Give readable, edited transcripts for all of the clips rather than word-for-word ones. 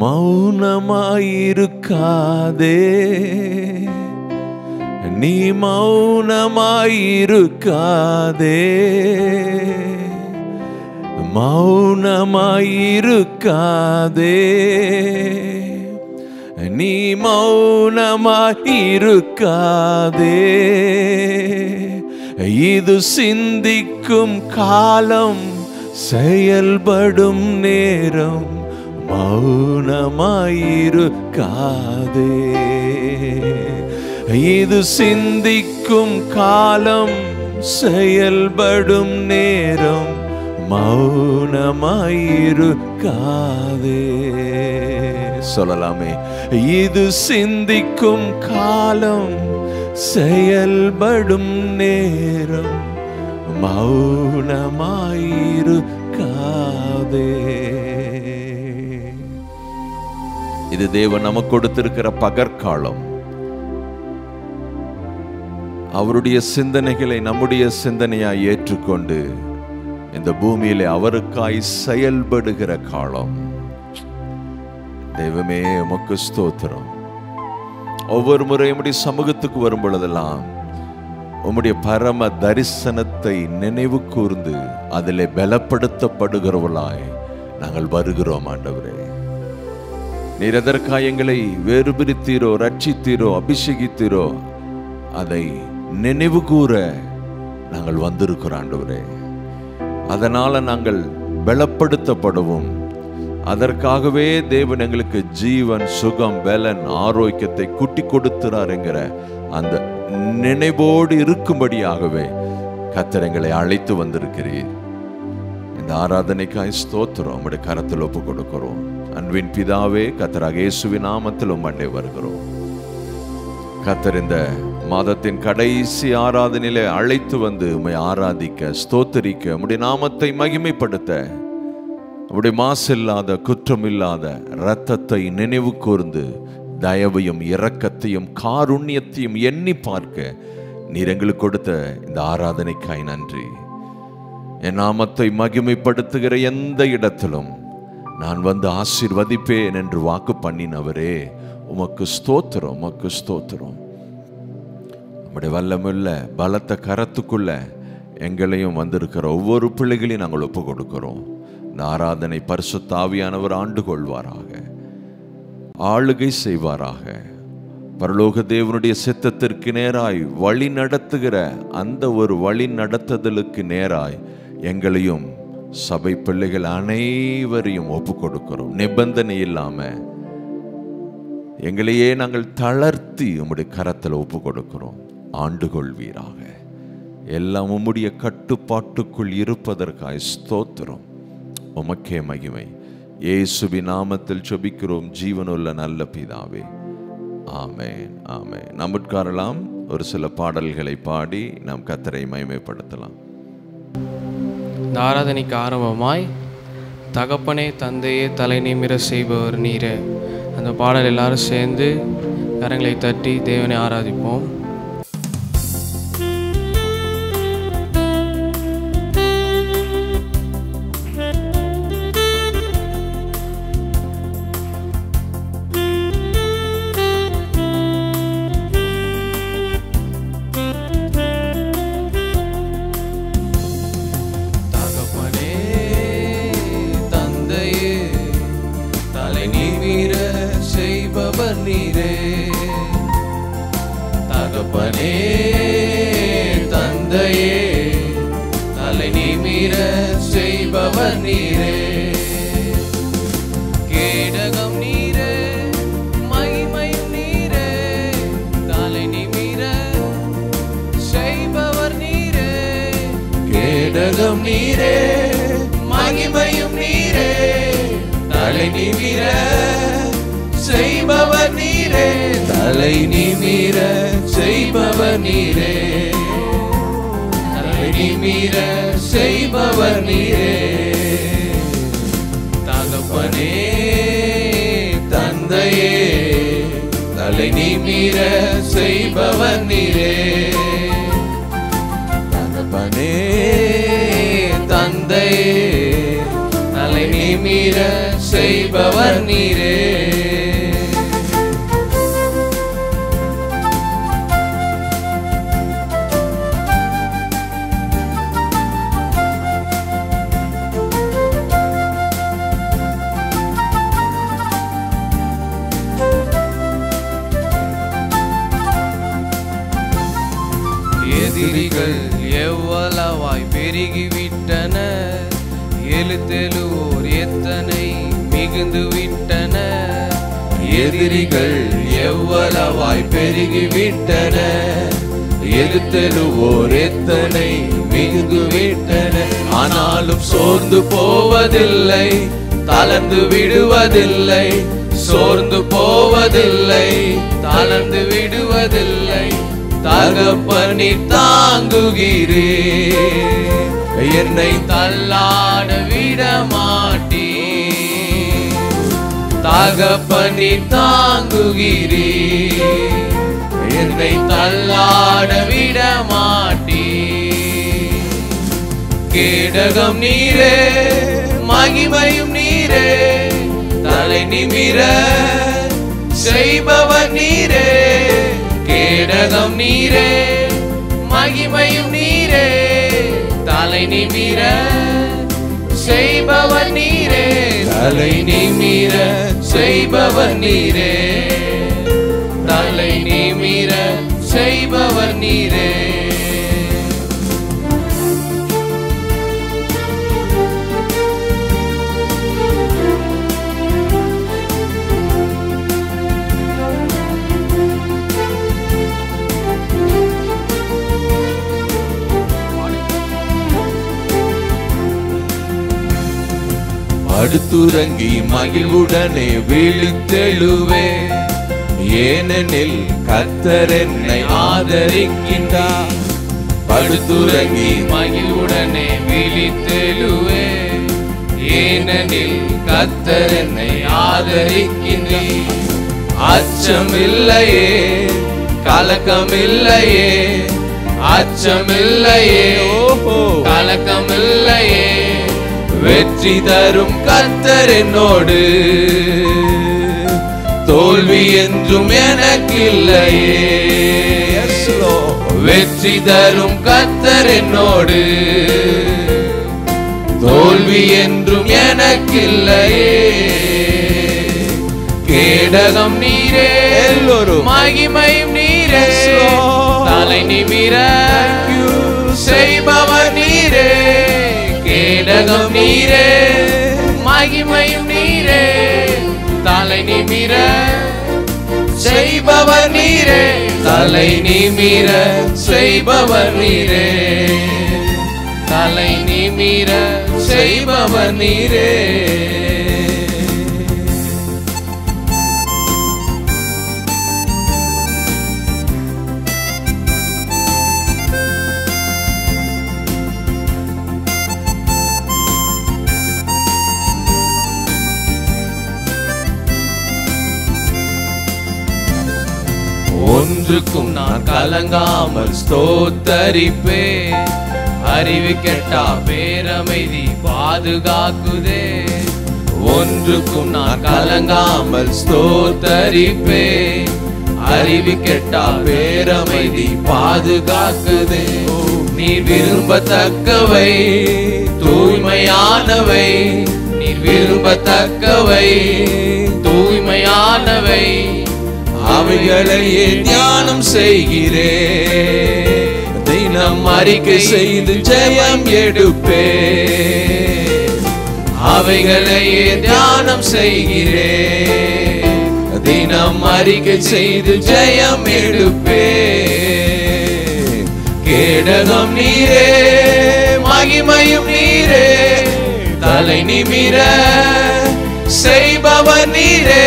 மௌனமாயிருக்காதே, நீ மௌனமாயிருக்காதே, மௌனமாயிருக்காதே, நீ மௌனமாயிருக்காதே. இது சிந்திக்கும் காலம், செயல்படும் நேரம், மௌனமாயிருக்காதே. இது சிந்திக்கும் காலம், செயல்படும் நேரம், மௌனமாயிருக்காதே. சொல்லலாமே, இது சிந்திக்கும் காலம், செயல்படும் நேரம், மௌனமாயிருக்காதே. இது தேவன் நமக்கு கொடுத்திருக்கிற பகற்காலம். அவருடைய சிந்தனைகளை நம்முடைய சிந்தனையாய் ஏற்றுக்கொண்டு இந்த பூமியிலே அவருக்காய் செயல்படுகிற காலம். தெய்வமே உமக்கு ஸ்தோத்திரம். ஒவ்வொரு முறை உம்முடைய சமூகத்துக்கு வரும் பொழுதெல்லாம் உம்முடைய பரம தரிசனத்தை நினைவு கூர்ந்து அதிலே பலப்படுத்தப்படுகிறவர்களாய் நாங்கள் வருகிறோம். ஆண்டவரே, நீர் எதற்காய் எங்களை வேறு பிரித்தீரோ, ரட்சித்தீரோ, அபிஷேகித்தீரோ அதை நினைவு கூற நாங்கள் வந்திருக்கிறோம். ஆண்டவரே, அதனால நாங்கள் பலப்படுத்தப்படவும், அதற்காகவே தேவன் எங்களுக்கு ஜீவன், சுகம், பலன், ஆரோக்கியத்தை கூட்டி கொடுக்கிறார் என்கிற அந்த நினைவோடு இருக்கும்படியாகவே கர்த்தர் எங்களை அழைத்து வந்திருக்கிறீர். இந்த ஆராதனைக்காய் ஸ்தோத்திரம். உம்முடைய கரத்தில் ஒப்பு கொடுக்கிறோம். அன்பின் பிதாவே, கர்த்தராகிய இயேசுவின் நாமத்தில் உம்மை வருகிறோம். கர்த்தர் இந்த மாதத்தின் கடைசி ஆராதனையிலே அழைத்து வந்து உம்மை ஆராதிக்க, ஸ்தோத்தரிக்க, உம்முடைய நாமத்தை மகிமைப்படுத்த, உம்முடைய மாசில்லாத, குற்றமில்லாத இரத்தத்தை நினைவு கூர்ந்து தயவையும் இரக்கத்தையும் காருண்யத்தையும் எண்ணி பார்க்க நீர் எங்களுக்கு கொடுத்த இந்த ஆராதனைக்காய் நன்றி. என் நாமத்தை மகிமைப்படுத்துகிற எந்த இடத்திலும் நான் வந்து ஆசீர்வதிப்பேன் என்று வாக்கு பண்ணினவரே, உமக்கு ஸ்தோத்திரம், உமக்கு ஸ்தோத்திரம். நம்முடைய வல்லமுள்ள பலத்த கரத்துக்குள்ள எங்களையும் வந்திருக்கிற ஒவ்வொரு பிள்ளைகளையும் நாங்கள் ஒப்பு கொடுக்கிறோம். இந்த ஆராதனை பரிசுத்த ஆவியானவர் ஆண்டு கொள்வாராக, ஆளுகை செய்வாராக. பரலோக தேவனுடைய சித்தத்திற்கு நேராய் வழி நடத்துகிற அந்த ஒரு வழி நடத்துதலுக்கு நேராய் எங்களையும் சபை பிள்ளைகள் அனைவரையும் ஒப்பு கொடுக்கிறோம். நிபந்தனை இல்லாம எங்களையே நாங்கள் தளர்த்தி உம்முடைய கரத்தில் ஒப்பு கொடுக்கிறோம். ஆண்டு கொள்வீராக. எல்லாம் உம்முடைய கட்டுப்பாட்டுக்குள் இருப்பதற்காய் ஸ்தோத்திரம். உமக்கே மகிமை. இயேசுவின் நாமத்தில் ஜெபிக்கிறோம் ஜீவனுள்ள நல்ல பிதாவே, ஆமென், ஆமென். நாம் உட்காரலாம். ஒரு சில பாடல்களை பாடி நாம் கர்த்தரை மகிமைப்படுத்தலாம். இந்த ஆராதனைக்கு ஆரம்பமாய் தகப்பனே தந்தையே தலை நிமிர செய்பவர் நீரே, அந்த பாடல் எல்லாரும் சேர்ந்து கரங்களை தட்டி தேவனை ஆராதிப்போம். தகப்பனே தந்தையே தலை நிமிர செய்பவர் நீரே, கேடகம் நீரே, மகிமையும் நீரே, தலை நிமிர செய்பவர் நீரே, கேடகம் நீரே, மகிமையும் நீரே, தலை நிமிர செய்பவர் நீரே, தலை நிமிர செய்பவர் நீரே, தலை நிமிர செய்பவர் நீரே. தகப்பனே தந்தையே தலை நிமிர செய்பவர் நீரே, தகப்பனே தந்தையே தலை நிமிர செய்பவர் நீரே. எதிரிகள் எவ்வளவாய் பெருகிவிட்டனர், எழுத்தெழுவோர் எத்தனை மிகுந்து விட்டனர். எதிரிகள் எவ்வளவாய் பெருகிவிட்டனர், எழுத்தெழுவோர் எத்தனை மிகுந்து விட்டனர். ஆனாலும் சோர்ந்து போவதில்லை, தளர்ந்து விடுவதில்லை. சோர்ந்து போவதில்லை, தளர்ந்து விடுவதில்லை. தகப்பனி தாங்குகிறே, என்னை தள்ளாட விட மாட்டீ. தகப்பனி தாங்குகிறே, என்னை தள்ளாட விட மாட்டீ. கேடகம் நீரே, மகிமையும் நீரே, தலை நிமிர செய்பவர் நீரே. கேடகம் நீரே, மகிமையும் நீரே, தலை நிமிர செய்பவர் நீரே. தலை நிமிர செய்பவர் நீரே, தலை நிமிர செய்பவர் நீரே. படுத்துறங்கி மகிழ்வுடனே விழித்தெழுவே, ஏனெனில் கர்த்தர் என்னை ஆதரிக்கின்றார். படுத்துறங்கி மகிழ்வுடனே விழித்தெழுவே, ஏனெனில் கர்த்தர் என்னை ஆதரிக்கின்றார். அச்சமில்லையே, கலக்கமில்லையே, அச்சமில்லையே, ஓஹோ கலக்கமில்லையே. வெற்றி தரும் கர்த்தர் என்னோடு, தோல்வி என்றும் எனக்கில்லையே. வெற்றி தரும் கர்த்தர் என்னோடு, தோல்வி என்றும் எனக்கில்லையே. கேடகம் நீரே, எல்லோரும் மகிமையும் நீரே, தலை நிமிர செய்பவர் நீரே. கேடகம் நீரே, மகிமையும் நீரே, தலை நிமிர செய்பவர் நீரே. தலை நிமிர செய்பவர் நீரே, தலை நிமிர செய்பவர் நீரே. ஒன்றுக்கும் நான் கலங்காமல் ஸ்தோத்தரிப்பே, அறிவு கெட்டா பேரமைதி பாதுகாக்குதே. ஒன்றுக்கும் நான் கலங்காமல் ஸ்தோத்தரிப்பே, அறிவு கெட்டா பேரமைதி பாதுகாக்குதே. நீர் விரும்பத்தக்கவை தூய்மையானவை, நீர் விரும்பத்தக்கவை தூய்மையானவை, அவைகளையே தியானம் செய்கிறே. தினம் அறிக்கை செய்து ஜெயம் எடுப்பே, அவைகளையே தியானம் செய்கிறே. தினம் அறிக்கை செய்து ஜெயம் எடுப்பே. கேடகம் நீரே, மகிமையும் நீரே, தலை நிமிர செய்பவர் நீரே.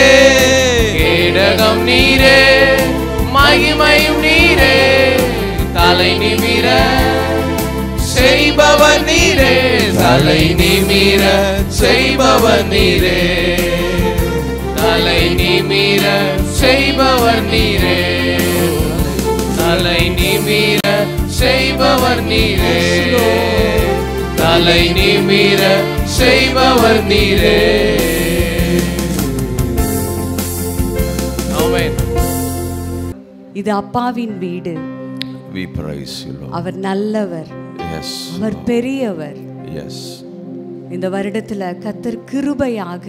கேடகம் நீரே, மகிமையும் நீரே, தலை நிமிர செய்பவர் நீரே. தலை நிமிர செய்பவர் நீரே, தலை நிமிர செய்பவர் நீரே, தலை நிமிர செய்பவர் நீரே, தலை நிமிர செய்பவர் நீரே. இது அப்பாவின் வீடு. We praise you, Lord. அவர் நல்லவர். Yes. அவர் பெரியவர். Yes. இந்த வருடத்துல கர்த்தர் கிருபையாக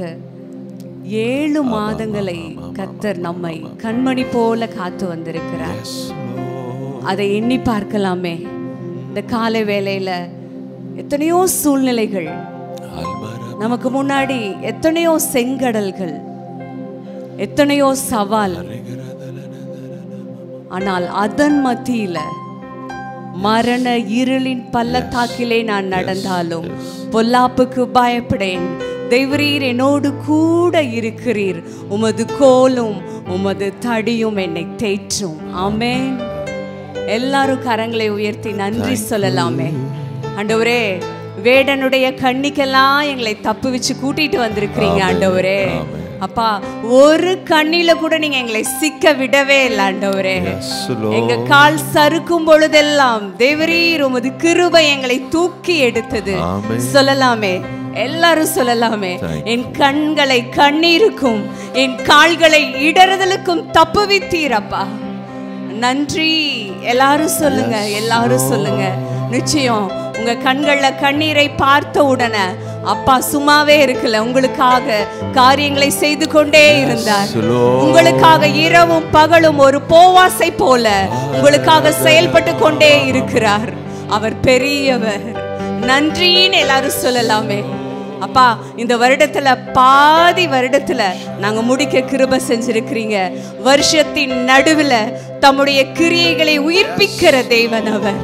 7 மாதங்களை கர்த்தர் நம்மை கண்மணி போல காத்து வந்திருக்கிறார். Yes, Lord. அதை எண்ணி பார்க்கலாமே. இந்த காலை வேளையில எத்தனையோ சூழ்நிலைகள் நமக்கு முன்னாடி, எத்தனையோ செங்கடல்கள், எத்தனையோ சவால். ஆனால் அதன் மத்தியில மரண இருளின் பள்ளத்தாக்கிலே நான் நடந்தாலும் பொல்லாப்புக்கு பயப்படேன், தேவரீர் என்னோடு கூட இருக்கிறீர், உமது கோலும் உமது தடியும் என்னை தேற்றும். ஆமென். எல்லாரும் கரங்களை உயர்த்தி நன்றி சொல்லலாமே. ஆண்டவரே, வேடனுடைய கண்ணிக்கெல்லாம் எங்களை தப்பு வச்சு கூட்டிட்டு வந்திருக்கிறீங்க ஆண்டவரே. அப்பா, ஒரு கண்ணில கூட நீங்க எங்களை சிக்க விடவே இல்லை ஆண்டவரே. எங்க கால் சறுக்கும் பொழுதெல்லாம் தேவரீர் உமது கிருபை எங்களை தூக்கி எடுத்தது. சொல்லலாமே, எல்லாரும் சொல்லலாமே. என் கண்களை கண்ணீருக்கும் என் கால்களை இடறுதலுக்கும் தப்புவித்தீரப்பா. நன்றி. எல்லாரும் சொல்லுங்க, எல்லாரும் சொல்லுங்க. நிச்சயம் உங்க கண்கள்ல கண்ணீரை பார்த்த உடனே அப்பா சும்மாவே இருக்கல, உங்களுக்காக காரியங்களை செய்து கொண்டே இருந்தார். உங்களுக்காக இரவும் பகலும் ஒரு போவாசை போல உங்களுக்காக செயல்பட்டு கொண்டே இருக்கிறார். அவர் பெரியவர். நன்றின்னு எல்லாரும் சொல்லலாமே. அப்பா, இந்த வருடத்துல பாதி வருடத்துல நாங்க முடிக்க கிருபை செஞ்சிருக்கிறீங்க. வருஷத்தின் நடுவுல தம்முடைய கிரியைகளை உயிர்ப்பிக்கிற தேவன் அவர்.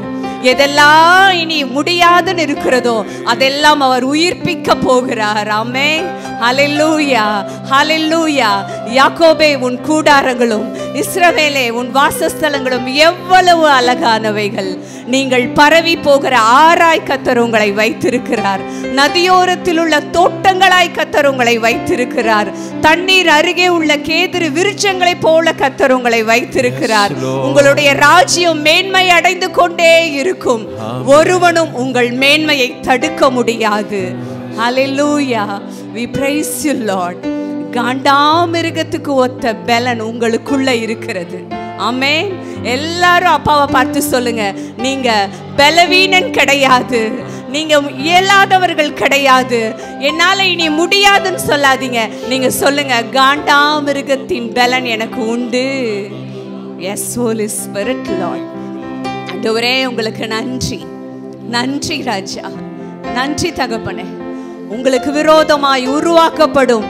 எதெல்லாம் இனி முடியாதுன்னு இருக்கிறதோ அதெல்லாம் அவர் உயிர்ப்பிக்க போகிறார். ஆமென். ஹல்லேலூயா, ஹல்லேலூயா. யாக்கோபே, உன் கூடாரங்களும் இஸ்ரவேலே உன் வாசஸ்தலங்களும் எவ்வளவு அழகானவைகள். நீங்கள் பரவி போகிற ஆராய் கர்த்தர் உங்களை வைத்திருக்கிறார். நதியோரத்தில் உள்ள தோட்டங்களாய் கர்த்தர் உங்களை வைத்திருக்கிறார். தண்ணீர் அருகே உள்ள கேதுரு விருட்சங்களை போல கர்த்தர் உங்களை வைத்திருக்கிறார். உங்களுடைய ராஜ்யம் மேன்மை அடைந்து கொண்டே இருக்கும். ஒருவனும் உங்கள் மேன்மையை தடுக்க முடியாது. ஹல்லேலூயா. We praise you Lord. காண்டாமிருகத்துக்கு ஒத்த பலன் உங்களுக்குள்ள இருக்கிறது. ஆமென். எல்லாரும் அப்பாவை பார்த்து சொல்லுங்க, நீங்க பலவீனன் கிடையாது, நீங்க இயலாதவர்கள் கிடையாது, என்னால இனி முடியாதுன்னு சொல்லாதீங்க. நீங்க சொல்லுங்க, காண்டாமிருகத்தின் பலன் எனக்கு உண்டு. Yes, Holy Spirit Lord. ஆண்டவரே, உங்களுக்கு நன்றி. நன்றி ராஜா, நன்றி தகப்பனே. உங்களுக்கு விரோதமாய் உருவாக்கப்படும்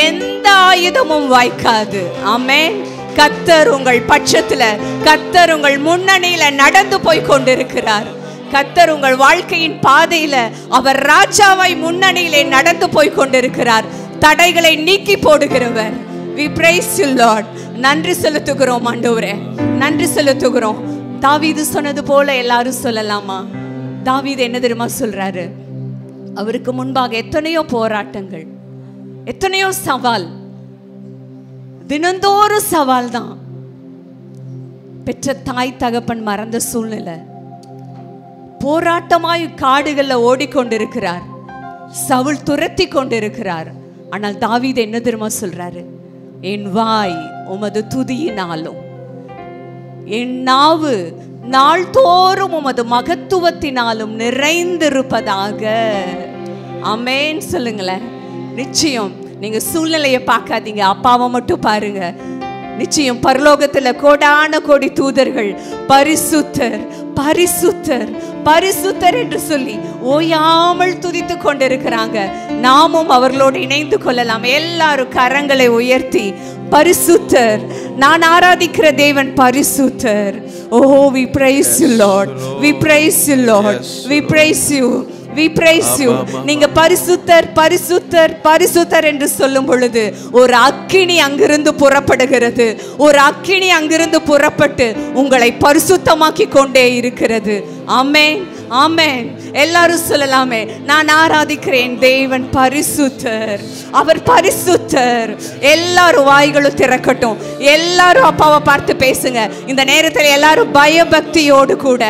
எந்த ஆயுதமும் வாய்க்காது. ஆமென். கர்த்தர் உங்கள் பட்சத்துல, கர்த்தர் உங்கள் முன்னணியில நடந்து போய் கொண்டிருக்கிறார். கர்த்தர் உங்கள் வாழ்க்கையின் பாதையில அவர் ராஜாவாய் முன்னணியிலே நடந்து போய் கொண்டிருக்கிறார். தடைகளை நீக்கி போடுகிறவர். We praise you Lord. நன்றி செலுத்துகிறோம் ஆண்டவரே, நன்றி செலுத்துகிறோம். தாவீது சொன்னது போல எல்லாரும் சொல்லலாமா? தாவீது என்ன தெரியுமா சொல்றாரு? அவருக்கு முன்பாக எத்தனையோ போராட்டங்கள், எத்தனையோ சவால், தினந்தோறும் சவால் தான். பெற்ற தாய் தகப்பன் மறந்த சூழ்நிலை, போராட்டமாய் காடுகள்ல ஓடிக்கொண்டிருக்கிறார், சவுல் துரத்தி கொண்டிருக்கிறார். ஆனால் தாவீது என்ன தெரியுமா சொல்றாரு? என் வாய் உமது துதியினாலும் என் நாவு நாள்தோறும் உமது மகத்துவத்தினாலும் நிறைந்திருப்பதாக. ஆமென் சொல்லுங்களேன். நிச்சயம் நீங்க சூழ்நிலையை பார்க்காதீங்க, அப்பாவை மட்டும் பாருங்க. நிச்சயம் பரலோகத்துல கோடான கோடி தூதர்கள் பரிசுத்தர் பரிசுத்தர் பரிசுத்தர் என்று சொல்லி ஓயாமல் துதித்து கொண்டிருக்கிறாங்க. நாமும் அவர்களோடு இணைந்து கொள்ளலாம். எல்லாரும் கரங்களை உயர்த்தி, பரிசுத்தர், நான் ஆராதிக்கிற தேவன் பரிசுத்தர். Oh, we praise you Lord, we praise you Lord, we praise you, we praise you. நீங்க பரிசுத்தர் பரிசுத்தர் பரிசுத்தர் என்று சொல்லும் பொழுது ஒரு அக்கினி அங்கிருந்து புறப்படுகிறது. ஒரு அக்கினி அங்கிருந்து புறப்பட்டு உங்களை பரிசுத்தமாக்கி கொண்டே இருக்கிறது. ஆமென், ஆமென். எல்லாரும் சொல்லலாமே, நான் ஆராதிக்கிறேன் தேவன் பரிசுத்தர், அவர் பரிசுத்தர். எல்லாரும் வாய்களும் திறக்கட்டும், எல்லாரும் அப்பாவை பார்த்து பேசுங்க. இந்த நேரத்தில் எல்லாரும் பயபக்தியோடு கூட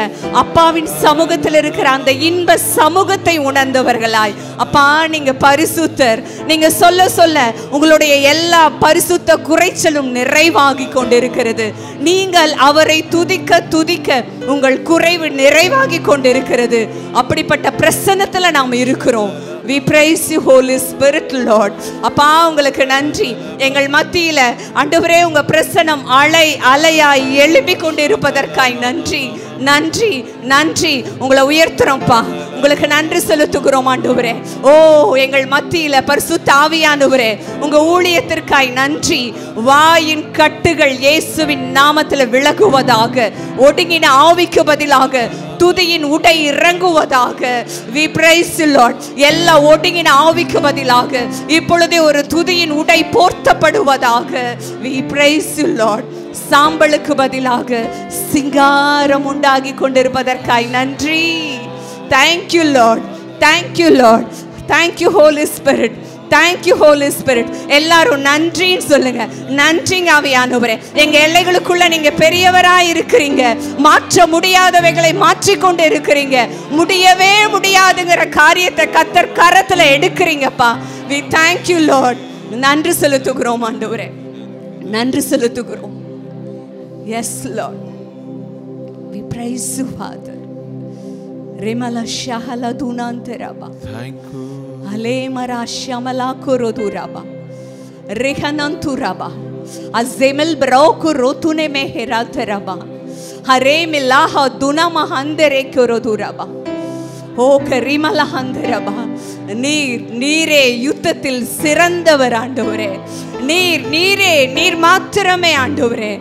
அப்பாவின் சமூகத்தில் இருக்கிற அந்த இன்ப சமூகத்தை உணர்ந்தவர்களாய், அப்பா நீங்க பரிசுத்தர், நீங்க சொல்ல சொல்ல உங்களுடைய எல்லா பரிசுத்த குறைச்சலும் நிறைவாகி கொண்டிருக்கிறது. நீங்கள் அவரை துதிக்க துதிக்க உங்கள் குறைவு நிறைவாகி கொண்டிருக்கிறது. அப்படிப்பட்ட பிரசன்னத்துல நாம் இருக்கிறோம். We praise you Holy Spirit Lord. அப்பா உங்களுக்கு நன்றி. எங்கள் மத்தியில ஆண்டவரே உங்க பிரசன்னம் அலை அலையாய் எழுப்பி கொண்டிருப்பதற்காய் நன்றி நன்றி நன்றி. உங்களை உயர்த்துறோம்ப்பா, உங்களுக்கு நன்றி செலுத்துகிறோம் ஆண்டவரே. ஓ எங்கள் மத்தியில பரிசுத்த ஆவியானவரே உங்க ஊழியத்திற்காய் நன்றி. வாயின் கட்டுகள் இயேசுவின் நாமத்தில் விலகுவதாக, ஒடுங்கின ஆவிக்கு பதிலாக துதியின் உடை இறங்குவதாக. We praise you Lord. எல்லா ஒடுங்கின ஆவிக்கு பதிலாக இப்பொழுதே ஒரு துதியின் உடை போர்த்தப்படுவதாக. We praise you Lord. சாம்பலுக்கு பதிலாக சிங்காரம் உண்டாகி கொண்டிருப்பதற்காய் நன்றி. Thank you Lord. Thank you Lord. Thank you Holy Spirit. Thank you Holy Spirit. எல்லாரும் நன்றின்னு சொல்லுங்க. நன்றிங்க ஆவியானவரே, எங்க எல்லைகளுக்குள்ள நீங்க பெரியவராய் இருக்கிறீங்க. மாற்ற முடியாதவைகளை மாற்றிக்கொண்டு இருக்கிறீங்க. முடியவே முடியாதுங்கிற காரியத்தை கர்த்தர் கரத்துல எடுக்கிறீங்கப்பா. We thank you Lord. நன்றி செலுத்துகிறோம் ஆண்டவரே, நன்றி செலுத்துகிறோம். Yes Lord. We praise you Father. Remala shahala dunanteraba. Thank you. Alemara shamala koroduraba. Rehananturaba. Azemel broko rotune meherateraba. Haremilaha dunama handere koroduraba. ஓ கரிமல ஹந்தரபா. நீர் நீரே யுத்தத்தில் சிறந்தவர் ஆண்டவரே. நீரே நீர் மாத்திரமே ஆண்டவரே.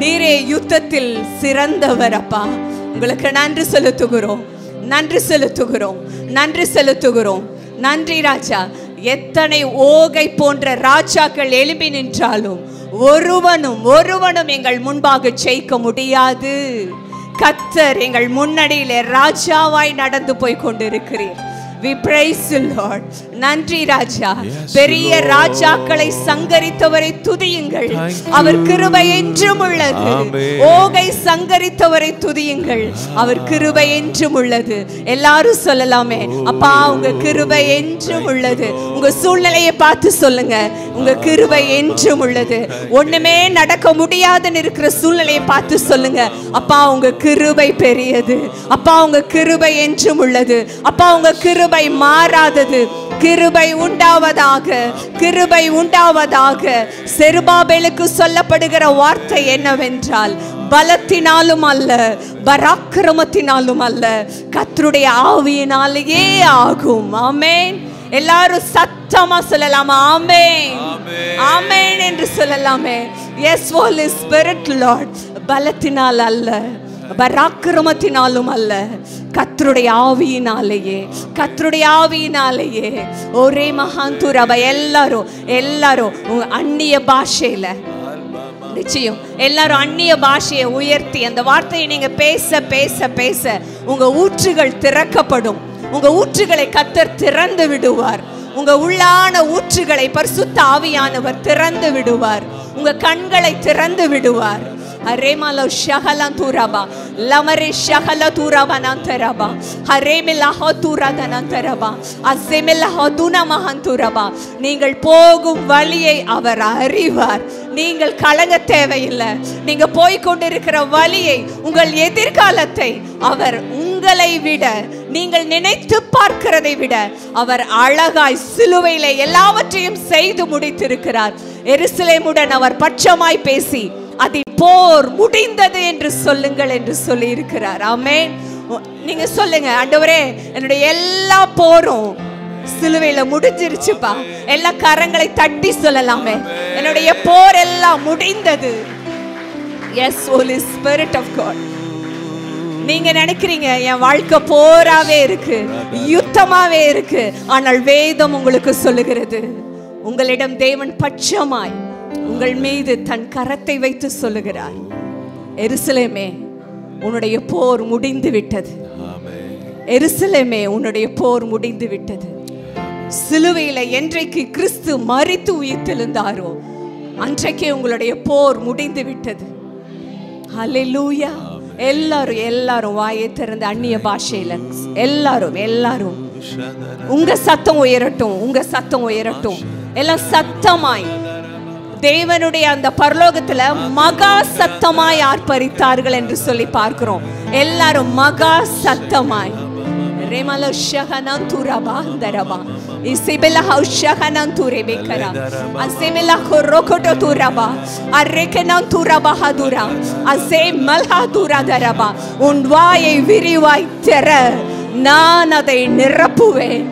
நீரே யுத்தத்தில் சிறந்தவர் அப்பா. உங்களுக்கு நன்றி செலுத்துகிறோம், நன்றி செலுத்துகிறோம், நன்றி செலுத்துகிறோம். நன்றி ராஜா. எத்தனை ஓகை போன்ற ராஜாக்கள் எழும்பி நின்றாலும் ஒருவனும் எங்கள் முன்பாக ஜெயிக்க முடியாது. கர்த்தர் எங்கள் முன்னணியிலே ராஜாவாய் நடந்து போய் கொண்டிருக்கிறீர். We praise you Lord. நன்றி ராஜா. பெரிய ராஜாக்களை சங்கரித்தவரை துதியுங்கள், அவர் கிருபை என்றும் உள்ளது. ஓகை சங்கரித்தவரை துதியுங்கள், அவர் கிருபை என்றும் உள்ளது. எல்லாரும் சொல்லலாமே, அப்பா உங்க கிருபை என்றும் உள்ளது. உங்க சூழ்நிலையை பார்த்து சொல்லுங்க, உங்க கிருபை என்றும் உள்ளது. ஒண்ணுமே நடக்க முடியாதுன்னு இருக்கிற சூழ்நிலையை பார்த்து சொல்லுங்க, அப்பா உங்க கிருபை பெரியது, அப்பா உங்க கிருபை என்றும் உள்ளது, அப்பா உங்க கிருபை மாறாதது. கிருபை உண்டாவதாக, கிருபை உண்டாவதாக. செருபாபேலுக்கு சொல்லப்படுகிற வார்த்தை என்னவென்றால், பலத்தினாலும் அல்ல, பராக்கிரமத்தினாலும் அல்ல, கர்த்தருடைய ஆவியினாலேயே ஆகும். ஆமென். எல்லாரும் சத்தமா சொல்லலாமா? ஆமென், ஆமென் என்று சொல்லலாமே. Yes Holy Spirit Lord. பலத்தினால் அல்ல, பராக்கிரமத்தினாலும் அல்ல, கர்த்தருடைய ஆவியினாலேயே, கர்த்தருடைய ஆவியினாலேயே. ஒரே மகாந்துரப. எல்லாரும் அந்நிய பாஷையில, நிச்சயம் எல்லாரும் அந்நிய பாஷையை உயர்த்தி அந்த வார்த்தையை நீங்க பேச பேச பேச உங்க ஊற்றுகள் திறக்கப்படும். உங்க ஊற்றுகளை கர்த்தர் திறந்து விடுவார். உங்க உள்ளான ஊற்றுகளை பரிசுத்த ஆவியானவர் திறந்து விடுவார். உங்க கண்களை திறந்து விடுவார். அரேமல ஷஹலந்துரபா லமரே ஷஹலதுரபா நந்தரபா ஹரேமிலஹ துரதனந்தரபா அஸெமிலஹ துனமஹந்துரபா. நீங்கள் போகும் வழியை அவர் அறிவார். நீங்கள் கலங்க தேவையில்லை. நீங்க போய் கொண்டிருக்கிற வழியை, உங்கள் எதிர்காலத்தை அவர் உங்களை விட, நீங்கள் நினைத்து பார்க்கிறதை விட அவர் அழகாய் சிலுவையிலே எல்லாவற்றையும் செய்து முடித்திருக்கிறார். எருசலேமுடன் அவர் பட்சமாய் பேசி அதை போர் முடிந்தது என்று சொல்லுங்கள் என்று சொல்லி இருக்கிறார். ஆமென். நீங்க சொல்லுங்க, ஆண்டவரே என்னுடைய எல்லா போரும் சிலுவையில முடிஞ்சிருச்சுப்பா. எல்லா கரங்களை தட்டி சொல்லலாமே, என்னுடைய போர் எல்லாம் முடிந்தது. Yes Holy Spirit of God. நீங்க நினைக்கிறீங்க என் வாழ்க்கை போராவே இருக்கு, யுத்தமாவே இருக்கு. ஆனால் வேதம் உங்களுக்கு சொல்லுகிறது, உங்களிடம் தேவன் பட்சமாய் உங்கள் மீது தன் கரத்தை வைத்து சொல்லுகிறார், எருசலேமே உன்னுடைய போர் முடிந்து விட்டது. எருசலேமே உன்னுடைய போர் முடிந்து விட்டது. சிலுவையில என்றைக்கு கிறிஸ்து மரித்து உயிர்த்தெழுந்தாரோ அன்றைக்கே உங்களுடைய போர் முடிந்து விட்டது. ஹல்லேலூயா. எல்லாரும் வாயை திறந்து அந்நிய பாஷையில எல்லாரும் உங்க சத்தம் உயரட்டும், உங்க சத்தம் உயரட்டும். எல்லாம் சத்தமாய் தேவனுடைய அந்த பரலோகத்துல மகா சத்தமாய் ஆர்ப்பரித்தார்கள் என்று சொல்லி பார்க்கிறோம். எல்லாரும் மகா சத்தமாய் Remalo shahanan turaba daraba isibela shahanan turebekara asemela khorokoto turaba arrekenan turaba hadura asemalha turaba undvaai virivai tera நான் அதை நிரப்புவேன்.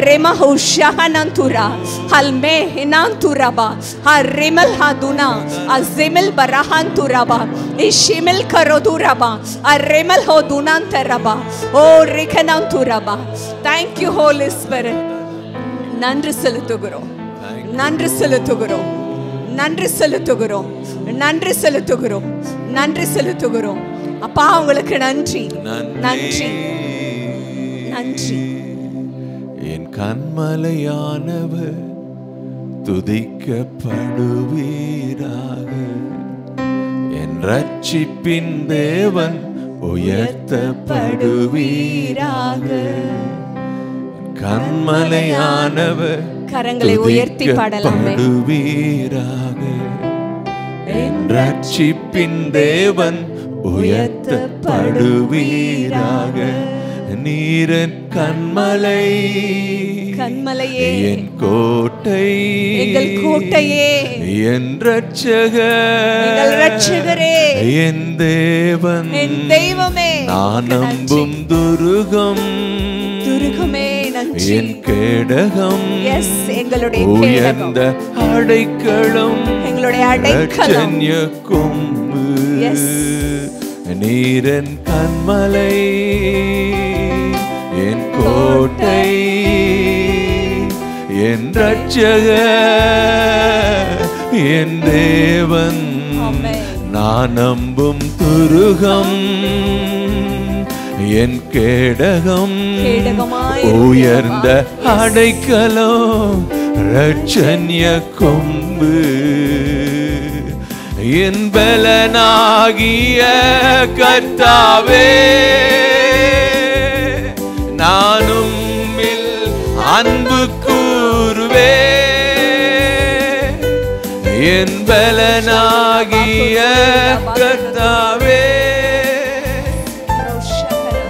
Remahu shahanantura halme hinanturaba harimal haduna azimil barahanturaba ishimil karoduraba arimal hodunantaraba oh rikananturaba. Thank you Holy Spirit. நன்றி செலுத்துகிறோம், நன்றி செலுத்துகிறோம், நன்றி செலுத்துகிறோம், நன்றி செலுத்துகிறோம், நன்றி செலுத்துகிறோம். அப்பா உங்களுக்கு நன்றி, நன்றி, நன்றி. என் கண்மலையானவர் துதிக்கப்படுவீராக, என் ரட்சிப்பின் தேவன் உயர்த்தப்படுவீராக. கண்மலையானவர் கரங்களை உயர்த்தி பாடலாமே. என் ரட்சிப்பின் தேவன் உயர்த்தப்படுவீராக. நீரன் கண்மலை, கண்மலையே என் கோட்டை, எங்கள் கோட்டையே, என் ரட்சகர், எங்கள் ரட்சகரே, என் தேவன், என் தெய்வமே, நான் நம்பும் துருகம், துருகமே நன்றி. என் கேடகம், எஸ் எங்களுடைய உயர்ந்த அடைக்கலம், எங்களுடைய அடைக்கலம், கொம்பு. எஸ் நீரன் கண்மலை, என் கோட்டை, என் ரட்சகர், என் தேவன், நான் நம்பும் துருகம், என் கேடகம், உயர்ந்த அடைக்கலம், ரட்சண்ய கொம்பு. என் பலனாகிய கர்த்தாவே, நானும் அன்பு கூறுவே. என் பலனாகிய கர்த்தாவே,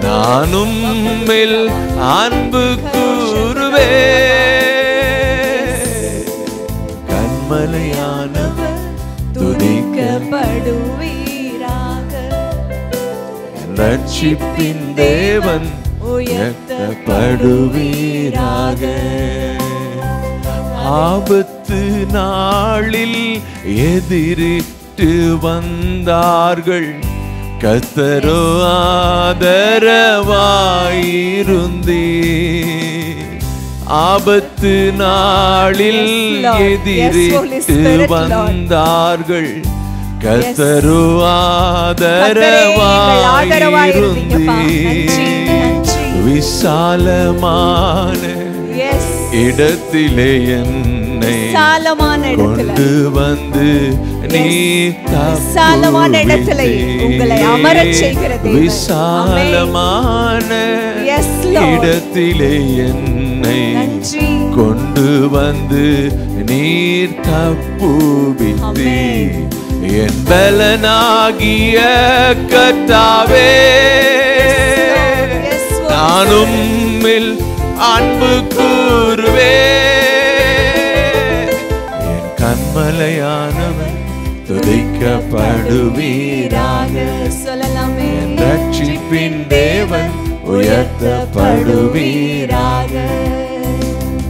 நானும் அன்பு கூறுவே. கண்மலையானவர் துதிக்கப்படுவீராக, ரட்சிப்பின் தேவன் உயர்த்தப்படுவீராக. ஆபத்து நாளில் எதிரிட்டு வந்தார்கள், கர்த்தரோ ஆதரவாயிருந்தீர். ஆபத்து நாளில் எதிரிட்டு வந்தார்கள், கர்த்தரோ ஆதரவாயிருந்தீர். விசாலமான இடத்திலே என்னை கொண்டு வந்து நீ விசாலமான இடத்திலே உங்களை அமரச் செய்கிறது. விசாலமான இடத்திலே என்னை கொண்டு வந்து நீர் தப்புவித்தீர். என் பலனாகிய கர்த்தாவே, நானும் அன்பு கூறுவே. என் கண்மலையானவர் துதிக்கப்படுவீராக, என் ரட்சிப்பின் தேவன் உயர்த்தப்படுவீராக.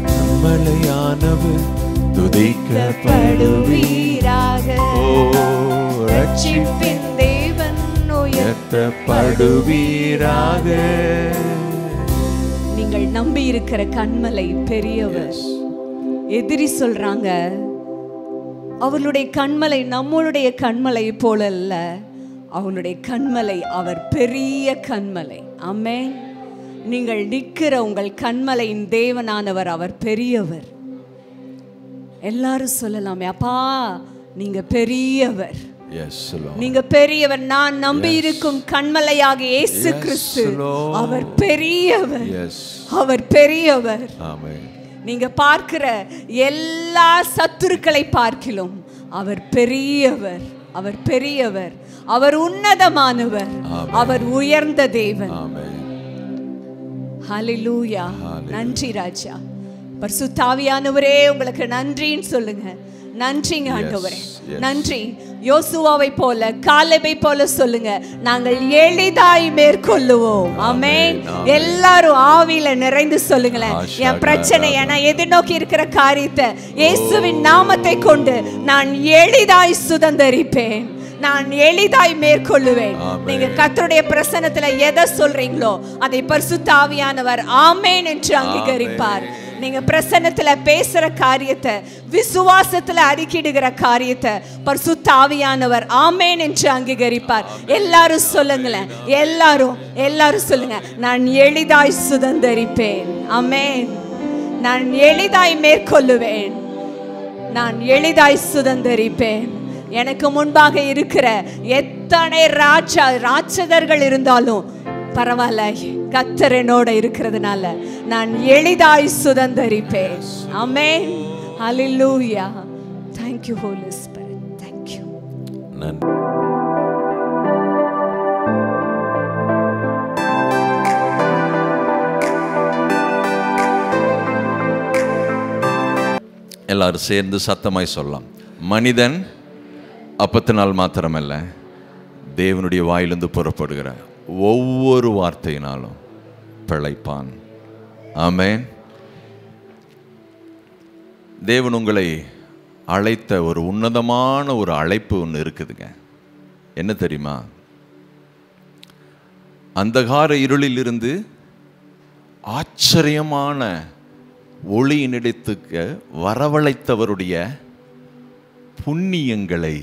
கண்மலையானவர் துதிக்கப்படுவீராக, ஓ ரட்சிப்பின் தேவன் உயர்த்தப்படுவீராக. நீங்கள் நம்பி இருக்கிற கண்மலை பெரியவர். எதிரி சொல்றாங்க அவளுடைய கண்மலை நம்மளுடைய கண்மலை போல அல்ல, அவனுடைய கண்மலை அவர் பெரிய கண்மலை. ஆமென். நீங்கள் நிற்கிற உங்கள் கண்மலையின் தேவனானவர் அவர் பெரியவர். எல்லாரும் சொல்லலாமே, அப்பா நீங்க பெரியவர், நீங்க பெரியவர். நான் நம்பி இருக்கும் கண்மலையாக இயேசு கிறிஸ்து அவர் பெரியவர், அவர் பெரியவர். நீங்க பார்க்கிற எல்லா சத்துருக்களை பார்க்கிலும் அவர் பெரியவர், அவர் பெரியவர், அவர் உன்னதமானவர், அவர் உயர்ந்த தேவன். ஹல்லேலூயா. நன்றி ராஜா. பரிசுத்த ஆவியானவரே உங்களுக்கு நன்றின்னு சொல்லுங்க. நன்றிங்க ஆண்டவரே, நன்றி. யோசுவாவை போல காலேபை போல சொல்லுங்க, நாங்கள் எளிதாய் மேற்கொள்ளுவோம். ஆமென். எல்லாரும் ஆவியில நிறைந்து சொல்லுங்களேன், என் பிரச்சனையை நான் எதிர்நோக்கி இருக்கிற காரியத்தை இயேசுவின் நாமத்தை கொண்டு நான் எளிதாய் சுதந்தரிப்பேன், நான் எளிதாய் மேற்கொள்ளுவேன். நீங்க கர்த்தருடைய பிரசன்னத்துல எதை சொல்றீங்களோ அதை பரிசுத்த ஆவியானவர் ஆமென் என்று அங்கீகரிப்பார். நீங்க பிரசன்னத்துல பேசுற காரியத்தை, விசுவாசத்துல அறிக்கையிடுகிற காரியத்தை பரிசுத்த ஆவியானவர் ஆமென் என்று அங்கீகரிப்பார். எல்லாரும் சொல்லுங்களேன், எல்லாரும் சொல்லுங்க, நான் எளிதாய் சுதந்தரிப்பேன். ஆமென். நான் எளிதாய் மேற்கொள்ளுவேன், நான் எளிதாய் சுதந்தரிப்பேன். எனக்கு முன்பாக இருக்கிற எத்தனை ராட்சதர்கள் இருந்தாலும் பரவாயில்ல, கர்த்தர் என்னோட இருக்கிறதுனால நான் எளிதாய் சுதந்தரிப்பேன். ஆமென். ஹல்லேலூயா. Thank you Holy Spirit. Thank you. எல்லாரும் சேர்ந்து சத்தமாய் சொல்லலாம். மனிதன் அப்பத்தினால் மாத்திரமல்ல, தேவனுடைய வாயிலிருந்து புறப்படுகிற ஒவ்வொரு வார்த்தையினாலும் பிழைப்பான். ஆமென். தேவன் உங்களை அழைத்த ஒரு உன்னதமான ஒரு அழைப்பு ஒன்று இருக்குதுங்க. என்ன தெரியுமா? அந்தகார இருளிலிருந்து ஆச்சரியமான ஒளியினிடத்துக்கு வரவழைத்தவருடைய புண்ணியங்களை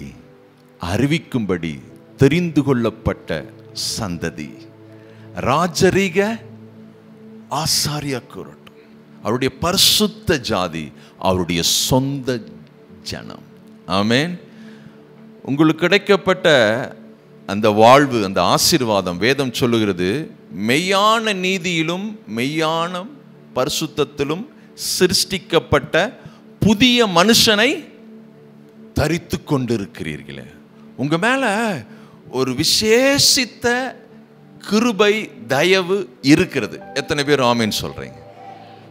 அறிவிக்கும்படி தெரிந்து கொள்ளப்பட்ட சந்ததி, ராஜரீக ஆசாரிய கூட்டம், அவருடைய பரிசுத்த ஜாதி, அவருடைய சொந்த ஜனம். ஆமென். உங்களுக்கு கிடைக்கப்பட்ட அந்த வாழ்வு, அந்த ஆசீர்வாதம், வேதம் சொல்லுகிறது, மெய்யான நீதியிலும் மெய்யான பரிசுத்தத்திலும் சிருஷ்டிக்கப்பட்ட புதிய மனுஷனை தரித்து கொண்டிருக்கிறீர்களே. உங்க மேல ஒரு விசேஷித்த கிருபை தயவு இருக்கிறது. எத்தனை பேர் ஆமீன் சொல்றீங்க?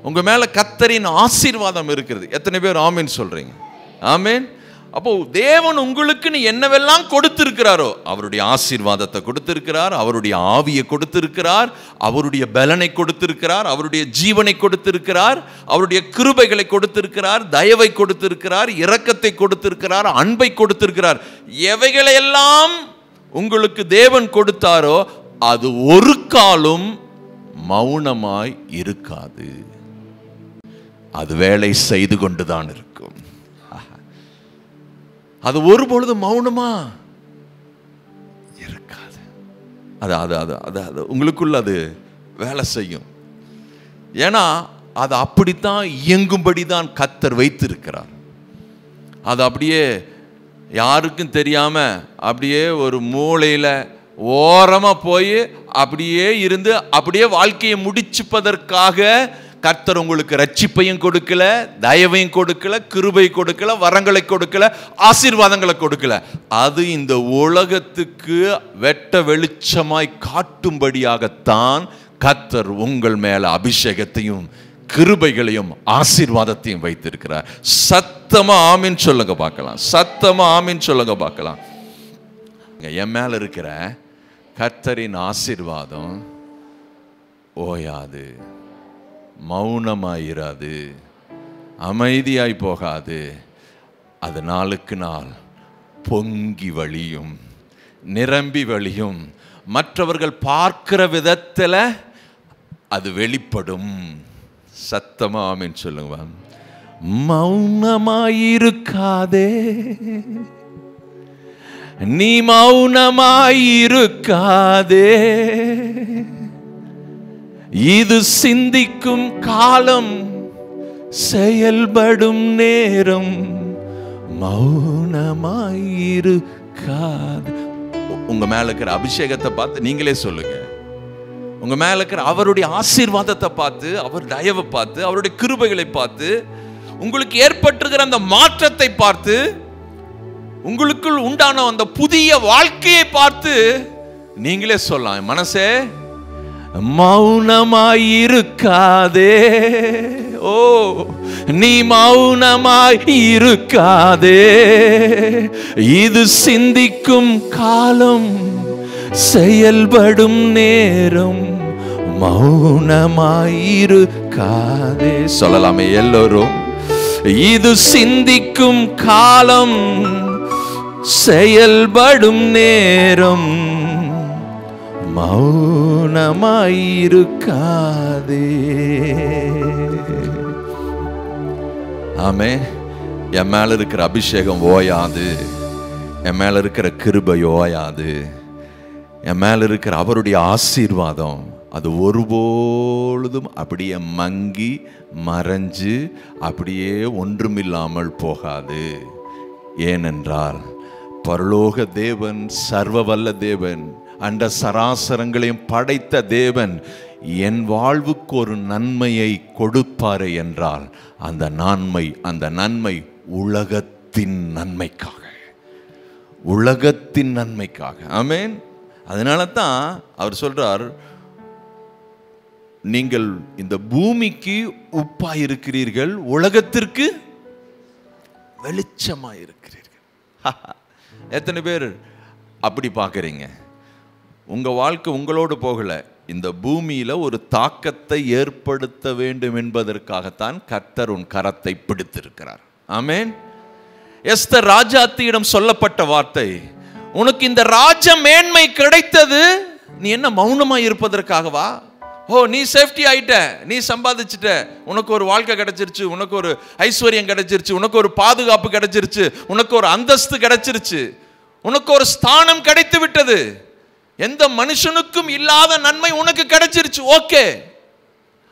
உங்க மேல கர்த்தரின் ஆசீர்வாதம் இருக்கிறது. எத்தனை பேர் ஆமீன் சொல்றீங்க? ஆமீன். அப்போ தேவன் உங்களுக்குன்னு என்னவெல்லாம் கொடுத்திருக்கிறாரோ, அவருடைய ஆசீர்வாதத்தை கொடுத்திருக்கிறார், அவருடைய ஆவியை கொடுத்திருக்கிறார், அவருடைய பலனை கொடுத்திருக்கிறார், அவருடைய ஜீவனை கொடுத்திருக்கிறார், அவருடைய கிருபைகளை கொடுத்திருக்கிறார், தயவை கொடுத்திருக்கிறார், இரக்கத்தை கொடுத்திருக்கிறார், அன்பை கொடுத்திருக்கிறார். எவைகளையெல்லாம் உங்களுக்கு தேவன் கொடுத்தாரோ அது ஒரு காலும் மௌனமாய் இருக்காது. அது வேலை செய்து கொண்டுதான் இருக்கும். அது ஒருபொழுது மௌனமா இருக்காது. அது அது அது அது அது உங்களுக்குள்ள அது வேலை செய்யும். ஏன்னா அது அப்படித்தான் இயங்கும்படி தான் கர்த்தர் வைத்திருக்கிறார். அது அப்படியே யாருக்கும் தெரியாம அப்படியே ஒரு மூலையில ஓரமா போய் அப்படியே இருந்து அப்படியே வாழ்க்கையை முடிச்சுப்பதற்காக கர்த்தர் உங்களுக்கு ரட்சிப்பையும் கொடுக்கல, தயவையும் கொடுக்கல, கிருபை கொடுக்கல, வரங்களை கொடுக்கல, ஆசீர்வாதங்களை கொடுக்கல. அது இந்த உலகத்துக்கு வெட்ட வெளிச்சமாய் காட்டும்படியாகத்தான் கர்த்தர் உங்கள் மேல அபிஷேகத்தையும் கிருபைகளையும் ஆசீர்வாதத்தையும் வைத்திருக்கிறார். சத்தமா ஆமீன் சொல்லுங்க பார்க்கலாம். சத்தமா ஆமீன் சொல்லுங்க பார்க்கலாம். என் மேல இருக்கிற கர்த்தரின் ஆசீர்வாதம் ஓயாது, மௌனமாயிராது, அமைதியாய் போகாது. அது நாளுக்கு நாள் பொங்கி வழியும், நிரம்பி வழியும். மற்றவர்கள் பார்க்கிற விதத்தில் அது வெளிப்படும். சத்தமா ஆமீன் சொல்லுங்க. மௌனமாயிருக்காதே, நீ மௌனமாயிருக்காதே, இது சிந்திக்கும் காலம், செயல்படும் நேரம், மௌனமாயிருக்காது. உங்க மேல இருக்கிற அபிஷேகத்தை பார்த்து நீங்களே சொல்லுங்க. உங்க மேல இருக்கிற அவருடைய ஆசீர்வாதத்தை பார்த்து, அவர் தயவை பார்த்து, அவருடைய கிருபைகளை பார்த்து, உங்களுக்கு ஏற்பட்டிருக்கிற அந்த மாற்றத்தை பார்த்து, உங்களுக்குள் உண்டான அந்த புதிய வாழ்க்கையை பார்த்து நீங்களே சொல்லலாம், மனசே மௌனமாயிருக்காதே, ஓ நீ மௌனமாயிருக்காதே, இது சிந்திக்கும் காலம், செயல்படும் நேரம், மௌனமாயிருக்காதே. சொல்லலாமே எல்லோரும், இது சிந்திக்கும் காலம், செயல்படும் நேரம், மௌனமாயிருக்காதே. ஆமே. என் மேல இருக்கிற அபிஷேகம் ஓயாது, என் மேல இருக்கிற கிருபை ஓயாது, என் மேல இருக்கிற அவருடைய ஆசீர்வாதம் அது ஒருபொழுதும் அப்படியே மங்கி மறைஞ்சு அப்படியே ஒன்றுமில்லாமல் போகாது. ஏனென்றால் பரலோக தேவன், சர்வ வல்ல தேவன், அண்ட சராசரங்களையும் படைத்த தேவன் என் வாழ்வுக்கு ஒரு நன்மையை கொடுப்பாரே என்றால் அந்த நன்மை உலகத்தின் நன்மைக்காக, உலகத்தின் நன்மைக்காக. ஆமென். அதனால தான் அவர் சொல்றார், நீங்கள் இந்த பூமிக்கு உப்பாய் இருக்கிறீர்கள், உலகத்திற்கு வெளிச்சமாய் இருக்கிறீர்கள். எத்தனை பேர் அப்படி பார்க்குறீங்க? உங்க வாழ்க்கை உங்களோடு போகல, இந்த பூமியில ஒரு தாக்கத்தை ஏற்படுத்த வேண்டும் என்பதற்காகத்தான் கர்த்தர் உன் கரத்தை பிடித்திருக்கிறார். ஆமென். எஸ்தர் ராஜாத்தியிடம் சொல்லப்பட்ட வார்த்தை, உனக்கு இந்த ராஜ மேன்மை கிடைத்தது நீ என்ன மௌனமா இருப்பதற்காகவா? ஓ நீ சேஃப்டி ஆயிட்ட, நீ சம்பாதிச்சிட்ட, உனக்கு ஒரு வாழ்க்கை கிடைச்சிருச்சு, உனக்கு ஒரு ஐஸ்வர்யம் கிடைச்சிருச்சு, உனக்கு ஒரு பாதுகாப்பு கிடைச்சிருச்சு, உனக்கு ஒரு அந்தஸ்து கிடைச்சிருச்சு, உனக்கு ஒரு ஸ்தானம் கிடைத்து விட்டது, எந்த மனுஷனுக்கும் இல்லாத நன்மை உனக்கு கிடைச்சிருச்சு. ஓகே,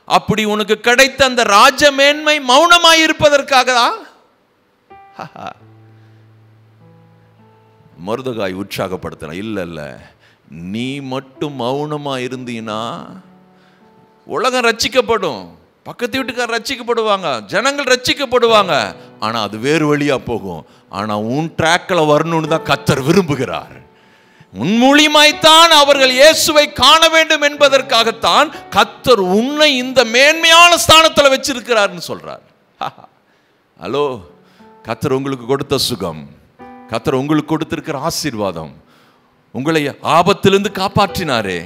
அப்படி உனக்கு கிடைத்த அந்த ராஜ மேன்மை மௌனமாய் இருப்பதற்காக தான் மொர்தெகாய் உற்சாகப்படுத்தின. இல்ல, நீ மட்டும் மௌனமா இருந்தீனா உலகம் ரட்சிக்கப்படும், பக்கத்து வீட்டுக்காரர் ரட்சிக்கப்படுவாங்க, ஜனங்கள் ரட்சிக்கப்படுவாங்க, ஆனா அது வேறு வழியா போகும். ஆனா உன் ட்ராக்ல வரணும்னு தான் கர்த்தர் விரும்புகிறார். உன் மூலியமாய்த்தான் அவர்கள் இயேசுவை காண வேண்டும் என்பதற்காகத்தான் கர்த்தர் உன்னை இந்த மேன்மையான ஸ்தானத்தில் வச்சிருக்கிறார்னு சொல்றார். ஹலோ, கர்த்தர் உங்களுக்கு கொடுத்த சுகம், கர்த்தர் உங்களுக்கு கொடுத்திருக்கிற ஆசீர்வாதம், உங்களை ஆபத்திலிருந்து காப்பாற்றினாரே,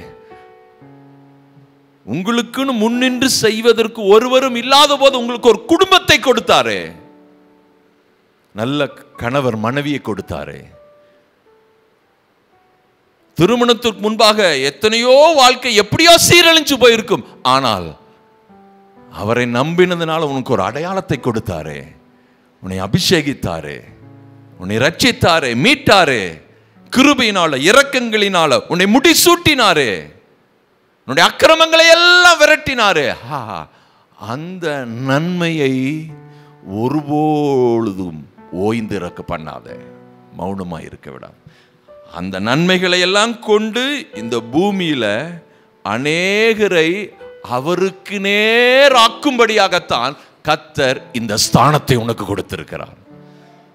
உங்களுக்குன்னு முன்னின்று செய்வதற்கு ஒருவரும் இல்லாத போது உங்களுக்கு ஒரு குடும்பத்தை கொடுத்தாரே, நல்ல கணவர் மனைவியை கொடுத்தாரே, திருமணத்திற்கு முன்பாக எத்தனையோ வாழ்க்கை எப்படியோ சீரழிஞ்சு போயிருக்கும், ஆனால் அவரை நம்பினதுனால உனக்கு ஒரு அடையாளத்தை கொடுத்தாரே, உன்னை அபிஷேகித்தாரே, உன்னை ரட்சித்தாரே, மீட்டாரே, கிருபையினால இரக்கங்களினால உன்னை முடிசூட்டினாரே, உன்னுடைய அக்கிரமங்களை எல்லாம் விரட்டினாரே. அந்த நன்மையை ஒருபொழுதும் ஓய்ந்திருக்க பண்ணாத, மௌனமா இருக்க விடாது. அந்த நன்மைகளை எல்லாம் கொண்டு இந்த பூமியில அநேகரை அவருக்கு நேராக்கும்படியாகத்தான் கர்த்தர் இந்த ஸ்தானத்தை உனக்கு கொடுத்திருக்கிறார்,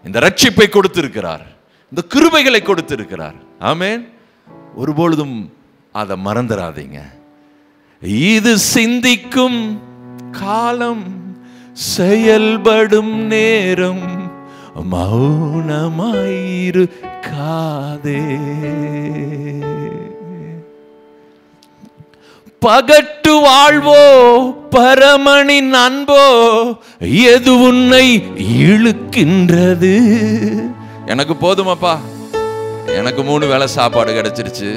இந்த ரட்சிப்பை கொடுத்திருக்கிறார், இந்த கிருபைகளை கொடுத்திருக்கிறார். ஆமென். ஒருபொழுதும் அதை மறந்துடாதீங்க. இது சிந்திக்கும் காலம், செயல்படும் நேரம், மௌனமாயிருக்காதே. பகட்டு வாழ்வோ பரமனின் அன்போ எது உன்னை இழுக்கின்றது? எனக்கு போதுமாப்பா, எனக்கு 3 வேளை சாப்பாடு கிடைச்சிருச்சு,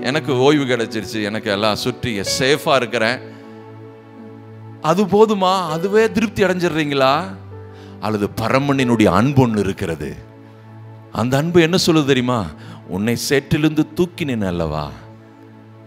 எனக்கு ஓய்வு கிடைச்சிருச்சு, எனக்கு எல்லாம் சுற்றி சேஃபா இருக்கிறேன், அது போதுமா? அதுவே திருப்தி அடைஞ்சிடுறீங்களா? அல்லது பரமனினுடைய அன்பு ஒன்று இருக்கிறது. அந்த அன்பு என்ன சொல்லுது தெரியுமா? உன்னை சேற்றிலிருந்து தூக்கினேன் அல்லவா,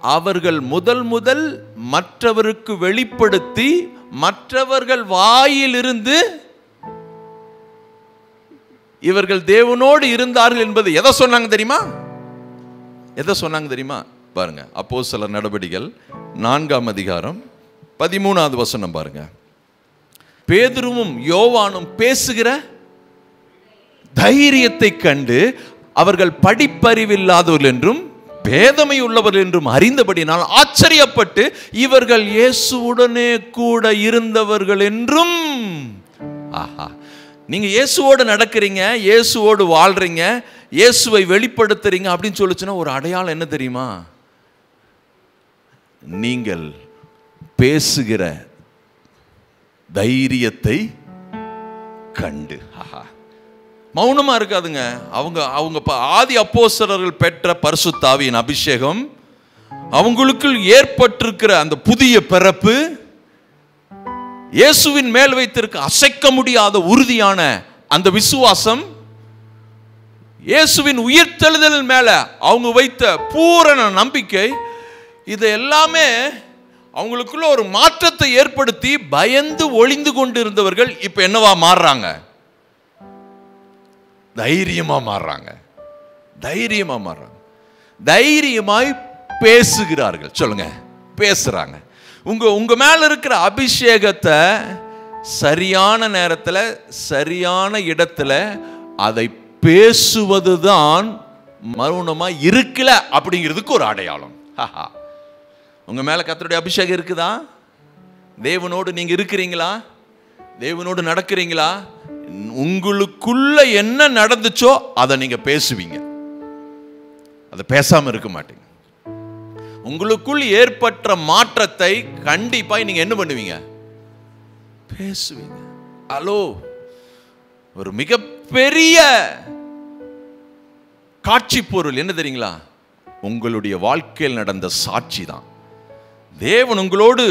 அவர்கள் முதல் மற்றவருக்கு வெளிப்படுத்தி மற்றவர்கள் வாயிலிருந்து இவர்கள் தேவனோடு இருந்தார்கள் என்பது எதை சொன்னாங்க தெரியுமா? எதை சொன்னாங்க தெரியுமா? பாருங்க, அப்போஸ்தலர் நடபடிகள் 4ஆம் அதிகாரம் 13வது வசனம் பாருங்க. பேதுருவும் யோவானும் பேசுகிற தைரியத்தை கண்டு அவர்கள் படிப்பறிவில்லாதவர்கள் என்றும் பேதமை உள்ளவர்கள் என்றும் அறிந்தபடினால் ஆச்சரியப்பட்டு இவர்கள் இயேசுவுடனே கூட இருந்தவர்கள் என்றும். ஆஹா, நீங்க இயேசுவோடு நடக்கிறீங்க, இயேசுவோடு வாழ்றீங்க, இயேசுவை வெளிப்படுத்துறீங்க அப்படின்னு சொல்லுச்சுன்னா ஒரு அடையாளம் என்ன தெரியுமா? நீங்கள் பேசுகிற தைரியத்தை கண்டு. மௌனமா இருக்காதுங்க. அவங்க ஆதி அப்போஸ்தலர்கள் பெற்ற பரிசுத்த ஆவியின் அபிஷேகம், அவங்களுக்குள் ஏற்பட்டிருக்கிற அந்த புதிய பிறப்பு, இயேசுவின் மேல் வைத்திருக்க அசைக்க முடியாத உறுதியான அந்த விசுவாசம், இயேசுவின் உயிர்த்தெழுதல் மேல அவங்க வைத்த பூரண நம்பிக்கை, இது எல்லாமே அவங்களுக்குள்ள ஒரு மாற்றத்தை ஏற்படுத்தி பயந்து ஒளிந்து கொண்டு இருந்தவர்கள் இப்ப என்னவா மாறுறாங்க? தைரியமா மாறுறாங்க. தைரியமா மாறுறாங்க. தைரியமாய் பேசுகிறார்கள். சொல்லுங்க, பேசுறாங்க. உங்க மேல இருக்கிற அபிஷேகத்தை சரியான நேரத்தில் சரியான இடத்துல அதை பேசுவதுதான் மௌனமா இருக்கல அப்படிங்கிறதுக்கு ஒரு அடையாளம். உங்க மேல கர்த்தருடைய அபிஷேகம் இருக்குதா? தேவனோடு நீங்க இருக்கிறீங்களா? தேவனோடு நடக்கிறீங்களா? உங்களுக்குள்ள என்ன நடந்துச்சோ அதை நீங்க பேசுவீங்க, அதை பேசாம இருக்க மாட்டீங்க. உங்களுக்குள் ஏற்பட்ட மாற்றத்தை கண்டிப்பா நீங்க என்ன பண்ணுவீங்க? பேசுவீங்க. ஹலோ, ஒரு மிகப்பெரிய காட்சி பொருள் என்ன தெரியுங்களா? உங்களுடைய வாழ்க்கையில் நடந்த சாட்சி தான். தேவன் உங்களோடு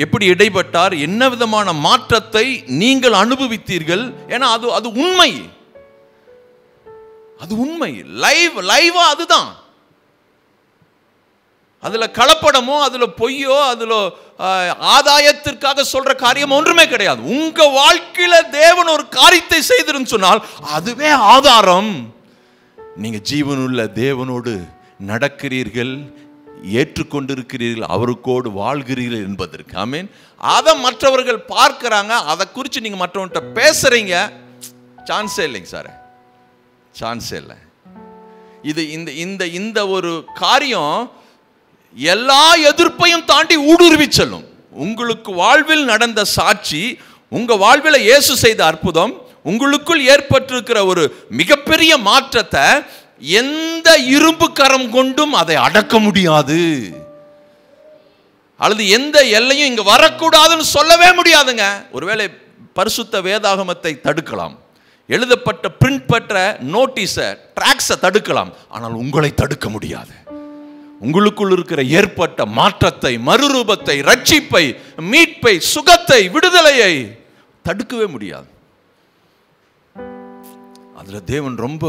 எப்படி இடைப்பட்டார், என்ன விதமான மாற்றத்தை நீங்கள் அனுபவித்தீர்கள். ஏன்னா அது உண்மை, அது உண்மை. லைவா அதுதான். அதுல கலப்படமோ அதுல பொய்யோ அதுல ஆதாயத்திற்காக சொல்ற காரியம் ஒன்றுமே கிடையாது. உங்க வாழ்க்கையில தேவன் ஒரு காரியத்தை செய்திருந்து சொன்னால் அதுவே ஆதாரம். நீங்க ஜீவனுள்ள தேவனோடு நடக்கிறீர்கள், ஏற்றுக்கொண்டிருக்கிறீர்கள், அவருக்கோடு வாழ்கிறீர்கள் என்பதற்கு. ஆமென். அதை மற்றவர்கள் பார்க்கிறாங்க, அதை குறித்து நீங்க மற்றவன்கிட்ட பேசுறீங்க, சான்ஸே இல்லைங்க சார், சான்ஸே இல்லை. இது இந்த இந்த ஒரு காரியம் எல்லா எதிர்ப்பையும் தாண்டி ஊடுருவி செல்லும். உங்களுக்கு வாழ்வில் நடந்த சாட்சி, உங்க வாழ்வில் இயேசு செய்த அற்புதம், உங்களுக்குள் ஏற்பட்டிருக்கிற ஒரு மிகப்பெரிய மாற்றத்தை எந்த இரும்பு கரம் கொண்டும் அதை அடக்க முடியாது, அல்லது எந்த எல்லையும் இங்க வரக்கூடாதுன்னு சொல்லவே முடியாதுங்க. ஒருவேளை பரிசுத்த வேதாகமத்தை தடுக்கலாம், எழுதப்பட்ட பிரிண்ட் பெற்ற நோட்டீஸை டிராக்ஸை தடுக்கலாம், ஆனால் உங்களை தடுக்க முடியாது. உங்களுக்குள் இருக்கிற ஏற்பட்ட மாற்றத்தை, மறுரூபத்தை, ரட்சிப்பை, மீட்பை, சுகத்தை, விடுதலையை தடுக்கவே முடியாது. அதுல தேவன் ரொம்ப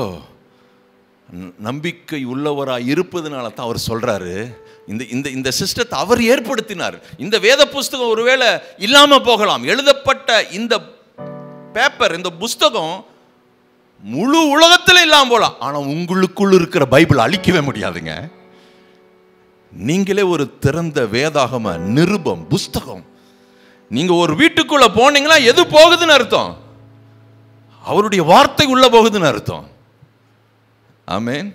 நம்பிக்கை உள்ளவராய் இருப்பதனால தான் அவர் சொல்றாரு, இந்த சிஸ்டத்தை அவர் ஏற்படுத்தினார். இந்த வேத புஸ்தகம் ஒருவேளை இல்லாம போகலாம், எழுதப்பட்ட இந்த பேப்பர், இந்த புஸ்தகம் முழு உலகத்தில் இல்லாம போகலாம், ஆனா உங்களுக்குள் இருக்கிற பைபிள் அழிக்கவே முடியாதுங்க. நீங்களே ஒரு திறந்த வேதாகம நிருபம், புஸ்தகம். நீங்க ஒரு வீட்டுக்குள்ள போனீங்கன்னா எது போகுதுன்னு அர்த்தம்? அவருடைய வார்த்தை உள்ள போகுதுன்னு அர்த்தம். ஆமென்.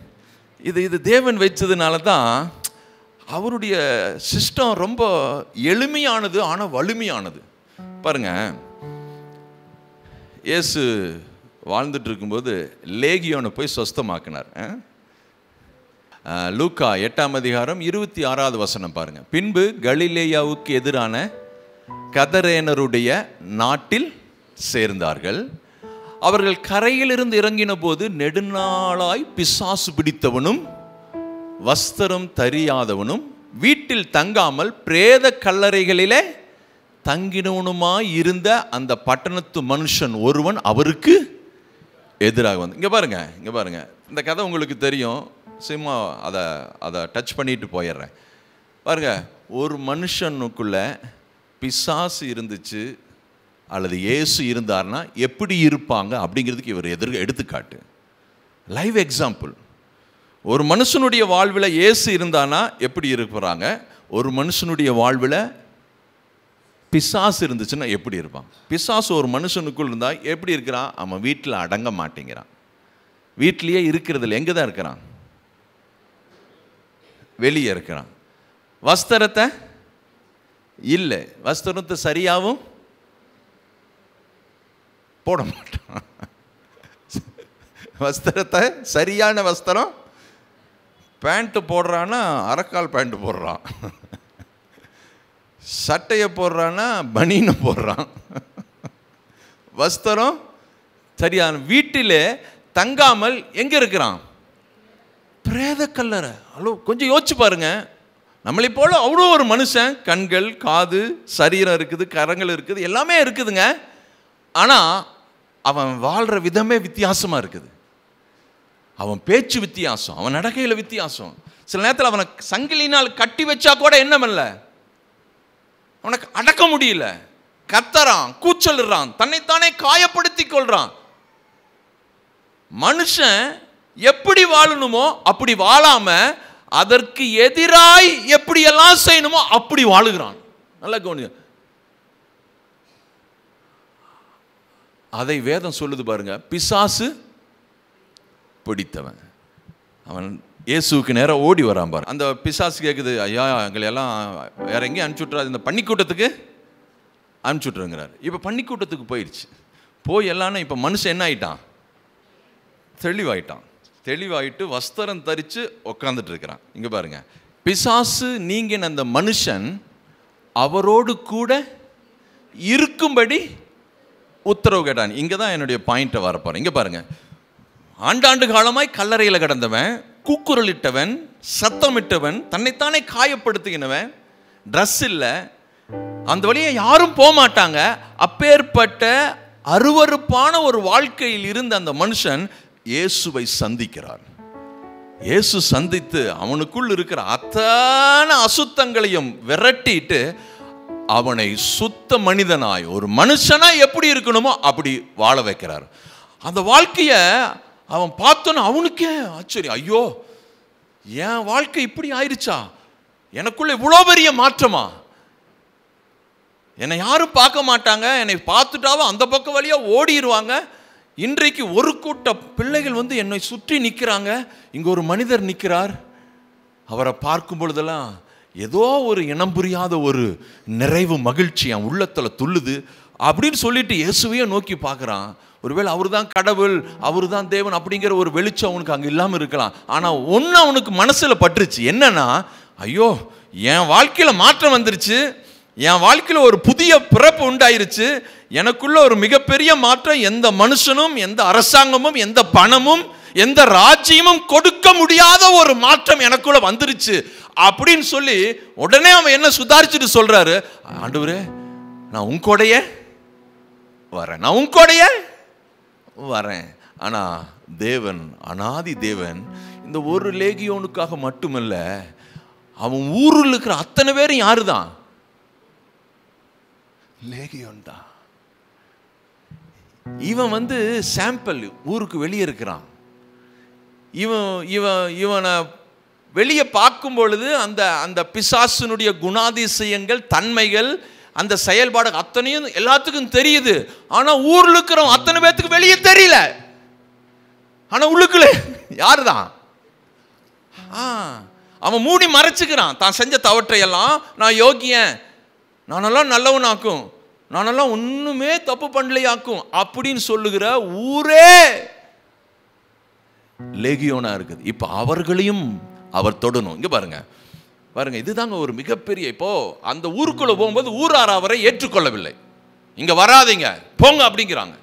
இது தேவன் வைச்சதுனால தான் அவருடைய சிஸ்டம் ரொம்ப எளிமையானது, ஆனா வலிமையானது. பாருங்க, இயேசு வாழ்ந்துட்டு இருக்கும்போது லேகியோனை போய் சொஸ்தமாக்கினார். லூக்கா 8ஆம் அதிகாரம் 26வது வசனம் பாருங்க. பின்பு கலிலேயாவுக்கு எதிரான கதரேனருடைய நாட்டில் சேர்ந்தார்கள். அவர்கள் கரையிலிருந்து இறங்கின போது நெடுநாளாய் பிசாசு பிடித்தவனும் வஸ்திரம் தெரியாதவனும் வீட்டில் தங்காமல் பிரேத கல்லறைகளிலே தங்கினவனுமாய் இருந்த அந்த பட்டணத்து மனுஷன் ஒருவன் அவருக்கு எதிராக வந்து. இங்க பாருங்க, இந்த கதை உங்களுக்கு தெரியும். சும்மா அதை டச் பண்ணிட்டு போயிடுறேன். பாருங்க, ஒரு மனுஷனுக்குள்ள பிசாசு இருந்துச்சு அல்லது இயேசு இருந்தார்னா எப்படி இருப்பாங்க அப்படிங்கிறதுக்கு இவர் எடுத்துக்காட்டு, லைவ் எக்ஸாம்பிள். ஒரு மனுஷனுடைய வாழ்வில் இயேசு இருந்தானா எப்படி இருக்கிறாங்க, ஒரு மனுஷனுடைய வாழ்வில் பிசாசு இருந்துச்சுன்னா எப்படி இருப்பான். பிசாசு ஒரு மனுஷனுக்குள் இருந்தால் எப்படி இருக்கிறான், அவன் வீட்டில் அடங்க மாட்டேங்கிறான், வீட்டிலேயே இருக்கிறதில்ல. எங்கே தான் இருக்கிறான், வெளியே இருக்கிறான். வஸ்திரத்தை இல்லை, வஸ்திரத்தை சரியாகவும் போட மாட்டான். வஸ்திரத்தை சரியான வஸ்திரம், பேண்ட்டு போடுறான்னா அரைக்கால் பேண்ட்டு போடுறான், சட்டையை போடுறான்னா பனியனை போடுறான். வஸ்திரம் சரியான, வீட்டிலே தங்காமல் எங்கே இருக்கிறான், பிரேத கல்லறை. அவ்வளோ கொஞ்சம் யோசிச்சு பாருங்க, நம்மளை போல அவ்வளோ ஒரு மனுஷன், கண்கள், காது, சரீரம் இருக்குது, கரங்கள் இருக்குது, எல்லாமே இருக்குதுங்க. ஆனால் அவன் வாழ்கிற விதமே வித்தியாசமாக இருக்குது. அவன் பேச்சு வித்தியாசம், அவன் நடக்கையில் வித்தியாசம். சில நேரத்தில் அவனை சங்கிலினால் கட்டி வச்சா கூட என்னமில்ல, அவனுக்கு அடக்க முடியல, கத்தறான், கூச்சலிடுறான், தன்னைத்தானே காயப்படுத்தி கொள்றான். மனுஷன் எப்படி வாழணுமோ அப்படி வாழாம அதற்கு எதிராய் எப்படியெல்லாம் செய்யணுமோ அப்படி வாழுகிறான். நல்லா கவனிங்க, அதை வேதம் சொல்லுது பாருங்க. பிசாசு பிடித்தவன் அவன் இயேசுக்கு நேரம் ஓடி வரான் பாரு. அந்த பிசாசு கேட்குது, ஐயா எங்களை எல்லாம் வேற எங்கேயும் அனுப்பிச்சுட்றாரு, இந்த பன்னிக்கூட்டத்துக்கு அனுப்பிச்சுட்ருங்கிறார். இப்போ பன்னிக்கூட்டத்துக்கு போயிடுச்சு. போய் எல்லாமே இப்போ மனுஷன் என்ன ஆயிட்டான், தெளிவாயிட்டு வஸ்திரம் தரித்து உக்காந்துட்டு இருக்கிறான். இங்கே பாருங்க, பிசாசு நீங்கின அந்த மனுஷன் அவரோடு கூட இருக்கும்படி உத்தரவு கேட்டான். இங்கே தான் என்னுடைய பாயிண்ட்டை வரப்போறேன். இங்கே பாருங்க, ஆண்டாண்டு காலமாய் கல்லறையில் கிடந்தவன், கூக்குரலிட்டவன், சத்தமிட்டவன், தன்னைத்தானே காயப்படுத்துகினவன், ட்ரெஸ் இல்லை, அந்த வழியை யாரும் போக மாட்டாங்க. அப்பேற்பட்ட அருவருப்பான ஒரு வாழ்க்கையில் இருந்த அந்த மனுஷன் இயேசுவை சந்திக்கிறார். இயேசு சந்தித்து அவனுக்குள் இருக்கிற அத்தனை அசுத்தங்களையும் விரட்டிட்டு அவனை சுத்த மனிதனாய், ஒரு மனுஷனா எப்படி இருக்கணுமோ அப்படி வாழ வைக்கிறார். அந்த வாழ்க்கைய அவன் பார்த்தோன்னு அவனுக்கே ஆச்சரியம், ஐயோ என் வாழ்க்கை இப்படி ஆயிடுச்சா, எனக்குள்ள இவ்வளோ பெரிய மாற்றமா, என்னை யாரும் பார்க்க மாட்டாங்க, என்னை பார்த்துட்டாவும் அந்த பக்கம் வழியா ஓடிடுவாங்க. இன்றைக்கு ஒரு கூட்ட பிள்ளைகள் வந்து என்னை சுற்றி நிற்கிறாங்க, இங்கே ஒரு மனிதர் நிற்கிறார், அவரை பார்க்கும் பொழுதெல்லாம் ஏதோ ஒரு இனம் புரியாத ஒரு நிறைவு மகிழ்ச்சி என் உள்ளத்தில் துள்ளுது அப்படின்னு சொல்லிட்டு இயேசுவையே நோக்கி பார்க்குறான். ஒருவேளை அவர் தான் கடவுள், அவர் தான் தேவன் அப்படிங்கிற ஒரு வெளிச்சம் அவனுக்கு அங்கே இல்லாமல் இருக்கலாம். ஆனால் ஒன்று அவனுக்கு மனசில் பட்டுருச்சு, என்னன்னா ஐயோ என் வாழ்க்கையில் மாற்றம் வந்துருச்சு, என் வாழ்க்கையில் ஒரு புதிய பிறப்பு உண்டாயிருச்சு, எனக்குள்ள ஒரு மிகப்பெரிய மாற்றம் எந்த மனுஷனும், எந்த அரசாங்கமும், எந்த பணமும், எந்த ராஜ்யமும் கொடுக்க முடியாத ஒரு மாற்றம் எனக்குள்ள வந்துருச்சு அப்படின்னு சொல்லி உடனே அவன் என்ன சுதாரிச்சுட்டு சொல்றாரு, ஆண்டவரே நான் உங்கூடைய வரேன், நான் உங்கூடைய வரேன். ஆனா தேவன், அனாதி தேவன், இந்த ஒரு லேகியோனுக்காக மட்டுமல்ல, அவன் ஊரில் இருக்கிற அத்தனை பேரும் யாருதான், லேகியோன் தான். இவன் வந்து சாம்பிள், ஊருக்கு வெளியே இருக்கிறான். இவனை வெளியே பார்க்கும் பொழுது அந்த அந்த பிசாசுனுடைய குணாதிசயங்கள், தன்மைகள், அந்த செயல்பாடு அத்தனையும் எல்லாத்துக்கும் தெரியுது. ஆனா ஊர்ல இருக்கிறவன் அத்தனை பேத்துக்கு வெளியே தெரியல. ஆனா உள்ளுக்குள்ள யாருதான், அவன் மூடி மறைச்சுக்கிறான் தான் செஞ்ச தவற்றை எல்லாம். நான் யோகியன், நானெல்லாம் நல்லவனாக்கும், நானெல்லாம் ஒண்ணுமே தப்பு பண்ணலையாக்கும் அப்படின்னு சொல்லுகிற ஊரே லேகியோனா இருக்குது. இப்ப அவர்களையும் அவர் தொடணும். இங்க பாருங்க பாருங்க, இதுதாங்க ஒரு மிகப்பெரிய, இப்போ அந்த ஊருக்குள்ள போகும்போது ஊரார் அவரை ஏற்றுக்கொள்ளவில்லை, இங்க வராதீங்க போங்க அப்படிங்கிறாங்க.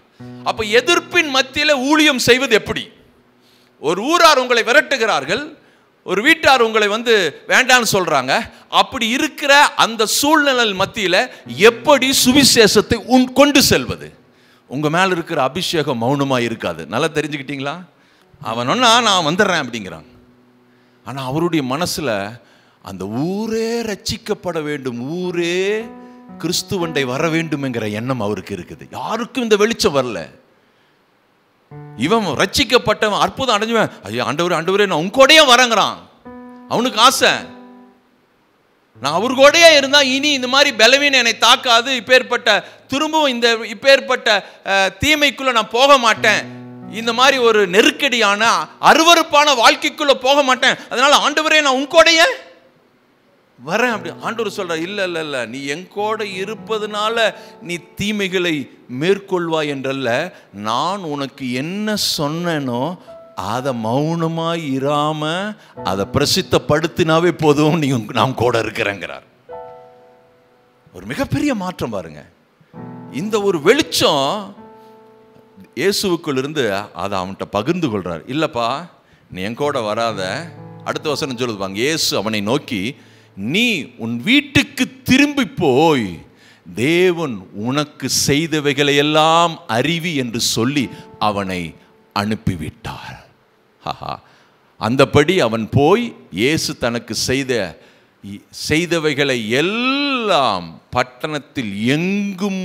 அப்ப எதிர்ப்பின் மத்தியில ஊழியம் செய்வது எப்படி? ஒரு ஊரார் உங்களை விரட்டுகிறார்கள், ஒரு வீட்டார் உங்களை வந்து வேண்டான்னு சொல்றாங்க. அப்படி இருக்கிற அந்த சூழ்நிலை மத்தியில எப்படி சுவிசேஷத்தை கொண்டு செல்வது? உங்க மேல இருக்கிற அபிஷேகம் மௌனமா இருக்காது. நல்லா தெரிஞ்சுக்கிட்டீங்களா? அவன் நான் வந்துடுறேன் அப்படிங்கிறான். ஆனால் அவருடைய மனசில் அந்த ஊரே ரட்சிக்கப்பட வேண்டும், ஊரே கிறிஸ்துவண்டை வர வேண்டும் என்கிற எண்ணம் அவருக்கு இருக்குது. யாருக்கும் இந்த வெளிச்சம் வரல. இவன் ரட்சிக்கப்பட்டவன், அற்புதம் அடைஞ்சுவன், ஐயோ ஆண்டவரே ஆண்டவரே நான் உங்கூடையே வரங்கிறான். அவனுக்கு ஆசை, நான் அவர் கூடயே இருந்தா இனி இந்த மாதிரி பலவீனம் என்னை தாக்காது, இப்பேற்பட்ட திரும்பவும் இந்த இப்பேற்பட்ட தீமைக்குள்ள நான் போக மாட்டேன், இந்த மாதிரி ஒரு நெருக்கடியான அருவருப்பான வாழ்க்கைக்குள்ள போக மாட்டேன், அதனால ஆண்டவரே நான் உங்கூடையே வரேன் அப்படி. ஆண்டவர் சொல்ற, இல்ல இல்ல இல்ல, நீ எங்கூட இருப்பதனால நீ தீமைகளை மேற்கொள்வாய் என்றல்ல, நான் உனக்கு என்ன சொன்னேனோ அதை மௌனமாய் இராம அதை பிரசித்தப்படுத்தினாவே போதும், நீ நாம் கூட இருக்கிறேங்கிறார். ஒரு மிகப்பெரிய மாற்றம் பாருங்க. இந்த ஒரு வெளிச்சம் இயேசுவுக்குள் இருந்து அதை அவன்கிட்ட பகிர்ந்து கொள்றார். இல்லப்பா நீ என் கூட வராத. அடுத்த வசனம் சொல்லுவாங்க, இயேசு அவனை நோக்கி, நீ உன் வீட்டுக்கு திரும்பி போய் தேவன் உனக்கு செய்தவைகளை எல்லாம் அறிவி என்று சொல்லி அவனை அனுப்பிவிட்டார். அந்தபடி அவன் போய் இயேசு தனக்கு செய்தவைகளை எல்லாம் பட்டணத்தில் எங்கும்.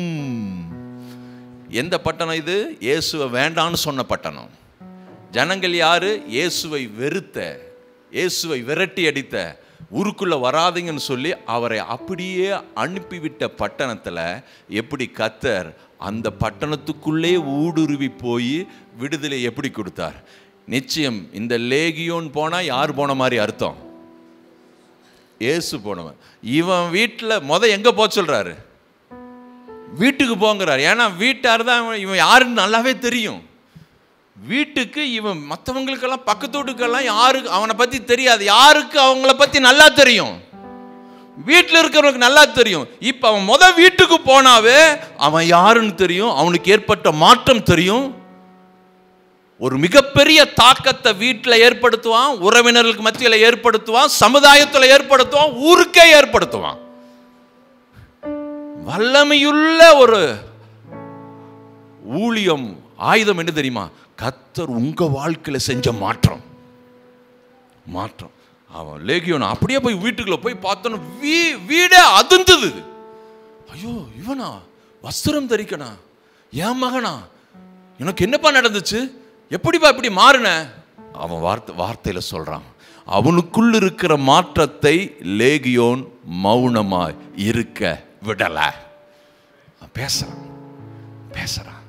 எந்த பட்டணம் இது? இயேசுவை வேண்டான்னு சொன்ன பட்டணம். ஜனங்கள் யாரு? இயேசுவை வெறுத்த, இயேசுவை விரட்டி அடித்த, ஊருக்குள்ள வராதிங்கன்னு சொல்லி அவரை அப்படியே அனுப்பிவிட்ட பட்டணத்தில் எப்படி கர்த்தர் அந்த பட்டணத்துக்குள்ளே ஊடுருவி போய் விடுதலை எப்படி கொடுத்தார்? நிச்சயம் இந்த லேகியோன் போனால் யார் போன மாதிரி அர்த்தம்? இயேசு போனவன். இவன் வீட்டில் எங்கே போக சொல்கிறாரு? வீட்டுக்கு போங்கிறார். ஏன்னா வீட்டார் தான் இவன் யாருன்னு நல்லாவே தெரியும். வீட்டுக்கு இவன் மற்றவங்களுக்கெல்லாம் பக்கத்து வீட்டுக்கெல்லாம் யாருக்கு அவனை பற்றி தெரியாது, யாருக்கு அவங்கள பற்றி நல்லா தெரியும், வீட்டில் இருக்கிறவனுக்கு நல்லா தெரியும். இப்போ அவன் வீட்டுக்கு போனாவே அவன் யாருன்னு தெரியும், அவனுக்கு ஏற்பட்ட மாற்றம் தெரியும். ஒரு மிகப்பெரிய தாக்கத்தை வீட்டில் ஏற்படுத்துவான், உறவினர்களுக்கு மத்தியில் ஏற்படுத்துவான், சமுதாயத்தில் ஏற்படுத்துவான், ஊருக்கே ஏற்படுத்துவான். வல்லமையுள்ள ஒரு ஊழியம் ஆயுதம் என்ன தெரியுமா? கர்த்தர் உங்க வாழ்க்கையில செஞ்ச மாற்றம். அவன் லேகியோன் அப்படியே போய் வீட்டுக்குள்ள போய் பார்த்தோன்னு வீடே அதிர்ந்தது. ஐயோ இவனா வஸ்திரம் தரிக்கனா, என் மகனா, எனக்கு என்னப்பா நடந்துச்சு, எப்படிப்பா இப்படி மாறின? அவன் வார்த்தையில சொல்றான். அவனுக்குள் இருக்கிற மாற்றத்தை லேகியோன் மௌனமாய் இருக்க விடல. பேசுறான்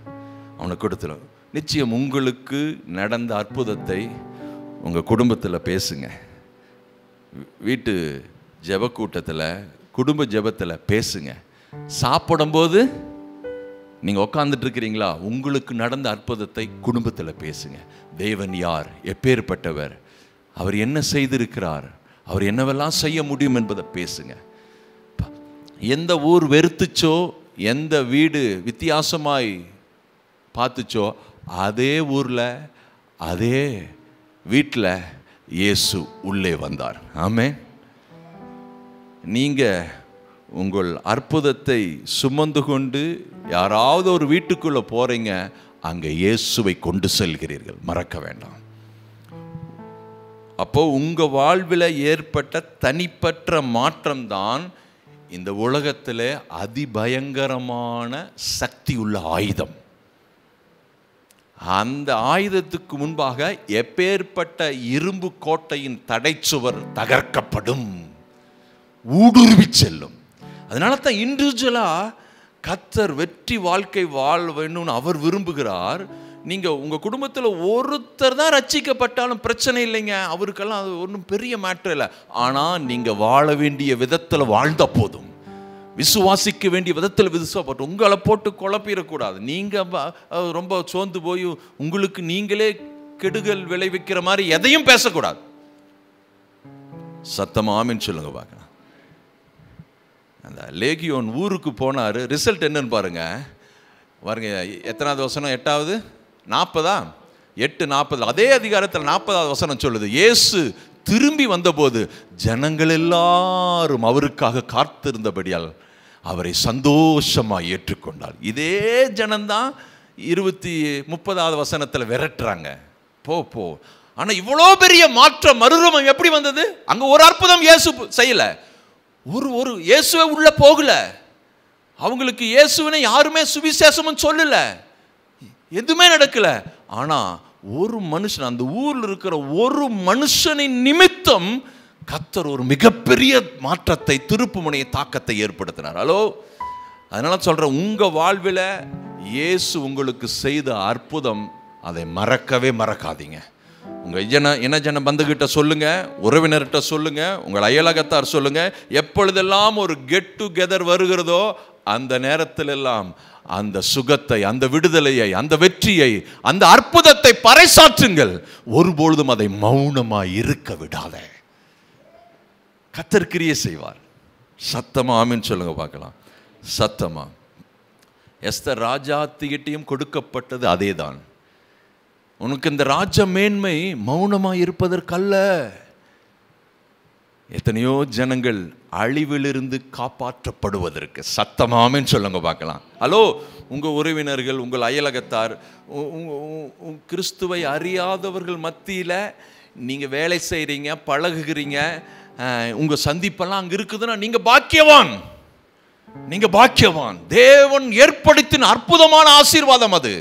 அவனுக்கு கொடுத்துல. நிச்சயம் உங்களுக்கு நடந்த அற்புதத்தை உங்கள் குடும்பத்தில் பேசுங்க. வீட்டு ஜெப கூட்டத்தில், குடும்ப ஜெபத்தில் பேசுங்க. சாப்பிடும்போது நீங்கள் உட்காந்துட்டு இருக்கிறீங்களா, உங்களுக்கு நடந்த அற்புதத்தை குடும்பத்தில் பேசுங்க. தேவன் யார், எப்பேற்பட்டவர், அவர் என்ன செய்திருக்கிறார், அவர் என்னவெல்லாம் செய்ய முடியும் என்பதை பேசுங்க. எந்த ஊர் வெறுத்துச்சோ, எந்த வீடு வித்தியாசமாய் பார்த்துச்சோ, அதே ஊரில் அதே வீட்டில் இயேசு உள்ளே வந்தார். ஆமென். நீங்கள் உங்கள் அற்புதத்தை சுமந்து கொண்டு யாராவது ஒரு வீட்டுக்குள்ளே போகிறீங்க, அங்கே இயேசுவை கொண்டு செல்கிறீர்கள், மறக்க வேண்டாம். அப்போ உங்கள் வாழ்வில் ஏற்பட்ட தனிப்பட்ட மாற்றம்தான் இந்த உலகத்தில் அதிபயங்கரமான சக்தி உள்ள ஆயுதம். அந்த ஆயுதத்துக்கு முன்பாக எப்பேற்பட்ட இரும்பு கோட்டையின் தடைச்சுவர் தகர்க்கப்படும், ஊடுருவி செல்லும். அதனால தான் இண்டிவிஜுவலாக கர்த்தர் வெற்றி வாழ்க்கை வாழ வேணும்னு அவர் விரும்புகிறார். நீங்கள் உங்கள் குடும்பத்தில் ஒருத்தர் தான் ரட்சிக்கப்பட்டாலும் பிரச்சனை இல்லைங்க, அவருக்கெல்லாம் அது ஒன்றும் பெரிய மேட்டர் இல்லை. ஆனால் நீங்கள் வாழ வேண்டிய விதத்தில் வாழ்ந்த போதும், விசுவாசிக்க வேண்டிய விதத்தில் விசுவாசப்பட்டு உங்களை போட்டு குழப்பிடக்கூடாது. நீங்கள் ரொம்ப சோர்ந்து போய் உங்களுக்கு நீங்களே கெடுதல் விளைவிக்கிற மாதிரி எதையும் பேசக்கூடாது. சத்தமா ஆமென் சொல்லுங்க பார்க்கலாம். அந்த லேகியோன் ஊருக்கு போனார். ரிசல்ட் என்னன்னு பாருங்க. எத்தனாவது வசனம்? 8வது 8:40. அதே அதிகாரத்தில் 40வது வசனம் சொல்லுது, இயேசு திரும்பி வந்தபோது ஜனங்கள் எல்லாரும் அவருக்காக காத்திருந்தபடியால் அவரை சந்தோஷமாக ஏற்றுக்கொண்டார். இதே ஜனந்தான் 30வது வசனத்தில் விரட்டுறாங்க, போ. ஆனா இவ்வளோ பெரிய மாற்றம் மறுரூபம் எப்படி வந்தது? அங்க ஒரு அற்புதம் இயேசு செய்யல, ஒரு இயேசுவே உள்ள போகல, அவங்களுக்கு இயேசுவினை யாருமே சுவிசேஷமும் சொல்லல, எதுவுமே நடக்கல. ஆனா ஒரு மனுஷன், அந்த ஊர்ல இருக்கிற ஒரு மனுஷனின் நிமித்தம் கர்த்தர் ஒரு மிகப்பெரிய மாற்றத்தை, திருப்புமுனையை, தாக்கத்தை ஏற்படுத்தினார். ஹலோ, அதனால சொல்றேன், உங்க வாழ்வில் இயேசு உங்களுக்கு செய்த அற்புதம் அதை மறக்கவே மறக்காதீங்க. உங்க இனஜன பந்துகிட்ட சொல்லுங்க, உறவினர்கிட்ட சொல்லுங்க, உங்கள் அயலகத்தார் சொல்லுங்க. எப்பொழுதெல்லாம் ஒரு கெட் டுகெதர் வருகிறதோ அந்த நேரத்தில் எல்லாம் அந்த சுகத்தை, அந்த விடுதலையை, அந்த வெற்றியை, அந்த அற்புதத்தை பறைசாற்றுங்கள். ஒருபொழுதும் அதை மௌனமாய் இருக்க விடாத. கர்த்தர் கிரியை செய்வார். சத்தமா ஆமென் சொல்லுங்க பார்க்கலாம். சத்தமா. எஸ்தர் ராஜாத்திகிட்டையும் கொடுக்கப்பட்டது அதேதான். உனக்கு இந்த ராஜ மேன்மை மௌனமாய் இருப்பதற்கல்ல. எத்தனையோ ஜனங்கள் அழிவிலிருந்து காப்பாற்றப்படுவதற்கு. சத்தமாமேன்னு சொல்லுங்க பார்க்கலாம். ஹலோ, உங்க உறவினர்கள், உங்கள் அயலகத்தார், கிறிஸ்துவை அறியாதவர்கள் மத்தியில் நீங்க வேலை செய்றீங்க, பழகுகிறீங்க, உங்க சந்திப்பெல்லாம் அங்க இருக்குதுன்னா நீங்க பாக்கியவான். நீங்க பாக்கியவான். தேவன் ஏற்படுத்தின அற்புதமான ஆசீர்வாதம் அது.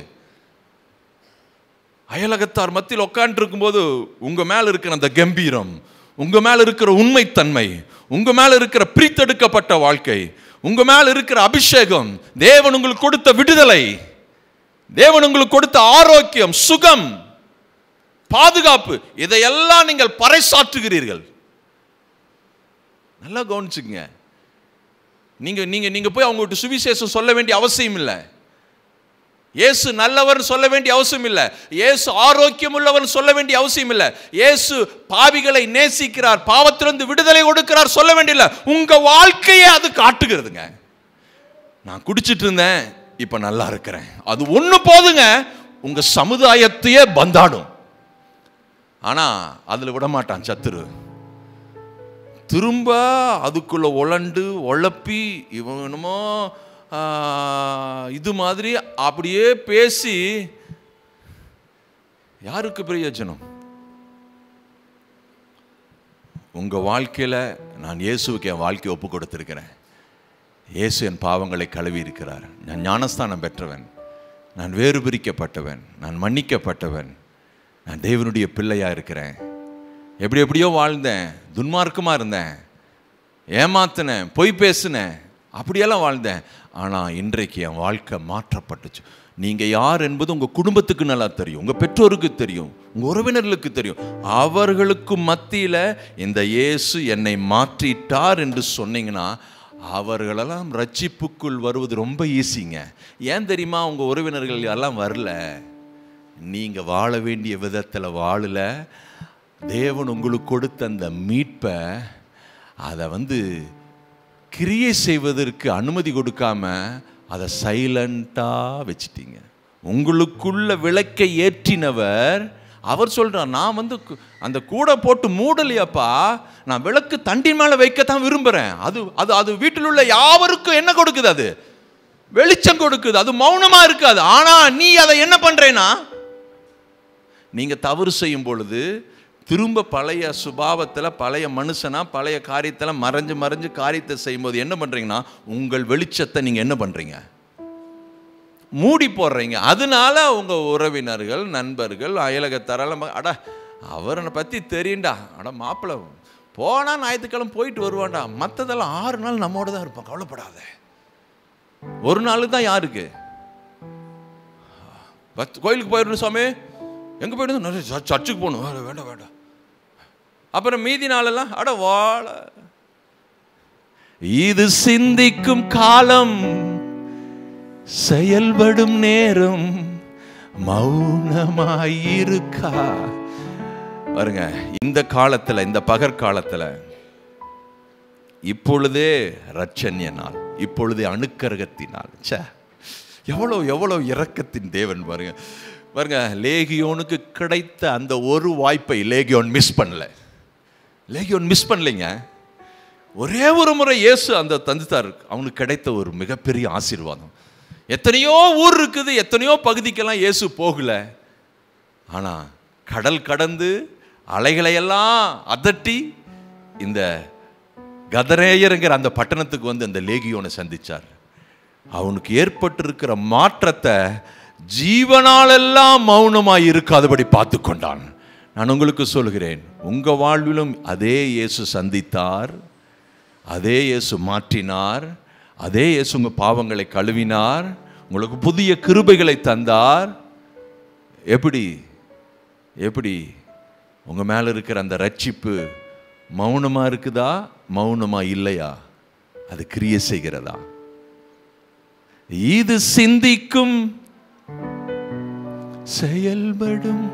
அயலகத்தார் மத்தியில் உட்கார்ந்து இருக்கும்போது உங்க மேல இருக்கிற அந்த கம்பீரம், உங்க மேல இருக்கிற உண்மைத்தன்மை, உங்க மேல இருக்கிற பிரித்தெடுக்கப்பட்ட வாழ்க்கை, உங்க மேல இருக்கிற அபிஷேகம், தேவன் உங்களுக்கு கொடுத்த விடுதலை, தேவன் உங்களுக்கு கொடுத்த ஆரோக்கியம், சுகம், பாதுகாப்பு, இதையெல்லாம் நீங்கள் பறைசாற்றுகிறீர்கள். நல்லா கவனிச்சுங்க. நீங்க நீங்க நீங்க போய் அவங்ககிட்ட சுவிசேஷம் சொல்ல வேண்டிய அவசியம் இல்லை. இயேசு நல்லவர் சொல்ல வேண்டிய அவசியம் இல்லை. இயேசு ஆரோக்கியம் உள்ளவர் சொல்ல வேண்டிய அவசியம் இல்லை. இயேசு பாவிகளை நேசிக்கிறார், பாவத்திலிருந்து விடுதலை கொடுக்கிறார் சொல்ல வேண்டிய. உங்க வாழ்க்கையை அது காட்டுகிறதுங்க. நான் குடிச்சிட்டு இருந்தேன், இப்ப நல்லா இருக்கிறேன், அது ஒண்ணு போதுங்க, உங்க சமுதாயத்தையே பந்தாடும். ஆனா அதுல விட மாட்டான் சத்துரு. திரும்ப அதுக்குள்ள உழண்டு உழப்பி இவனுமோ இது மாதிரி அப்படியே பேசி யாருக்கு பிரயோஜனம்? உங்க வாழ்க்கையில நான் இயேசுவுக்கு என் வாழ்க்கையை ஒப்பு கொடுத்திருக்கிறேன். இயேசு என் பாவங்களை கழுவி இருக்கிறார். நான் ஞானஸ்தானம் பெற்றவன், நான் வேறு பிரிக்கப்பட்டவன், நான் மன்னிக்கப்பட்டவன், நான் தேவனுடைய பிள்ளையா இருக்கிறேன். எப்படி எப்படியோ வாழ்ந்தேன், துன்மார்க்கமா இருந்தேன், ஏமாத்தினேன், பொய் பேசினேன், அப்படியெல்லாம் வாழ்ந்தேன். ஆனால் இன்றைக்கு என் வாழ்க்கை மாற்றப்பட்டுச்சு. நீங்கள் யார் என்பது உங்கள் குடும்பத்துக்கு நல்லா தெரியும், உங்கள் பெற்றோருக்கு தெரியும், உங்கள் உறவினர்களுக்கு தெரியும். அவர்களுக்கு மத்தியில் இந்த இயேசு என்னை மாற்றிட்டார் என்று சொன்னீங்கன்னா அவர்களெல்லாம் ரட்சிப்புக்குள் வருவது ரொம்ப ஈஸிங்க. ஏன் தெரியுமா? உங்கள் உறவினர்கள் எல்லாம் வரல, நீங்கள் வாழ வேண்டிய விதத்தில் வாழல. தேவன் உங்களுக்கு கொடுத்த அந்த மீட்பை அதை கிரியை செய்வதற்கு அனுமதி கொடுக்காம அதை சைலண்டாக வச்சிட்டீங்க. உங்களுக்குள்ள விளக்கை ஏற்றினவர் அவர் சொல்றார், நான் அந்த கூடை போட்டு மூடலையாப்பா, நான் விளக்கு தண்டி மேலே வைக்கத்தான் விரும்புகிறேன். அது அது அது வீட்டில் உள்ள யாவருக்கும் என்ன கொடுக்குது? அது வெளிச்சம் கொடுக்குது. அது மௌனமாக இருக்காது. ஆனால் நீ அதை என்ன பண்ணுறேன்னா, நீங்கள் தவறு செய்யும் பொழுது திரும்ப பழைய சுபாவத்தில், பழைய மனுஷனா, பழைய காரியத்தில் மறைஞ்சு மறைஞ்சு காரியத்தை செய்யும்போது என்ன பண்ணுறீங்கன்னா, உங்கள் வெளிச்சத்தை நீங்கள் என்ன பண்ணுறீங்க? மூடி போடுறீங்க. அதனால உங்கள் உறவினர்கள், நண்பர்கள், அயலகத்தாரெல்லாம் அட அவரை பற்றி தெரியும்டா, அட மாப்பிள்ளை போனால் ஞாயிற்றுக்கிழமை போயிட்டு வருவான்டா, மற்றதெல்லாம் 6 நாள் நம்மோட தான் இருப்பான், கவலைப்படாத. ஒரு நாள் தான் யாருக்கு? கோயிலுக்கு போயிடணும் சாமி, எங்கே போயிட்டு நிறைய சர்ச்சுக்கு போகணும், வேண்டாம் வேண்டாம். அப்புறம் மீதி நாளெல்லாம் அட வாழ. இது சிந்திக்கும் காலம், செயல்படும் நேரம், மௌனமாயிருக்கா பாருங்க. இந்த காலத்தில், இந்த பகற்காலத்தில் இப்பொழுதே ரட்சண்ய நாள், இப்பொழுதே அணுக்கரகத்தினால். எவ்வளோ எவ்வளோ இரக்கத்தின் தேவன் பாருங்க. பாருங்க, லேகியோனுக்கு கிடைத்த அந்த ஒரு வாய்ப்பை லேகியோன் மிஸ் பண்ணல. லேகியோன் மிஸ் பண்ணலைங்க. ஒரே ஒரு முறை இயேசு அந்த தந்துத்தார். அவனுக்கு கிடைத்த ஒரு மிகப்பெரிய ஆசீர்வாதம். எத்தனையோ ஊர் இருக்குது, எத்தனையோ பகுதிக்கெல்லாம் இயேசு போகல. ஆனால் கடல் கடந்து அலைகளையெல்லாம் அதட்டி இந்த கதரேயருங்கிற அந்த பட்டணத்துக்கு வந்து அந்த லேகியோனை சந்திச்சார். அவனுக்கு ஏற்பட்டிருக்கிற மாற்றத்தை ஜீவனாலெல்லாம் மௌனமாய் இருக்காதபடி பார்த்து கொண்டான். நான் உங்களுக்கு சொல்கிறேன், உங்க வாழ்விலும் அதே இயேசு சந்தித்தார், அதே இயேசு மாற்றினார், அதே இயேசு உங்க பாவங்களை கழுவினார், உங்களுக்கு புதிய கிருபைகளை தந்தார். எப்படி எப்படி உங்க மேல இருக்கிற அந்த ரட்சிப்பு மௌனமா இருக்குதா, மௌனமா இல்லையா? அது கிரியை செய்கிறதா? இது சிந்திக்கும் செயல்படும்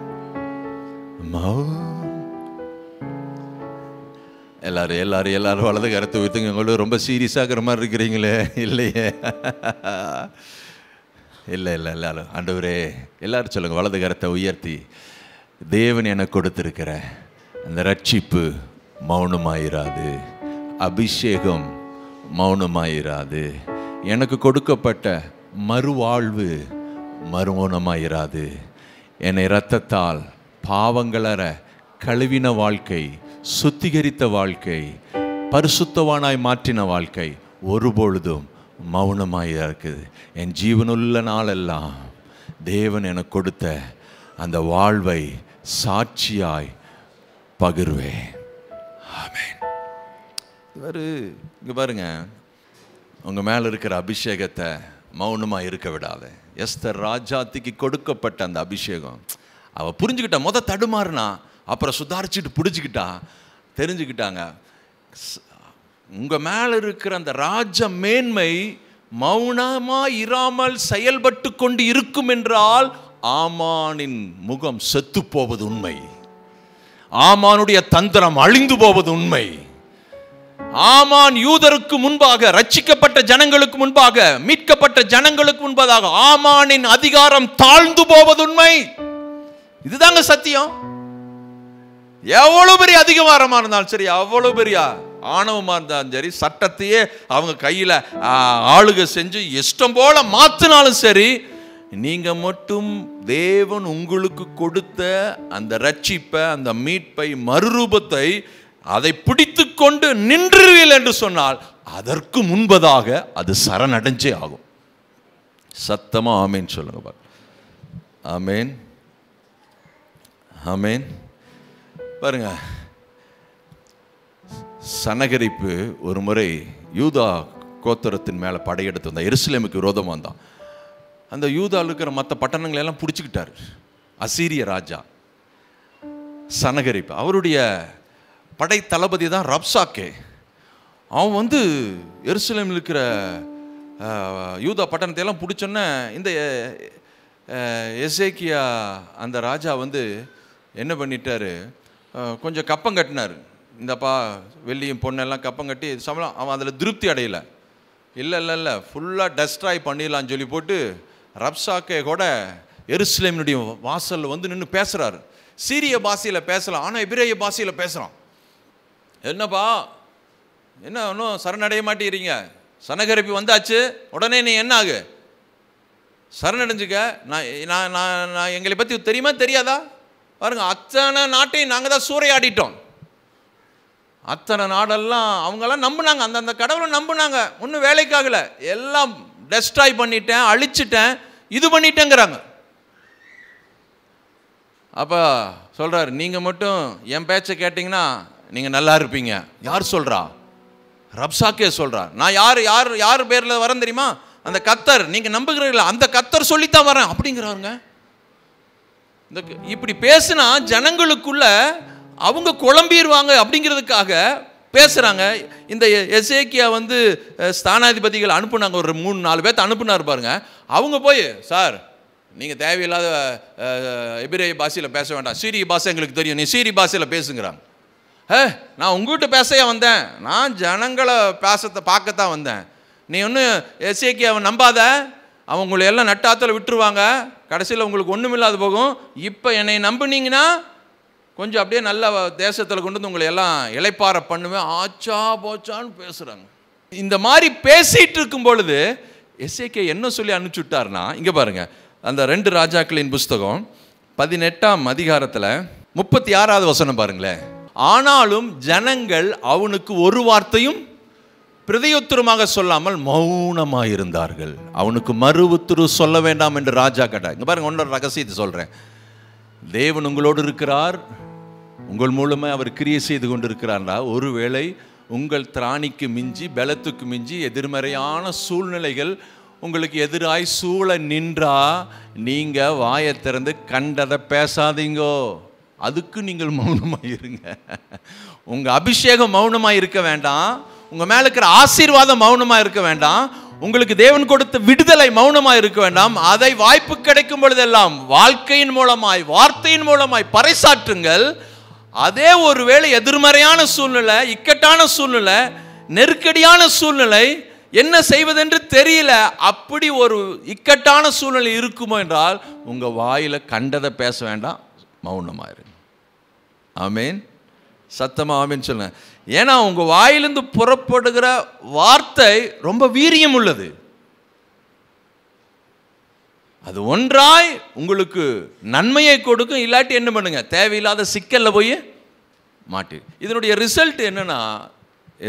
எல்லாரும் எல்லாரும் எல்லாரும் வலது கருத்தை வைத்துங்க. உங்களுக்கு ரொம்ப சீரியஸாகிற மாதிரி இருக்கிறீங்களே. இல்லையே, இல்லை இல்லை எல்லாரும் ஆண்டவரே எல்லாரும் சொல்லுங்க, வலது கரத்தை உயர்த்தி, தேவன் எனக்கு கொடுத்திருக்கிற அந்த ரட்சிப்பு மௌனமாயிராது, அபிஷேகம் மௌனமாயிராது, எனக்கு கொடுக்கப்பட்ட மறுவாழ்வு மறுமௌனமாயிராது. என்னை இரத்தத்தால் பாவங்களற கழுவின வாழ்க்கை, சுத்திகரித்த வாழ்க்கை, பரிசுத்தவானாய் மாற்றின வாழ்க்கை ஒருபொழுதும் மௌனமாய் இருக்குது. என் ஜீவனுள்ள நாளெல்லாம் தேவன் எனக்கு கொடுத்த அந்த வாழ்வை சாட்சியாய் பகிர்வேன். ஆமென். இங்க பாருங்க, உங்க மேல இருக்கிற அபிஷேகத்தை மௌனமா இருக்க விடாத. எஸ்தர் ராஜாத்திக்கு கொடுக்கப்பட்ட அந்த அபிஷேகம் அவ புரிஞ்சுக்கிட்டா. தடுமாறுனா அப்புறம் சுதாரிச்சுட்டு பிடிச்சிக்கிட்டா, தெரிஞ்சுக்கிட்டாங்க. உங்க மேல இருக்கிற அந்த ராஜ மேன்மை மௌனமா இராமல் செயல்பட்டு கொண்டு இருக்கும் என்றால் ஆமானின் முகம் செத்து போவது உண்மை, ஆமானுடைய தந்திரம் அழிந்து போவது உண்மை. ஆமான் யூதருக்கு முன்பாக, ரட்சிக்கப்பட்ட ஜனங்களுக்கு முன்பாக, மீட்கப்பட்ட ஜனங்களுக்கு முன்பதாக ஆமானின் அதிகாரம் தாழ்ந்து போவது உண்மை. இதுதாங்க சத்தியம். எவ்வளவு பெரிய அதிகாரமா இருந்தாலும் சரி, அவ்வளவு பெரிய ஆணவமா இருந்தாலும் சரி, சட்டத்தையே அவங்க கையில ஆளுகை செஞ்சு இஷ்டம் போல மாத்தினாலும் சரி, நீங்க மட்டும் தேவன் உங்களுக்கு கொடுத்த அந்த ரட்சிப்பை, அந்த மீட்பை, மறுரூபத்தை அதை பிடித்து கொண்டு நின்றுவீர்கள் என்று சொன்னால் அதற்கு முன்பதாக அது சரணடைஞ்சே ஆகும். சத்தமா ஆமேன் சொல்லுங்க. ஆமேன், ஆமேன். பாருங்க, சனகரிப்பு ஒரு முறை யூதா கோத்திரத்தின் மேல படையெடுத்து வந்தான், எருசலேமுக்கு விரோதமா வந்தான். அந்த யூதாவில் இருக்கிற மற்ற பட்டணங்களை எல்லாம் பிடிச்சிக்கிட்டார் அசீரிய ராஜா சனகரிப்பு. அவருடைய படை தளபதி தான் ரப்சாக்கே. அவன் வந்து எருசலேமில் இருக்கிற யூதா பட்டணத்தை எல்லாம் பிடிச்சோன்னே இந்த எசேக்கியா அந்த ராஜா வந்து என்ன பண்ணிட்டாரு, கொஞ்சம் கப்பம் கட்டினார். இந்தப்பா வெள்ளியும் பொண்ணெல்லாம் கப்பம் கட்டி சம்பளம். அவன் அதில் திருப்தி அடையலை. இல்லை இல்லை இல்லை ஃபுல்லாக டெஸ்ட்ராய் பண்ணிடலான்னு சொல்லி போட்டு ரப்சாக்கே கூட எருசலேமினுடைய வாசலில் வந்து நின்று பேசுகிறாரு. சீரிய பாஷையில் பேசலாம், ஆனால் எபிரேய பாஷையில் பேசுகிறான். என்னப்பா என்ன ஒன்றும் சரணடைய மாட்டேங்கிறீங்க, சனகரிப்பு வந்தாச்சு, உடனே நீ என்ன ஆகு, சரணடைஞ்சுக்க. நான் நான் நான் எங்களை பற்றி தெரியுமா தெரியாதா? பாருங்க, அத்தனை நாட்டையும் நாங்கள் தான் சூறையாடிட்டோம். அத்தனை நாடெல்லாம் அவங்கெல்லாம் நம்பினாங்க, அந்தந்த கடவுளை நம்பினாங்க. ஒன்றும் வேலைக்காகல, எல்லாம் டெஸ்ட்ராய் பண்ணிட்டேன், அழிச்சிட்டேன், இது பண்ணிட்டேங்கிறாங்க. அப்போ சொல்கிறார், நீங்கள் மட்டும் என் பேச்சை கேட்டிங்கன்னா நீங்கள் நல்லா இருப்பீங்க. யார் சொல்கிறா? ரப்சாக்கே சொல்கிறா. நான் யார் யார் யார் பேரில் வரேன் தெரியுமா? அந்த கத்தர், நீங்கள் நம்புகிறீங்களா, அந்த கத்தர் சொல்லித்தான் வரேன் அப்படிங்கிறாருங்க. இந்த இப்படி பேசுனா ஜனங்களுக்குள்ள அவங்க குழம்பிடுவாங்க அப்படிங்கிறதுக்காக பேசுகிறாங்க. இந்த எசேக்கியா வந்து ஸ்தானாதிபதிகள் அனுப்புனாங்க, ஒரு 3-4 பேர்த்த அனுப்புனார் பாருங்க. அவங்க போய், சார் நீங்கள் தேவையில்லாத எபிரேய பாஷையில் பேச வேண்டாம், சீரிய பாஷை எங்களுக்கு தெரியும், நீ சீரிய பாஷையில் பேசுங்கிறாங்க. நான் உங்கள்கிட்ட பேசையா வந்தேன், நான் ஜனங்களை பேசத்தை பார்க்கத்தான் வந்தேன். நீ ஒன்றும் எசேக்கியாவை நம்பாத, அவங்க உங்களை எல்லாம் நட்டாத்தில் விட்டுருவாங்க, கடைசியில் உங்களுக்கு ஒன்றும் இல்லாது போகும். இப்போ என்னை நம்புனீங்கன்னா கொஞ்சம் அப்படியே நல்ல தேசத்தில் கொண்டு வந்து உங்களை எல்லாம் இளைப்பாற பண்ணுவேன். ஆச்சா போச்சான்னு பேசுகிறாங்க. இந்த மாதிரி பேசிகிட்டு இருக்கும் பொழுது எசேக்கியா என்ன சொல்லி அனுப்பிச்சுட்டார்னா, இங்கே பாருங்கள், அந்த 2 ராஜாக்களின் புஸ்தகம் 18ஆம் அதிகாரத்தில் 36வது வசனம் பாருங்களேன். ஆனாலும் ஜனங்கள் அவனுக்கு ஒரு வார்த்தையும் பிரதியுத்தரமாக சொல்லாமல் மௌனமாக இருந்தார்கள். அவனுக்கு மறு உத்தரவு சொல்ல வேண்டாம் என்று ராஜா கேட்டார். இங்க பாருங்க, ஒன்றொரு ரகசியத்தை சொல்றேன். தேவன் உங்களோடு இருக்கிறார், உங்கள் மூலமே அவர் கிரியை செய்து கொண்டிருக்கிறார்னா, ஒருவேளை உங்கள் திராணிக்கு மிஞ்சி பலத்துக்கு மிஞ்சி எதிர்மறையான சூழ்நிலைகள் உங்களுக்கு எதிராய் சூழ நின்றா நீங்க வாயை திறந்து கண்டதை பேசாதீங்கோ. அதுக்கு நீங்கள் மௌனமாக இருங்க. உங்க அபிஷேகம் மௌனமாக இருக்க வேண்டாம், உங்க மேல இருக்கிற ஆசீர்வாதம் மௌனமாக இருக்க வேண்டாம், உங்களுக்கு தேவன் கொடுத்த விடுதலை மௌனமாக இருக்க வேண்டாம். அதை வாய்ப்பு கிடைக்கும் பொழுதெல்லாம் வாழ்க்கையின் மூலமாய் வார்த்தையின் மூலமாய் பறைசாற்றுங்கள். அதே ஒருவேளை எதிர்மறையான சூழ்நிலை, இக்கட்டான சூழ்நிலை, நெருக்கடியான சூழ்நிலை, என்ன செய்வதென்று தெரியல, அப்படி ஒரு இக்கட்டான சூழ்நிலை இருக்குமோ என்றால் உங்க வாயில கண்டதை பேச வேண்டாம், மௌனமாக இருங்க. ஆமேன். சத்தமா ஆமேன் சொல்லுங்க. ஏன்னா உங்க வாயிலிருந்து புறப்படுகிற வார்த்தை ரொம்ப வீரியம் உள்ளது. அது ஒன்றாய் உங்களுக்கு நன்மையை கொடுக்கும், இல்லாட்டி என்ன பண்ணுங்க, தேவையில்லாத சிக்கல்ல போய் மாட்டி. இதனுடைய ரிசல்ட் என்னன்னா,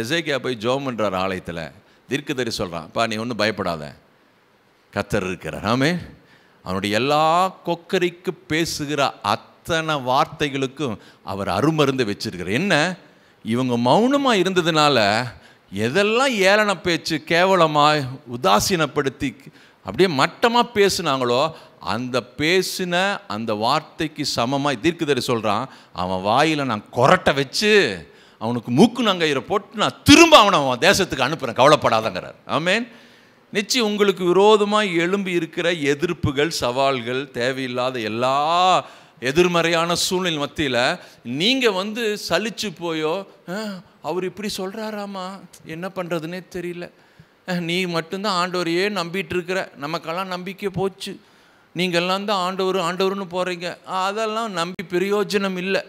எசேக்கியா போய் ஜெபம் பண்றார் ஆலயத்தில். தீர்க்கதரிசி சொல்றான், பா நீ ஒன்றும் பயப்படாத, கர்த்தர் இருக்கிறார். ஆமென். அவனுடைய எல்லா கொக்கரிக்கு பேசுகிற அத்தனை வார்த்தைகளுக்கும் அவர் அருமருந்து வச்சிருக்கிறார். என்ன, இவங்க மௌனமாக இருந்ததுனால எதெல்லாம் ஏளன பேச்சு, கேவலமாக உதாசீனப்படுத்தி அப்படியே மட்டமாக பேசுனாங்களோ, அந்த பேசின அந்த வார்த்தைக்கு சமமாக தீர்க்கதரிசி சொல்கிறான், அவன் வாயில் நான் கொரட்டை வச்சு அவனுக்கு மூக்கு நங்கையிற போட்டு நான் திரும்ப அவனை அவன் தேசத்துக்கு அனுப்புகிறேன், கவலைப்படாதங்கிறார். ஆமேன். நிச்சயம் உங்களுக்கு விரோதமாக எழும்பி இருக்கிற எதிர்ப்புகள், சவால்கள், தேவையில்லாத எல்லா எதிர்மறையான சூழ்நிலை மத்தியில் நீங்கள் சலிச்சு போயோ, அவர் இப்படி சொல்கிறாராமா, என்ன பண்ணுறதுனே தெரியல, நீ மட்டும்தான் ஆண்டவரையே நம்பிட்டு இருக்கிற, நமக்கெல்லாம் நம்பிக்கை போச்சு, நீங்கள்லாம் தான் ஆண்டவர்னு போகிறீங்க, அதெல்லாம் நம்பி பிரயோஜனம் இல்லை,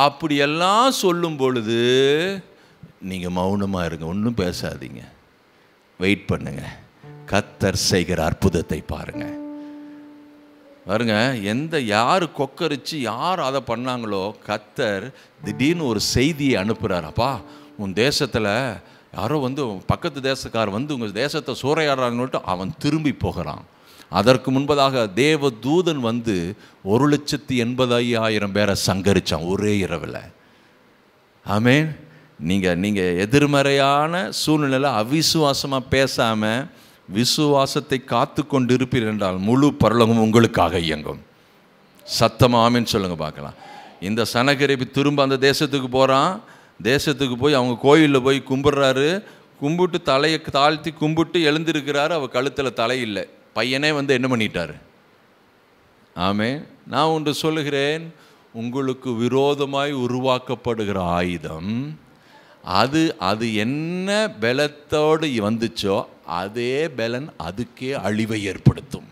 அப்படியெல்லாம் சொல்லும் பொழுது நீங்கள் மௌனமாக இருங்க, ஒன்றும் பேசாதீங்க, வெயிட் பண்ணுங்க, கர்த்தர் செய்கிற அற்புதத்தை பாருங்க. பாருங்க, யார் கொக்கரிச்சு யார் அதை பண்ணாங்களோ, கர்த்தர் திடீர்னு ஒரு செய்தியை அனுப்புகிறார். அப்பா உன் தேசத்தில் யாரோ பக்கத்து தேசக்கார் உங்கள் தேசத்தை சூறையாடுறாங்கன்னுட்டு அவன் திரும்பி போகிறான். அதற்கு முன்பதாக தேவ தூதன் 1,80,000 பேரை சங்கரிச்சான் ஒரே இரவில். ஆமேன். நீங்கள் எதிர்மறையான சூழ்நிலையில் அவிசுவாசமாக பேசாமல் விசுவாசத்தை காத்து கொண்டு இருப்பீர்கள் என்றால் முழு பரலோகம் உங்களுக்காக இயங்கும். சத்தமாக ஆமேன்னு சொல்லுங்கள் பார்க்கலாம். இந்த சனகரிப்பு திரும்ப அந்த தேசத்துக்கு போகிறான். தேசத்துக்கு போய் அவங்க கோயிலில் போய் கும்பிட்றாரு. கும்பிட்டு தலையை தாழ்த்தி கும்பிட்டு எழுந்திருக்கிறாரு. அவள் கழுத்தில் தலை இல்லை. பையனே என்ன பண்ணிட்டார். ஆமேன். நான் ஒன்று சொல்லுகிறேன், உங்களுக்கு விரோதமாய் உருவாக்கப்படுகிற ஆயுதம் அது என்ன பலத்தோடு வந்துச்சோ அதே பலன் அதுக்கே அழிவை ஏற்படுத்தும்.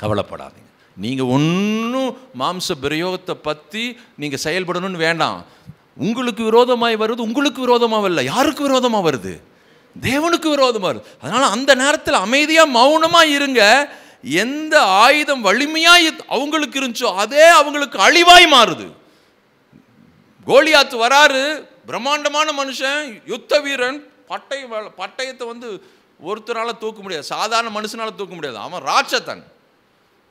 கவலைப்படாதீங்க. நீங்கள் ஒன்றும் மாம்ச பிரயோகத்தை பற்றி நீங்கள் செயல்படணும்னு வேண்டாம். உங்களுக்கு விரோதமாய் வருது, உங்களுக்கு விரோதமாக இல்லை, யாருக்கு விரோதமாக வருது? தேவனுக்கு விரோதமாக வருது. அதனால் அந்த நேரத்தில் அமைதியாக மௌனமாக இருங்க. எந்த ஆயுதம் வலிமையாக அவங்களுக்கு இருந்துச்சோ அதே அவங்களுக்கு அழிவாய் மாறுது. கோலியாத்து வராரு, பிரம்மாண்டமான மனுஷன், யுத்த வீரன், பட்டயத்தை ஒருத்தரால் தூக்க முடியாது, சாதாரண மனுஷனால் தூக்க முடியாது. அவன் ராட்சதன்,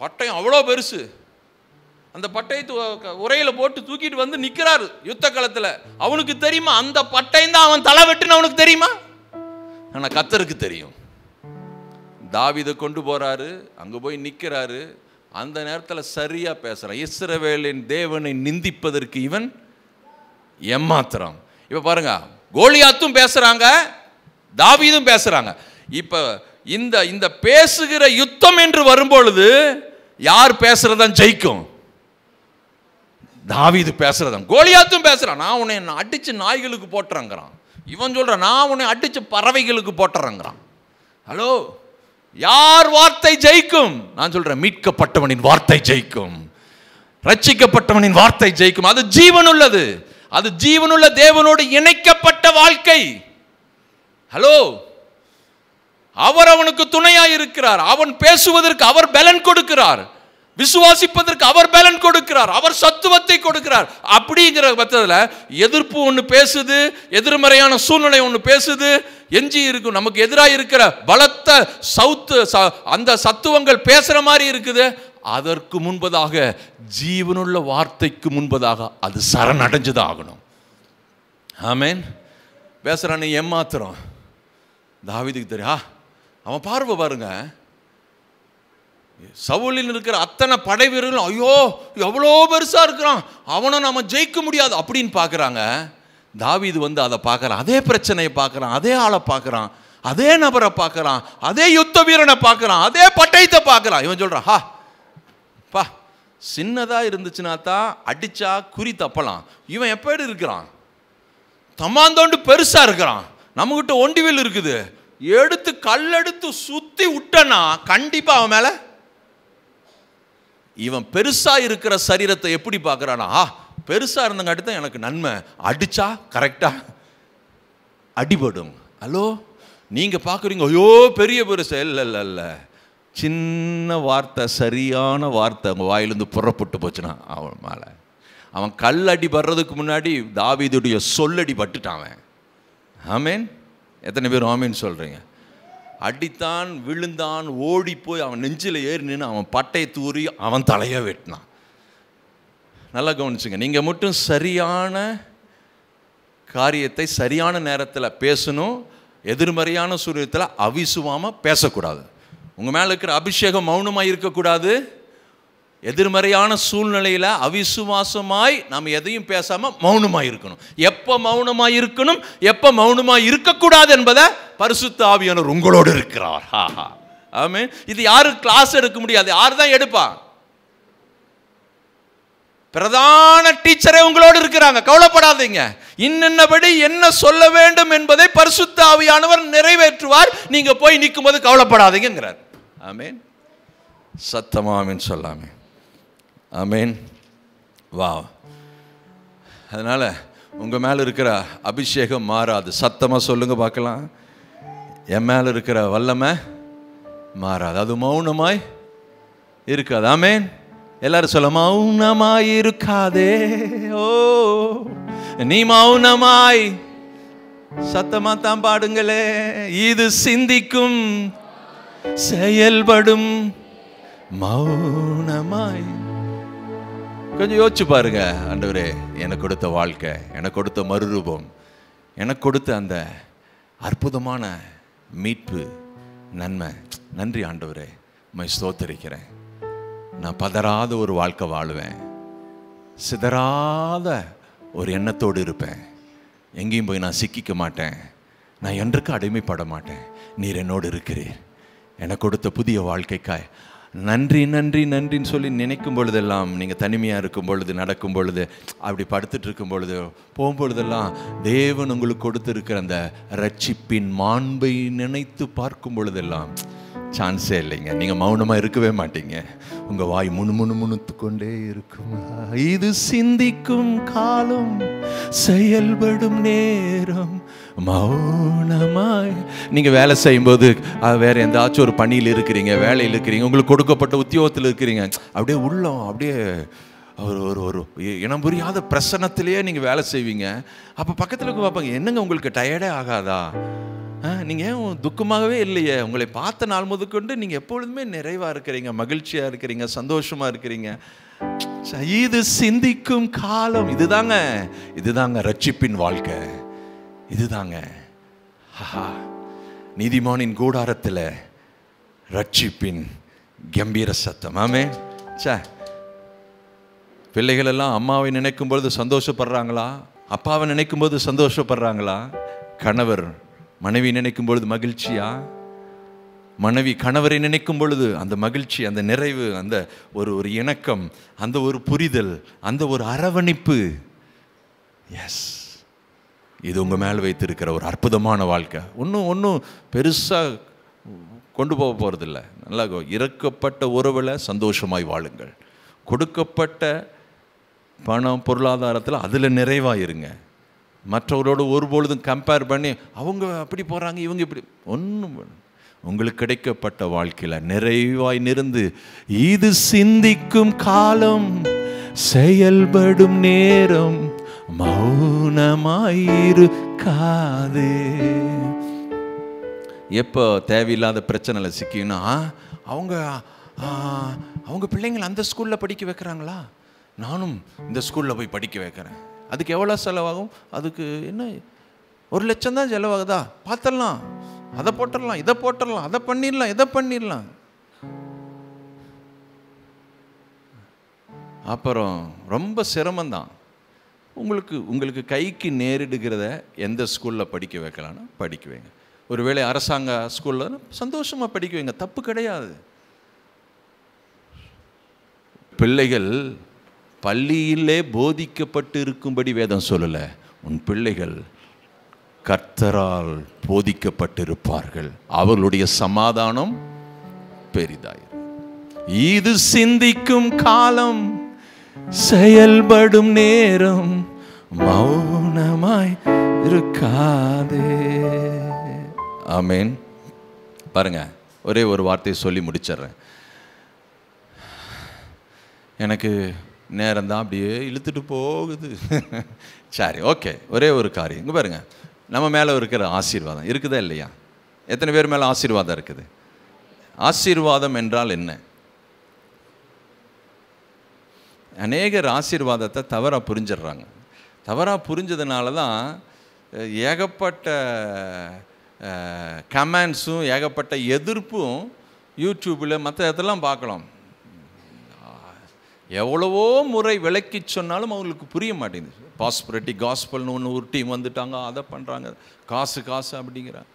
பட்டயம் அவ்வளோ பெருசு. அந்த பட்டயத்தை உரையில் போட்டு தூக்கிட்டு நிற்கிறாரு யுத்த களத்தில். அவனுக்கு தெரியுமா அந்த பட்டயம் தான் அவன் தலை வெட்டுன்னு அவனுக்கு தெரியுமா? ஆனால் கர்த்தருக்கு தெரியும். தாவீதை கொண்டு போகிறாரு, அங்கே போய் நிற்கிறாரு. அந்த நேரத்தில் சரியாக பேசுகிறான். இஸ்ரவேலின் தேவனை நிந்திப்பதற்கு இவன் ஏமாத்துறான். இப்போ பாருங்க, கோலியாத்தும் பேசுகிறாங்க, தாவீதும் பேசுகிறாங்க. இப்போ இந்த பேசுகிற யுத்தம் என்று வரும்பொழுது யார் பேசுறதான் ஜெயிக்கும்? தாவீது பேசுறதான். கோலியாத்தும் பேசுகிறான், நான் உன்னை அடித்து நாய்களுக்கு போட்டுறேங்கிறான். இவன் சொல்கிறான், நான் உன்னை அடித்து பறவைகளுக்கு போட்டுறேங்கிறான். ஹலோ, யார் வார்த்தை ஜெயிக்கும்? நான் சொல்றேன், மீட்கப்பட்டவனின் வார்த்தை ஜெயிக்கும், ரட்சிக்கப்பட்டவனின் வார்த்தை ஜெயிக்கும். அது ஜீவனுள்ளது, அது ஜீவனுள்ள தேவனோடு இணைக்கப்பட்ட வாழ்க்கை. ஹலோ, அவர் அவனுக்கு துணையாய் இருக்கிறார். அவன் பேசுவதற்கு அவர் பலன் கொடுக்கிறார். விசுவாசிப்பதற்கு அவர் பலன் கொடுக்கிறார், அவர் சத்துவத்தை கொடுக்கிறார். அப்படிங்கிற பட்சத்தில் எதிர்ப்பு ஒன்று பேசுது, எதிர்மறையான சூழ்நிலை ஒன்று பேசுது, எஞ்சி இருக்கும் நமக்கு எதிராக இருக்கிற பலத்த அந்த சத்துவங்கள் பேசுற மாதிரி இருக்குது. அதற்கு முன்பதாக ஜீவனுள்ள வார்த்தைக்கு முன்பதாக அது சரணடைஞ்சுதான் ஆகணும். ஆமேன். பேசுறான், நீ ஏமாத்துறோம். தாவீதுக்கு தெரியா, அவன் பார்வை பாருங்க, சவுலில் இருக்கிற அத்தனை படை வீரர்களும் ஐயோ எவ்வளோ பெருசா இருக்கிறான், அவனை நம்ம ஜெயிக்க முடியாது அப்படின்னு பார்க்குறாங்க. தாவீது அதை பார்க்குறான், அதே பிரச்சனையை பார்க்குறான், அதே ஆளை பார்க்குறான், அதே நபரை பார்க்குறான், அதே யுத்த வீரனை பார்க்குறான், அதே பட்டயத்தை பார்க்குறான். இவன் சொல்கிறான், ஹா பா சின்னதாக இருந்துச்சுன்னா தான் அடித்தா குறி தப்பலாம். இவன் எப்படி இருக்கிறான், தம்மாந்தோண்டு பெருசாக இருக்கிறான், நம்மகிட்ட ஒண்டிவில் இருக்குது, எடுத்து கல்லெடுத்து சுற்றி விட்டனா கண்டிப்பாக அவன் மேலே. இவன் பெருசா இருக்கிற சரீரத்தை எப்படி பார்க்குறானா, பெருசா இருந்தங்காட்டி தான் எனக்கு நன்மை, அடிச்சா கரெக்டா அடிபடும். ஹலோ, நீங்க பார்க்குறீங்க ஐயோ பெரிய பெருசா, இல்லை இல்லை இல்லை, சின்ன வார்த்தை, சரியான வார்த்தை அவங்க வாயிலிருந்து புறப்பட்டு போச்சுன்னா அவன் மேலே. அவன் கல்லடி படுறதுக்கு முன்னாடி தாவீதுடைய சொல்லடி பட்டுட்டான் அவன். ஆமேன். எத்தனை பேர் ஆமேன்னு சொல்றீங்க? அடித்தான், விழுந்தான், ஓடி போய் அவன் நெஞ்சில் ஏறி நின்று அவன் பட்டையை தூறி அவன் தலையை வெட்டினான். நல்லா கவனிச்சுங்க, நீங்கள் மட்டும் சரியான காரியத்தை சரியான நேரத்தில் பேசணும். எதிர்மறையான சூரியத்தில் அவிசுவாமல் பேசக்கூடாது. உங்கள் மேலே இருக்கிற அபிஷேகம் மௌனமாக இருக்கக்கூடாது. எதிர்மறையான சூழ்நிலையில் அவிசுவாசமாய் நாம் எதையும் பேசாமல் மௌனமாக இருக்கணும். எப்போ மௌனமாக இருக்கணும், எப்போ மௌனமாக இருக்கக்கூடாது என்பதை பரிசுத்த ஆவியானவர் உங்களோடு இருக்கிறார். ஆமென். இது யாரும் கிளாஸ் எடுக்க முடியாது. யார் தான் எடுப்பா? பிரதான டீச்சரே உங்களோடு இருக்கிறாங்க. கவலைப்படாதீங்க. இன்னபடி என்ன சொல்ல வேண்டும் என்பதை பரிசுத்த ஆவியானவர் நிறைவேற்றுவார். நீங்க போய் நிற்கும் போது கவலைப்படாதீங்கிறார். ஆமென். சத்தமா ஆமென் சொல்லாமே. ஆமென். வா. அதனால உங்க மேல இருக்கிற அபிஷேகம் மாறாது. சத்தமா சொல்லுங்க பார்க்கலாம். என் மேல இருக்கிற வல்லமை மாறாது. அது மௌனமாய் இருக்காது. ஆமென். எல்லாரும் சொல்ல, மௌனமாய் இருக்காதே, ஓ நீ மௌனமாய். சத்தமா தான் பாடுங்களே. இது சிந்திக்கும் செயல்படும் மௌனமாய். கொஞ்சம் யோசிச்சு பாருங்க. ஆண்டவரே, எனக்கு கொடுத்த வாழ்க்கை, எனக்கு கொடுத்த மறுரூபம், எனக்கு கொடுத்த அந்த அற்புதமான மீட்பு நன்மை, நன்றி ஆண்டவரே, உம்மை ஸ்தோத்திரிக்கிறேன். நான் பதறாத ஒரு வாழ்க்கை வாழுவேன். சிதறாத ஒரு எண்ணத்தோடு இருப்பேன். எங்கேயும் போய் நான் சிக்கிக்க மாட்டேன். நான் என்றைக்கு அடிமைப்பட மாட்டேன். நீர் என்னோடு இருக்கிறீர். எனக்கு கொடுத்த புதிய வாழ்க்கைக்காய் நன்றி நன்றி நன்றின்னு சொல்லி நினைக்கும் பொழுதெல்லாம், நீங்கள் தனிமையாக இருக்கும் பொழுது, நடக்கும் பொழுது, அப்படி படுத்துட்டு இருக்கும் பொழுது, போகும்பொழுதெல்லாம் தேவன் உங்களுக்கு கொடுத்துருக்கிற அந்த ரட்சிப்பின் மாண்பை நினைத்து பார்க்கும் பொழுதெல்லாம் சான்ஸே இல்லைங்க. நீங்கள் மௌனமாக இருக்கவே மாட்டீங்க. உங்கள் வாய் முணுமுணுத்து கொண்டே இருக்கும். இது சிந்திக்கும் காலம், செயல்படும் நேரம், மௌனமாய். நீங்கள் வேலை செய்யும்போது வேற எந்தாச்சும் ஒரு பணியில் இருக்கிறீங்க, வேலையில் இருக்கிறீங்க, உங்களுக்கு கொடுக்கப்பட்ட உத்தியோகத்தில் இருக்கிறீங்க, அப்படியே உள்ளம் அப்படியே ஒரு ஒரு ஒரு இனம் புரியாத பிரசன்னத்திலேயே நீங்கள் வேலை செய்வீங்க. அப்போ பக்கத்தில் இருக்க பார்ப்பாங்க, என்னங்க உங்களுக்கு டயர்டே ஆகாதா? நீங்கள் ஏன் துக்கமாகவே இல்லையே? உங்களை பார்த்த நாள் முதற்கொண்டு நீங்கள் எப்பொழுதுமே நிறைவாக இருக்கிறீங்க, மகிழ்ச்சியாக இருக்கிறீங்க, சந்தோஷமாக இருக்கிறீங்க. இது சிந்திக்கும் காலம். இதுதாங்க ரட்சிப்பின் வாழ்க்கை. இதுதாங்க நீதிமானின் கூடாரத்தில் ரட்சிப்பின் கம்பீர சத்தம். ஆமே. பிள்ளைகள் எல்லாம் அம்மாவை நினைக்கும் பொழுது சந்தோஷப்படுறாங்களா? அப்பாவை நினைக்கும் போது சந்தோஷப்படுறாங்களா? கணவர் மனைவி நினைக்கும் பொழுது மகிழ்ச்சியா? மனைவி கணவரை நினைக்கும் பொழுது அந்த மகிழ்ச்சி, அந்த நிறைவு, அந்த ஒரு இணக்கம், அந்த ஒரு புரிதல், அந்த ஒரு அரவணைப்பு. எஸ், இது உங்கள் மேல் வைத்திருக்கிற ஒரு அற்புதமான வாழ்க்கை. ஒன்றும் பெருசாக கொண்டு போக போகிறதில்ல. நல்லா இறக்கப்பட்ட உறவில் சந்தோஷமாய் வாழுங்கள். கொடுக்கப்பட்ட பணம் பொருளாதாரத்தில் அதில் நிறைவாக இருங்க. மற்றவரோடு ஒருபொழுதும் கம்பேர் பண்ணி அவங்க அப்படி போகிறாங்க, இவங்க இப்படி, ஒன்றும் உங்களுக்கு கிடைக்கப்பட்ட வாழ்க்கையில் நிறைவாய் நிருந்து இது சிந்திக்கும் காலம், செயல்படும் நேரம், மௌனமாயிருக்காதே. எப்போ தேவையில்லாத பிரச்சனைல சிக்கினா அவங்க பிள்ளைங்களை அந்த ஸ்கூலில் படிக்க வைக்கிறாங்களா, நானும் இந்த ஸ்கூலில் போய் படிக்க வைக்கிறேன். அதுக்கு எவ்வளோ செலவாகும்? அதுக்கு என்ன 1 லட்சம் தான் செலவாகுதா? பார்த்துடலாம், அதை போட்டுடலாம், இதை போட்டுடலாம், அதை பண்ணிடலாம், இதை பண்ணிடலாம். அப்புறம் ரொம்ப சிரமந்தான். உங்களுக்கு கைக்கு நேரிடுகிறத எந்த ஸ்கூலில் படிக்க வைக்கலான்னா படிக்க வைங்க. ஒருவேளை அரசாங்க ஸ்கூலில் சந்தோஷமாக படிக்க வைங்க, தப்பு கிடையாது. பிள்ளைகள் பள்ளியிலே போதிக்கப்பட்டு இருக்கும்படி வேதம் சொல்லலை. உன் பிள்ளைகள் கர்த்தரால் போதிக்கப்பட்டிருப்பார்கள், அவர்களுடைய சமாதானம் பெரிதாயிரும். இது சிந்திக்கும் காலம், செயல்படும் நேரம், மௌனமாய் இருக்காதே. ஆமென். பாருங்க, ஒரே ஒரு வார்த்தையை சொல்லி முடிச்சிடுறேன். எனக்கு நேரம் தான் அப்படியே இழுத்துட்டு போகுது. சரி, ஓகே. ஒரே ஒரு காரியம் இங்கே பாருங்க, நம்ம மேலே இருக்கிற ஆசீர்வாதம் இருக்குதா இல்லையா? எத்தனை பேர் மேலே ஆசீர்வாதம் இருக்குது? ஆசீர்வாதம் என்றால் என்ன? அநேகர் ஆசீர்வாதத்தை தவறாக புரிஞ்சிடுறாங்க. தவறாக புரிஞ்சதுனால தான் ஏகப்பட்ட கமெண்ட்ஸும் ஏகப்பட்ட எதிர்ப்பும் யூடியூப்பில் மற்ற இடத்தெல்லாம் பார்க்கலாம். எவ்வளவோ முறை விளக்கி சொன்னாலும் அவங்களுக்கு புரிய மாட்டேங்குது. பாஸ்பரிட்டி காஸ்பல்னு ஒன்று ஒரு டீம் வந்துட்டாங்க, அதை பண்ணுறாங்க, காசு காசு அப்படிங்கிறாங்க.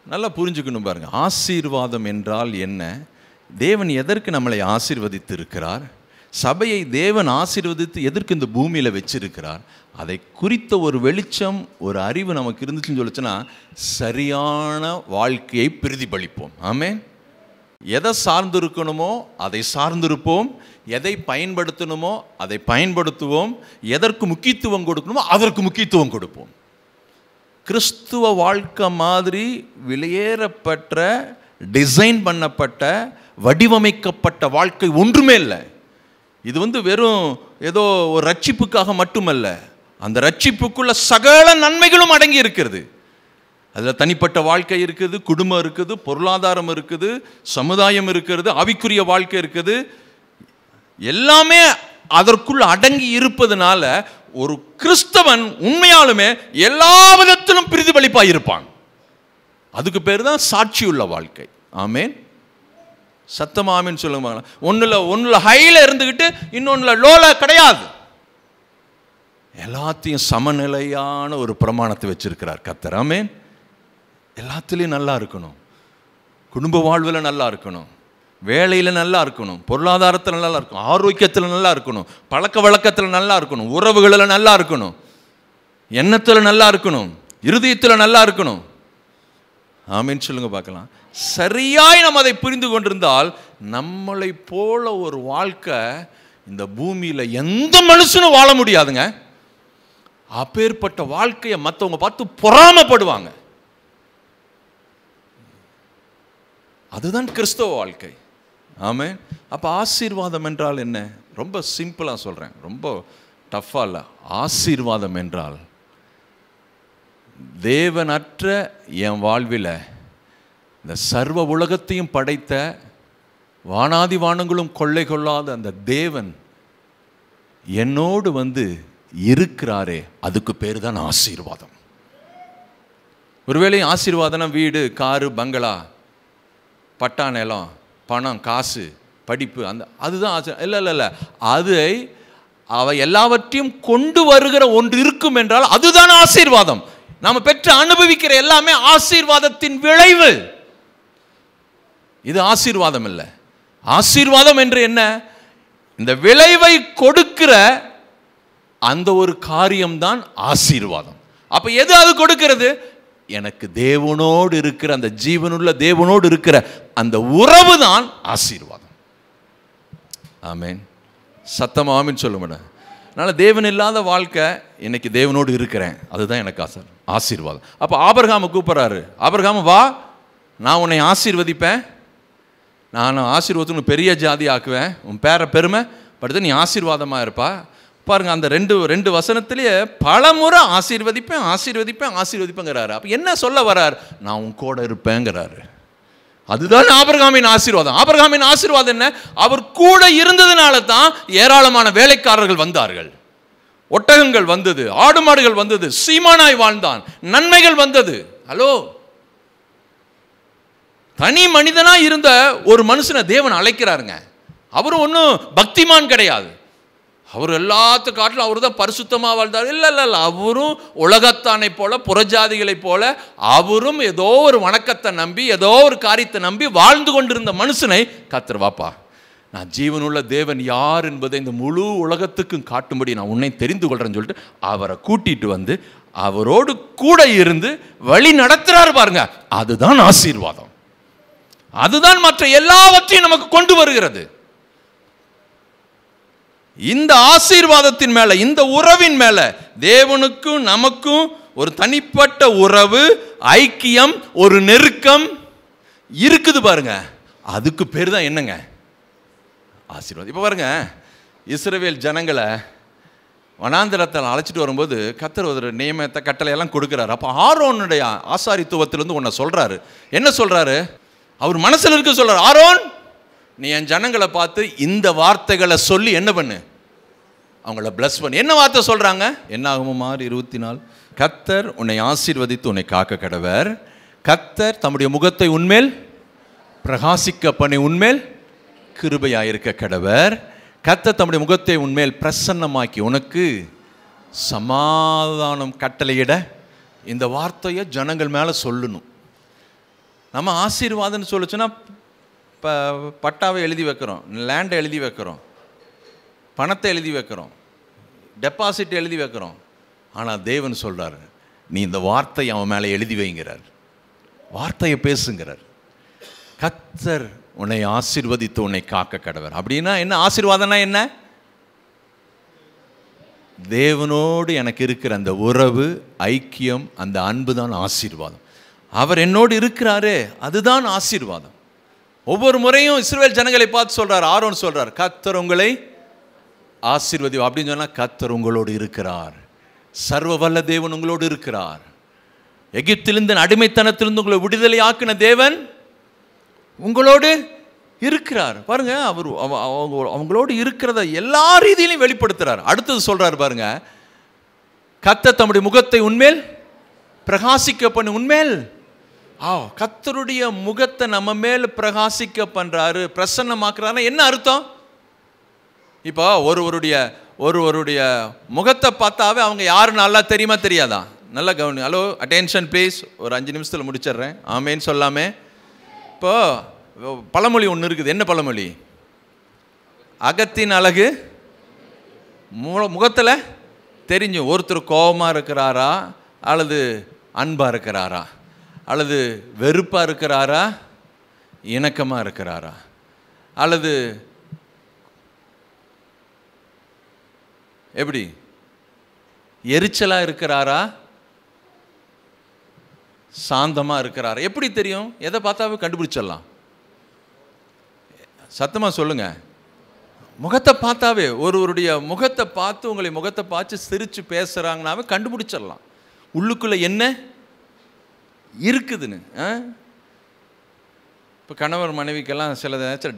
நல்லா புரிஞ்சுக்கணும் பாருங்க, ஆசீர்வாதம் என்றால் என்ன, தேவன் எதற்கு நம்மளை ஆசீர்வதித்து இருக்கிறார், சபையை தேவன் ஆசீர்வதித்து எதற்கு இந்த பூமியில் வச்சிருக்கிறார், அதை குறித்த ஒரு வெளிச்சம், ஒரு அறிவு நமக்கு இருந்துச்சுன்னு சொல்லிச்சுன்னா சரியான வாழ்க்கையை பிரதிபலிப்போம். ஆமென். எதை சார்ந்திருக்கணுமோ அதை சார்ந்திருப்போம், எதை பயன்படுத்தணுமோ அதை பயன்படுத்துவோம், எதற்கு முக்கியத்துவம் கொடுக்கணுமோ அதற்கு முக்கியத்துவம் கொடுப்போம். கிறிஸ்துவ வாழ்க்கை மாதிரி வெளியேறப்பட்ட, டிசைன் பண்ணப்பட்ட, வடிவமைக்கப்பட்ட வாழ்க்கை ஒன்றுமே இல்லை. இது வெறும் ஏதோ ஒரு ரட்சிப்புக்காக மட்டுமல்ல, அந்த ரட்சிப்புக்குள்ள சகல நன்மைகளும் அடங்கி இருக்கிறது. அதில் தனிப்பட்ட வாழ்க்கை இருக்குது, குடும்பம் இருக்குது, பொருளாதாரம் இருக்குது, சமுதாயம் இருக்கிறது, ஆவிக்குரிய வாழ்க்கை இருக்குது. எல்லாமே அதற்குள் அடங்கி இருப்பதனால ஒரு கிறிஸ்தவன் உண்மையாலுமே எல்லா விதத்திலும் பிரதிபலிப்பாக இருப்பான். அதுக்கு பேர் தான் சாட்சியுள்ள வாழ்க்கை. ஆமென். சத்தமா ஆமென் சொல்லுங்க. ஒன்னுல ஹைல இருந்துகிட்டு இன்னொன்னுல லோல கிடையாது. எல்லாத்தையும் சமநிலையான ஒரு பிரமாணத்தை வச்சிருக்கிறார் கர்த்தர். ஆமென். எல்லாத்துலேயும் நல்லா இருக்கணும், குடும்ப வாழ்வில் நல்லா இருக்கணும், வேலையில் நல்லா இருக்கணும், பொருளாதாரத்தில் நல்லா இருக்கணும், ஆரோக்கியத்தில் நல்லா இருக்கணும், பழக்க வழக்கத்தில் நல்லா இருக்கணும், உறவுகளில் நல்லா இருக்கணும், எண்ணத்தில் நல்லா இருக்கணும், இருதயத்தில் நல்லா இருக்கணும். ஆமென் சொல்லுங்க பார்க்கலாம். சரியாய் நம்ம அதை புரிந்து கொண்டிருந்தால் நம்மளை போல ஒரு வாழ்க்கை இந்த பூமியில் எந்த மனுஷனும் வாழ முடியாதுங்க. அப்பேற்பட்ட வாழ்க்கையை மற்றவங்க பார்த்து பொறாமப்படுவாங்க. அதுதான் கிறிஸ்தவ வாழ்க்கை. ஆமென். அப்போ ஆசீர்வாதம் என்றால் என்ன? ரொம்ப சிம்பிளாக சொல்கிறேன், ரொம்ப டஃப்பாக இல்லை. ஆசீர்வாதம் என்றால் தேவனற்ற என் வாழ்வில் இந்த சர்வ உலகத்தையும் படைத்த வானாதி வானங்களும் கொள்ளை கொள்ளாத அந்த தேவன் என்னோடு இருக்கிறாரே, அதுக்கு பேர் தான் ஆசீர்வாதம். ஒருவேளை ஆசீர்வாதம்னா வீடு, காரு, பங்களா, பட்டா நிலம், பணம், காசு, படிப்பு, அதுதான் இல்லை இல்லை இல்லை. அதை அவை எல்லாவற்றையும் கொண்டு வருகிற ஒன்று இருக்கும் என்றால் அதுதான் ஆசீர்வாதம். நாம் பெற்று அனுபவிக்கிற எல்லாமே ஆசீர்வாதத்தின் விளைவு. இது ஆசீர்வாதம் இல்லை. ஆசீர்வாதம் என்று என்ன? இந்த விளைவை கொடுக்கிற அந்த ஒரு காரியம்தான் ஆசீர்வாதம். அப்ப எது அது கொடுக்கிறது? எனக்கு தேவனோடு இருக்கிற அந்த ஜீவனுள்ள தேவனோடு இருக்கிற அந்த உறவு தான் ஆசீர்வாதம். ஆமென். சத்தமா ஆமென் சொல்லுங்க. அதனால தேவன் இல்லாத வாழ்க்கை, இன்னைக்கு தேவனோடு இருக்கிறேன், அதுதான் எனக்கு ஆசை. ஆசீர்வாதம். அப்போ ஆபிரகாமை கூப்பிட்றாரு, ஆபிரகாம் வா, நான் உன்னை ஆசீர்வதிப்பேன், நான் ஆசீர்வாதத்துக்கு பெரிய ஜாதி ஆக்குவேன், உன் பேரை பெருமை படுத்து நீ ஆசீர்வாதமாக இருப்பா. பாருங்க, அந்த ரெண்டு வசனத்திலேயே பல முறை ஆசீர்வதிப்பேன் ஆசீர்வதிப்பேன் ஆசீர்வதிப்பேங்கிறாரு. அப்போ என்ன சொல்ல வர்றார்? நான் உன் கூட இருப்பேங்கிறாரு. அதுதான் ஆபிரகாமின் ஆசீர்வாதம். ஆபிரகாமின் ஆசீர்வாதம் என்ன? அவர் கூட இருந்ததுனால தான் ஏராளமான வேலைக்காரர்கள் வந்தார்கள், ஒட்டகங்கள் வந்தது, ஆடு மாடுகள் வந்தது, சீமானாய் வாழ்ந்தான், நன்மைகள் வந்தது. ஹலோ, தனி மனிதனா இருந்த ஒரு மனுஷனை தேவன் அழைக்கிறாருங்க. அவரும் ஒன்றும் பக்திமான் கிடையாது, அவர் எல்லாத்து காட்டிலும் அவர் தான் பரிசுத்தமாக வாழ்ந்தார். இல்லை இல்லை இல்லை, அவரும் உலகத்தானை போல புறஜாதிகளை போல அவரும் ஏதோ ஒரு வணக்கத்தை நம்பி ஏதோ ஒரு காரியத்தை நம்பி வாழ்ந்து கொண்டிருந்த மனுஷனை கர்த்தர், வாப்பா, நான் ஜீவனுள்ள தேவன் யார் என்பதை இந்த முழு உலகத்துக்கும் காட்டும்படி நான் உன்னை தெரிந்து கொள்றேன்னு சொல்லிட்டு அவரை கூட்டிட்டு வந்து அவரோடு கூட இருந்து வழி நடத்துறாரு பாருங்க. அதுதான் ஆசீர்வாதம். அதுதான் மற்ற எல்லாவற்றையும் நமக்கு கொண்டு வருகிறது. இந்த ஆசீர்வாதத்தின் மேல, இந்த உறவின் மேல தேவனுக்கும் நமக்கும் ஒரு தனிப்பட்ட உறவு, ஐக்கியம், ஒரு நெருக்கம் இருக்குது பாருங்க. அதுக்கு பேர் தான் என்னங்க? ஆசீர்வாதம். இப்போ பாருங்க, இஸ்ரவேல் ஜனங்களை வனாந்திரத்தில் அழைச்சிட்டு வரும்போது கர்த்தர் ஒரு நியமத்தை கட்டளையெல்லாம் கொடுக்குறாரு. அப்போ ஆரோனுடைய ஆசாரித்துவத்திலிருந்து ஒன்றை சொல்றாரு. என்ன சொல்றாரு? அவர் மனசில் இருக்க சொல்றாரு, ஆரோன், நீ என் ஜனங்களை பார்த்து இந்த வார்த்தைகளை சொல்லி என்ன பண்ணு, அவங்கள பிளஸ் பண்ணு. என்ன வார்த்தை சொல்றாங்க? என்ன ஆகும்? 6:24, கர்த்தர் உன்னை ஆசீர்வதித்து உன்னை காக்க கடவர், கர்த்தர் தம்முடைய முகத்தை உன்மேல் பிரகாசிக்க பண்ணி உன்மேல் கிருபையாயிருக்க கடவர், கர்த்தர் தம்முடைய முகத்தை உன்மேல் பிரசன்னமாக்கி உனக்கு சமாதானம் கட்டளையிட. இந்த வார்த்தையை ஜனங்கள் மேலே சொல்லணும். நம்ம ஆசீர்வாதம்னு சொல்லுச்சுன்னா பட்டாவை எழுதி வைக்கிறோம், லேண்டை எழுதி வைக்கிறோம், பணத்தை எழுதி வைக்கிறோம், டெபாசிட் எழுதி வைக்கிறோம். ஆனால் தேவன் சொல்கிறார், நீ இந்த வார்த்தையை அவன் மேலே எழுதி வைங்கிறார், வார்த்தையை பேசுங்கிறார். கர்த்தர் உன்னை ஆசீர்வதித்து உன்னை காக்க கடவர். அப்படின்னா என்ன? ஆசீர்வாதம்னா என்ன? தேவனோடு எனக்கு இருக்கிற அந்த உறவு, ஐக்கியம், அந்த அன்பு தான் ஆசீர்வாதம். அவர் என்னோடு இருக்கிறாரே, அதுதான் ஆசீர்வாதம். ஒவ்வொரு முறையும் இஸ்ரவேல் ஜனங்களை பார்த்து சொல்றார், ஆரோன் சொல்றார், கர்த்தர் உங்களை ஆசீர்வதி. அப்படின்னு சொன்னா கர்த்தர் உங்களோடு இருக்கிறார், சர்வ வல்ல தேவன் உங்களோடு இருக்கிறார், எகிப்திலிருந்து அடிமைத்தனத்திலிருந்து உங்களை விடுதலை ஆக்கின தேவன் உங்களோடு இருக்கிறார். பாருங்க, அவர் அவங்களோடு இருக்கிறத எல்லா ரீதியிலையும் வெளிப்படுத்துறார். அடுத்தது சொல்றாரு பாருங்க, கர்த்தர் தம்முடைய முகத்தை உன்மேல் பிரகாசிக்க பண்ணு. உன்மேல் கர்த்தருடைய முகத்தை நம்ம மேல் பிரகாசிக்க பண்றாரு, பிரசன்னமாக்குறாரு. என்ன அர்த்தம்? இப்போ ஒருவருடைய முகத்தை பார்த்தாவே அவங்க யாரு நல்லா தெரியுமா தெரியாதா? நல்லா கவனி. Hello, attention please. ஒரு 5 நிமிஷத்தில் முடிச்சிடுறேன். ஆமேன்னு சொல்லாமே. இப்போ பழமொழி ஒன்று இருக்குது. என்ன பழமொழி? அகத்தின் அழகு முகத்தில் தெரிஞ்சு. ஒருத்தர் கோபமாக இருக்கிறாரா, அல்லது அன்பாக இருக்கிறாரா, அல்லது வெறுப்பாக இருக்கிறாரா, இணக்கமாக இருக்கிறாரா, அல்லது எப்படி எரிச்சலாக இருக்கிறாரா, சாந்தமாக இருக்கிறாரா? எப்படி தெரியும்? எதை பார்த்தாவே கண்டுபிடிச்சிடலாம். சத்தமாக சொல்லுங்க. முகத்தை பார்த்தாவே, ஒருவருடைய முகத்தை பார்த்து, உங்களை முகத்தை பார்த்து சிரித்து பேசுகிறாங்கனாவே கண்டுபிடிச்சிடலாம் உள்ளுக்குள்ளே என்ன இருக்குதுன்னு. இப்போ கணவர் மனைவிக்கெல்லாம் சில நேரத்தில்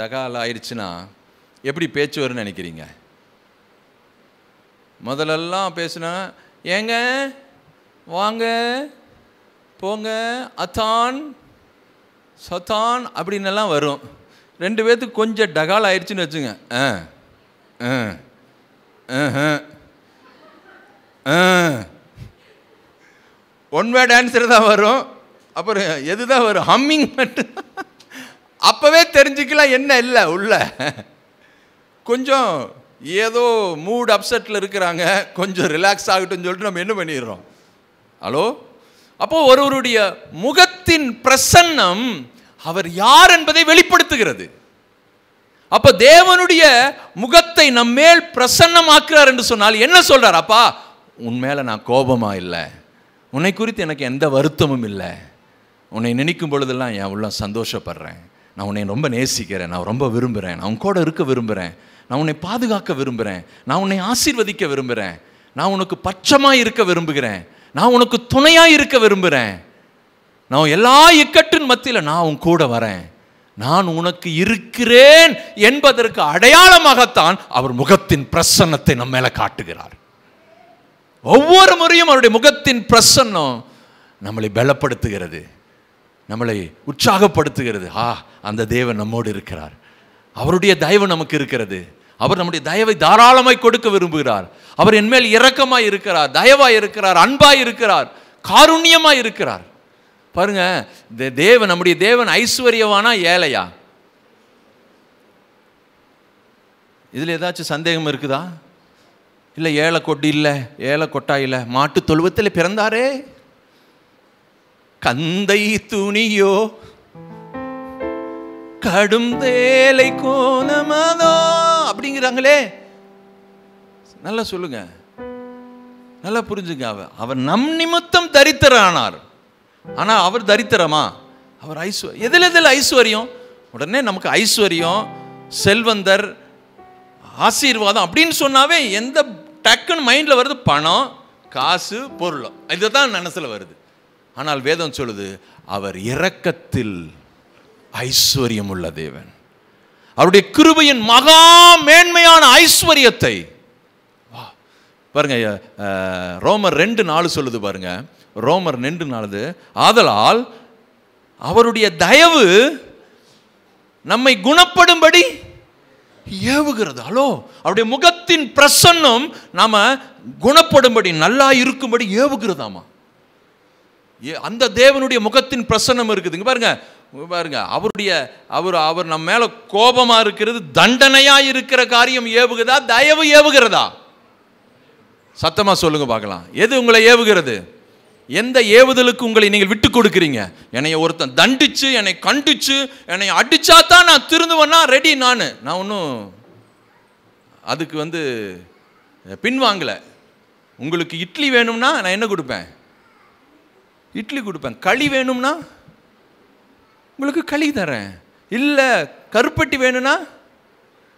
டகால் ஆயிடுச்சுன்னா எப்படி பேச்சு வரும்னு நினைக்கிறீங்க? முதலெல்லாம் பேசுனா ஏங்க வாங்க போங்க அத்தான் சத்தான் அப்படின்னெல்லாம் வரும். 2 பேர்த்துக்கு கொஞ்சம் டகால் ஆயிடுச்சுன்னு வச்சுங்க, ஒன் வேர்ட் ஆன்சர் தான் வரும். அப்புறம் எது தான் வரும்? ஹம்மிங் மட்டும். அப்போவே தெரிஞ்சுக்கலாம் என்ன இல்லை உள்ள. கொஞ்சம் ஏதோ மூட் அப்செட்டில் இருக்கிறாங்க, கொஞ்சம் ரிலாக்ஸ் ஆகட்டும்னு சொல்லிட்டு நம்ம என்ன பண்ணிடுறோம்? ஹலோ, அப்போ ஒருவருடைய முகத்தின் பிரசன்னம் அவர் யார் என்பதை வெளிப்படுத்துகிறது. அப்ப தேவனுடைய முகத்தை நம்மேல் பிரசன்னமாக்குறார் என்று சொன்னால் என்ன சொல்றார்? அப்பா, உன் மேல நான் கோபமா இல்லை, உன்னை குறித்து எனக்கு எந்த வருத்தமும் இல்லை. உன்னை நினைக்கும் பொழுதெல்லாம் என் உள்ள சந்தோஷப்படுறேன். நான் உன்னை ரொம்ப நேசிக்கிறேன், நான் ரொம்ப விரும்புகிறேன், நான் உன் கூட இருக்க விரும்புகிறேன், நான் உன்னை பாதுகாக்க விரும்புகிறேன், நான் உன்னை ஆசீர்வதிக்க விரும்புகிறேன், நான் உனக்கு பட்சமாக இருக்க விரும்புகிறேன், நான் உனக்கு துணையாக இருக்க விரும்புகிறேன், நான் எல்லா இக்கட்டின் மத்தியில் நான் உன் கூட வரேன், நான் உனக்கு இருக்கிறேன் என்பதற்கு அடையாளமாகத்தான் அவர் முகத்தின் பிரசன்னத்தை நம்ம மேல காட்டுகிறார். ஒவ்வொரு முறையும் அவருடைய முகத்தின் பிரசன்னம் நம்மளை பலப்படுத்துகிறது, நம்மளை உற்சாகப்படுத்துகிறது. அந்த தேவன் நம்மோடு இருக்கிறார், அவருடைய தயவு நமக்கு இருக்கிறது, அவர் நம்முடைய தயவை தாராளமாய் கொடுக்க விரும்புகிறார், அவர் என் மேல் இரக்கமாய் இருக்கிறார், தயவாய் இருக்கிறார், அன்பாய் இருக்கிறார், காருண்யமாய் இருக்கிறார். பாருங்க, தேவன், நம்முடைய தேவன் ஐஸ்வர்யவானா ஏழையா? இதுல ஏதாச்சும் சந்தேகம் இருக்குதா? இல்லை ஏழை கொட்டி இல்லை, ஏழை கொட்டா இல்லை, மாட்டு தொழுவத்தில் பிறந்தாரே, கந்தை துணியோ கடும் தேலை கோணமதோ அப்படிங்கிறாங்களே. நல்லா சொல்லுங்க, நல்லா புரிஞ்சுங்க. அவர் நம் நிமித்தம் தரித்திரனானார். ஆனா அவர் தரித்திரமா? அவர் ஐஸ்வர்யம். எதில் ஐஸ்வர்யம்? உடனே நமக்கு ஐஸ்வர்யம், செல்வந்தர், ஆசீர்வாதம் அப்படின்னு சொன்னாவே எந்த டக்குன்னு மைண்ட்ல வருது? பணம், காசு, பொருள், இதுதான் மனசுல வருது. ஆனால் வேதம் சொல்லுது, அவர் இரக்கத்தில் ஐஸ்வர்யம் உள்ள தேவன். அவருடைய கிருபையின் மகா மேன்மையான ஐஸ்வர்யத்தை பாருங்க, ரோமர் 2:4 சொல்லுது பாருங்க. ரோமர் 2:4, ஆதலால் அவருடைய தயவு நம்மை குணப்படும்படி ஏவுகிறது. ஹலோ, அவருடைய முகத்தின் பிரசன்னம் நாம குணப்படும்படி, நல்லா இருக்கும்படி ஏவுகிறதாமா. அந்த தேவனுடைய முகத்தின் பிரசன்னம் இருக்குதுங்க. பாருங்க பாருங்க, அவர் நம்ம மேல கோபமா இருக்கிறது, தண்டனையா இருக்கிற காரியம் ஏவுகிறதா, தயவு ஏவுகிறதா? சத்தமா சொல்லுங்க பார்க்கலாம். எது உங்களை ஏவுகிறது? எந்த ஏவுதலுக்கு உங்களை நீங்கள் விட்டு கொடுக்கிறீங்க? என்னை ஒருத்தன் தண்டிச்சு, என்னை கண்டிச்சு, என்னை அடிச்சா தான் நான் திருந்துவேன்னா ரெடி. நான் ஒன்றும் அதுக்கு பின்வாங்கல. உங்களுக்கு இட்லி வேணும்னா நான் என்ன கொடுப்பேன்? இட்லி கொடுப்பேன். களி வேணும்னா உங்களுக்கு களி தரேன். இல்லை கருப்பட்டி வேணும்னா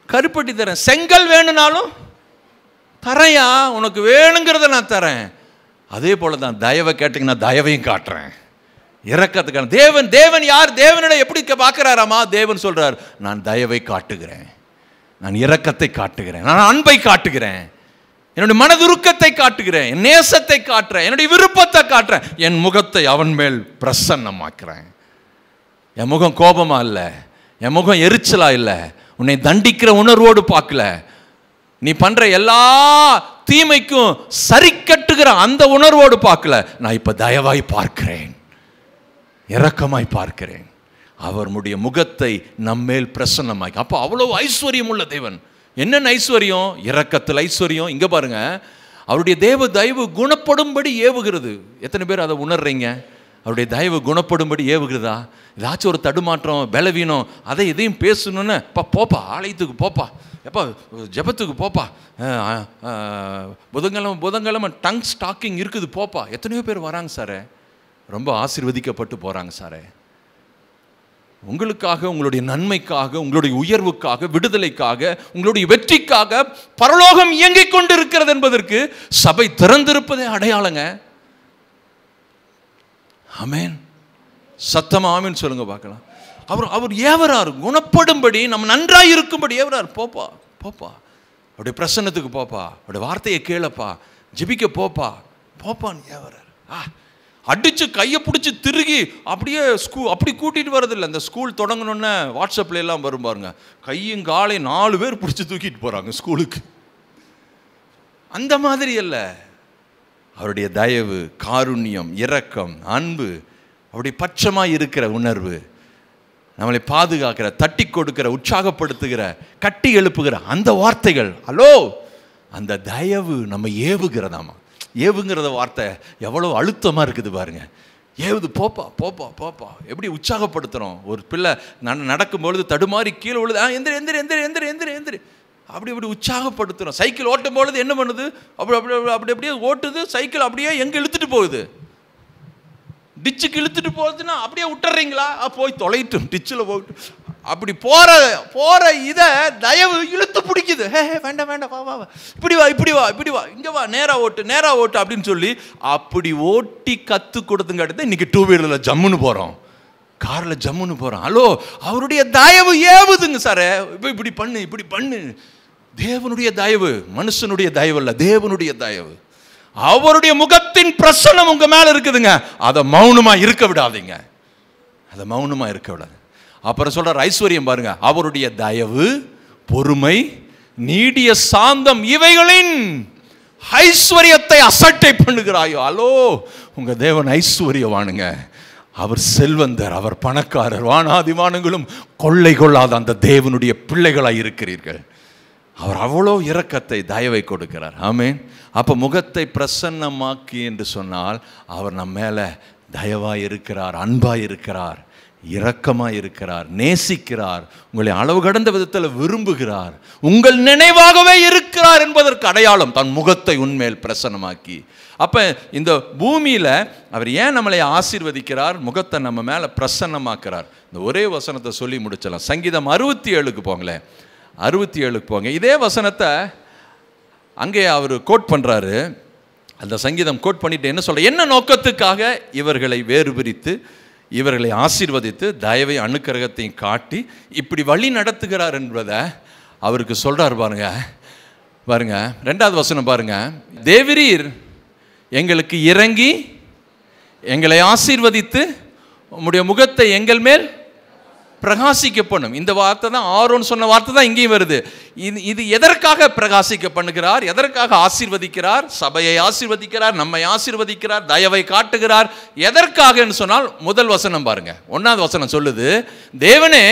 கருப்பட்டி தரேன். செங்கல் வேணும்னாலும் தரையா, உனக்கு வேணுங்கிறத நான் தரேன். அதே போல தான் தயவை கேட்டீங்கன்னா தயவையும் காட்டுறேன், இரக்கத்துக்கான தேவன். தேவன் யார்? தேவனிடம் எப்படி பார்க்கிறாராமா? தேவன் சொல்றார், நான் தயவை காட்டுகிறேன், நான் இரக்கத்தை காட்டுகிறேன், நான் அன்பை காட்டுகிறேன், என்னுடைய மனதுருக்கத்தை காட்டுகிறேன், என் நேசத்தை காட்டுறேன், என்னுடைய விருப்பத்தை காட்டுறேன், என் முகத்தை அவன் மேல் பிரசன்னமாக்குறேன். என் முகம் கோபமா இல்லை, என் முகம் எரிச்சலா இல்லை, உன்னை தண்டிக்கிற உணர்வோடு பார்க்கல, நீ பண்ற எல்லா தீமைக்கும் சரி கட்டுகிற அந்த உணர்வோடு பார்க்கல. நான் இப்ப தயவாய் பார்க்கிறேன், இரக்கமாய் பார்க்கிறேன். அவருடைய முகத்தை நம்மேல் பிரசன்னமாக்கி. அப்போ அவ்வளவு ஐஸ்வர்யம் உள்ள தேவன். என்னென்ன ஐஸ்வர்யம்? இரக்கத்தில் ஐஸ்வர்யம். இங்க பாருங்க, அவருடைய தேவ தயவு குணப்படும்படி ஏவுகிறது. எத்தனை பேர் அதை உணர்றீங்க? அவருடைய தயவு குணப்படும்படி ஏவுகிறதா? ஏதாச்சும் ஒரு தடுமாற்றம், பலவீனம், அதை எதையும் பேசணுன்னு போப்பா, ஆலயத்துக்கு போப்பா, எப்பா ஜெபத்துக்கு போப்பா, புதன்கிழமை டங் ஸ்டாக்கிங் இருக்குது போப்பா. எத்தனையோ பேர் வராங்க சாரே, ரொம்ப ஆசீர்வதிக்கப்பட்டு போகிறாங்க சாரே. உங்களுக்காக, உங்களுடைய நன்மைக்காக, உங்களுடைய உயர்வுக்காக, விடுதலைக்காக, உங்களுடைய வெற்றிக்காக பரலோகம் இயங்கிக் கொண்டு இருக்கிறது என்பதற்கு சபை திறந்திருப்பதே அடையாளங்க. ஆமென். சத்தமா ஆமென் சொல்லுங்க பார்க்கலாம். அவர் ஏவரார் குணப்படும்படி, நம்ம நன்றாய் இருக்கும்படி ஏவரார். போப்பா போப்பா, அவருடைய பிரசன்னத்துக்கு போப்பா, அவருடைய வார்த்தையை கேளப்பா, ஜெபிக்க போப்பா போப்பான்னு ஏவரார். அடிச்சு கையை பிடிச்சி திருகி அப்படியே அப்படி கூட்டிட்டு வரதில்லை. இந்த ஸ்கூல் தொடங்கணுன்னு வாட்ஸ்அப்ல எல்லாம் வரும் பாருங்க, கையும் காலை 4 பேர் பிடிச்சி தூக்கிட்டு போறாங்க ஸ்கூலுக்கு. அந்த மாதிரி அல்ல. அவருடைய தயவு, காருண்யம், இரக்கம், அன்பு, அவருடைய பட்சமாய் இருக்கிற உணர்வு, நம்மளை பாதுகாக்கிற, தட்டி கொடுக்கிற, உற்சாகப்படுத்துகிற, கட்டி எழுப்புகிற அந்த வார்த்தைகள். ஹலோ, அந்த தயவு நம்ம ஏவுகிறதாமா. ஏவுங்கிறத வார்த்தை எவ்வளோ அழுத்தமாக இருக்குது பாருங்க. ஏவுது, போப்பா போப்பா போப்பா. எப்படி உற்சாகப்படுத்துகிறோம். ஒரு பிள்ளை நடக்கும்பொழுது தடுமாறி கீழே விழுது, எந்திரி எந்திரி எந்திரி எந்திரி எந்திரி எந்திரி, அப்படி இப்படி உற்சாகப்படுத்துகிறோம். சைக்கிள் ஓட்டும் பொழுது என்ன பண்ணுது? அப்படி அப்படி அப்படி அப்படியே ஓட்டுது, சைக்கிள் அப்படியே எங்கே இழுத்துட்டு போகுது? டிச்சுக்கு இழுத்துட்டு போகுதுன்னா அப்படியே விட்டுறீங்களா? போய் தொலைட்டும், டிச்சில் போட்டு அப்படி போகிற இதை தயவு இழுத்து பிடிக்குது. வேண்டாம் வேண்டாம், வா வா, இப்படி வா இப்படி வா இப்படி வா, இங்கே வா, நேராக ஓட்டு அப்படின்னு சொல்லி அப்படி ஓட்டி கற்றுக் கொடுத்துங்காட்டி இன்னைக்கு 2 வீலரில் ஜம்முன்னு போகிறோம், காரில் ஜம்முன்னு போகிறோம். ஹலோ, அவருடைய தயவு ஏவுதுங்க சார். இப்படி பண்ணு. தேவனுடைய தயவு, மனுஷனுடைய தயவு அல்ல, தேவனுடைய தயவு. அவருடைய முகத்தின் பிரசன்னம் உங்க மேல இருக்குதுங்க. அதை மௌனமா இருக்க விடாதீங்க, அதை மௌனமா இருக்க விடாது. அப்புறம் சொல்ற ஐஸ்வர்யம் பாருங்க, அவருடைய தயவு, பொறுமை, நீடிய சாந்தம், இவைகளின் ஐஸ்வர்யத்தை அசட்டை பண்ணுகிறாயோ. ஹலோ, உங்க தேவன் ஐஸ்வர்யவானுங்க, அவர் செல்வந்தர், அவர் பணக்காரர். வானாதிவானங்களும் கொள்ளை கொள்ளாத அந்த தேவனுடைய பிள்ளைகளாய் இருக்கிறீர்கள். அவர் அவ்வளோ இரக்கத்தை, தயவை கொடுக்கிறார். ஆமென். அப்போ முகத்தை பிரசன்னமாக்கி என்று சொன்னால் அவர் நம்ம மேலே தயவாக இருக்கிறார், அன்பாக இருக்கிறார், இரக்கமாக இருக்கிறார், நேசிக்கிறார், உங்களை அளவு கடந்த விதத்தில் விரும்புகிறார், உங்கள் நினைவாகவே இருக்கிறார் என்பதற்கு அடையாளம் தன் முகத்தை உன்மேல் பிரசன்னமாக்கி. அப்போ இந்த பூமியில் அவர் ஏன் நம்மளை ஆசீர்வதிக்கிறார்? முகத்தை நம்ம மேலே பிரசன்னமாக்குறார். இந்த ஒரே வசனத்தை சொல்லி முடிச்சலாம். சங்கீதம் 67க்கு போங்களேன், 67க்கு போங்க. இதே வசனத்தை அங்கே அவர் கோட் பண்ணுறாரு. அந்த சங்கீதம் கோட் பண்ணிட்டு என்ன சொல்ற, என்ன நோக்கத்துக்காக இவர்களை வேறு பிரித்து இவர்களை ஆசீர்வதித்து தயவை அனுக்கிரகத்தையும் காட்டி இப்படி வழி நடத்துகிறார் என்பதை அவருக்கு சொல்றார். பாருங்க 2வது வசனம் பாருங்க. தேவரீர் எங்களுக்கு இறங்கி எங்களை ஆசீர்வதித்து உம்முடைய முகத்தை எங்கள் மேல் பிரகாசிக்க பண்ணும். இந்த வார்த்தை தான், ஆரோன் சொன்ன வார்த்தை தான் இங்கேயும் வருது. இது எதற்காக பிரகாசிக்க பண்ணுகிறார்? எதற்காக ஆசீர்வதிக்கிறார்? சபையை ஆசீர்வதிக்கிறார், நம்மை ஆசீர்வதிக்கிறார், தயவை காட்டுகிறார். எதற்காக சொன்னால் முதல் வசனம் பாருங்க, 1வது வசனம் சொல்லுது, தேவனே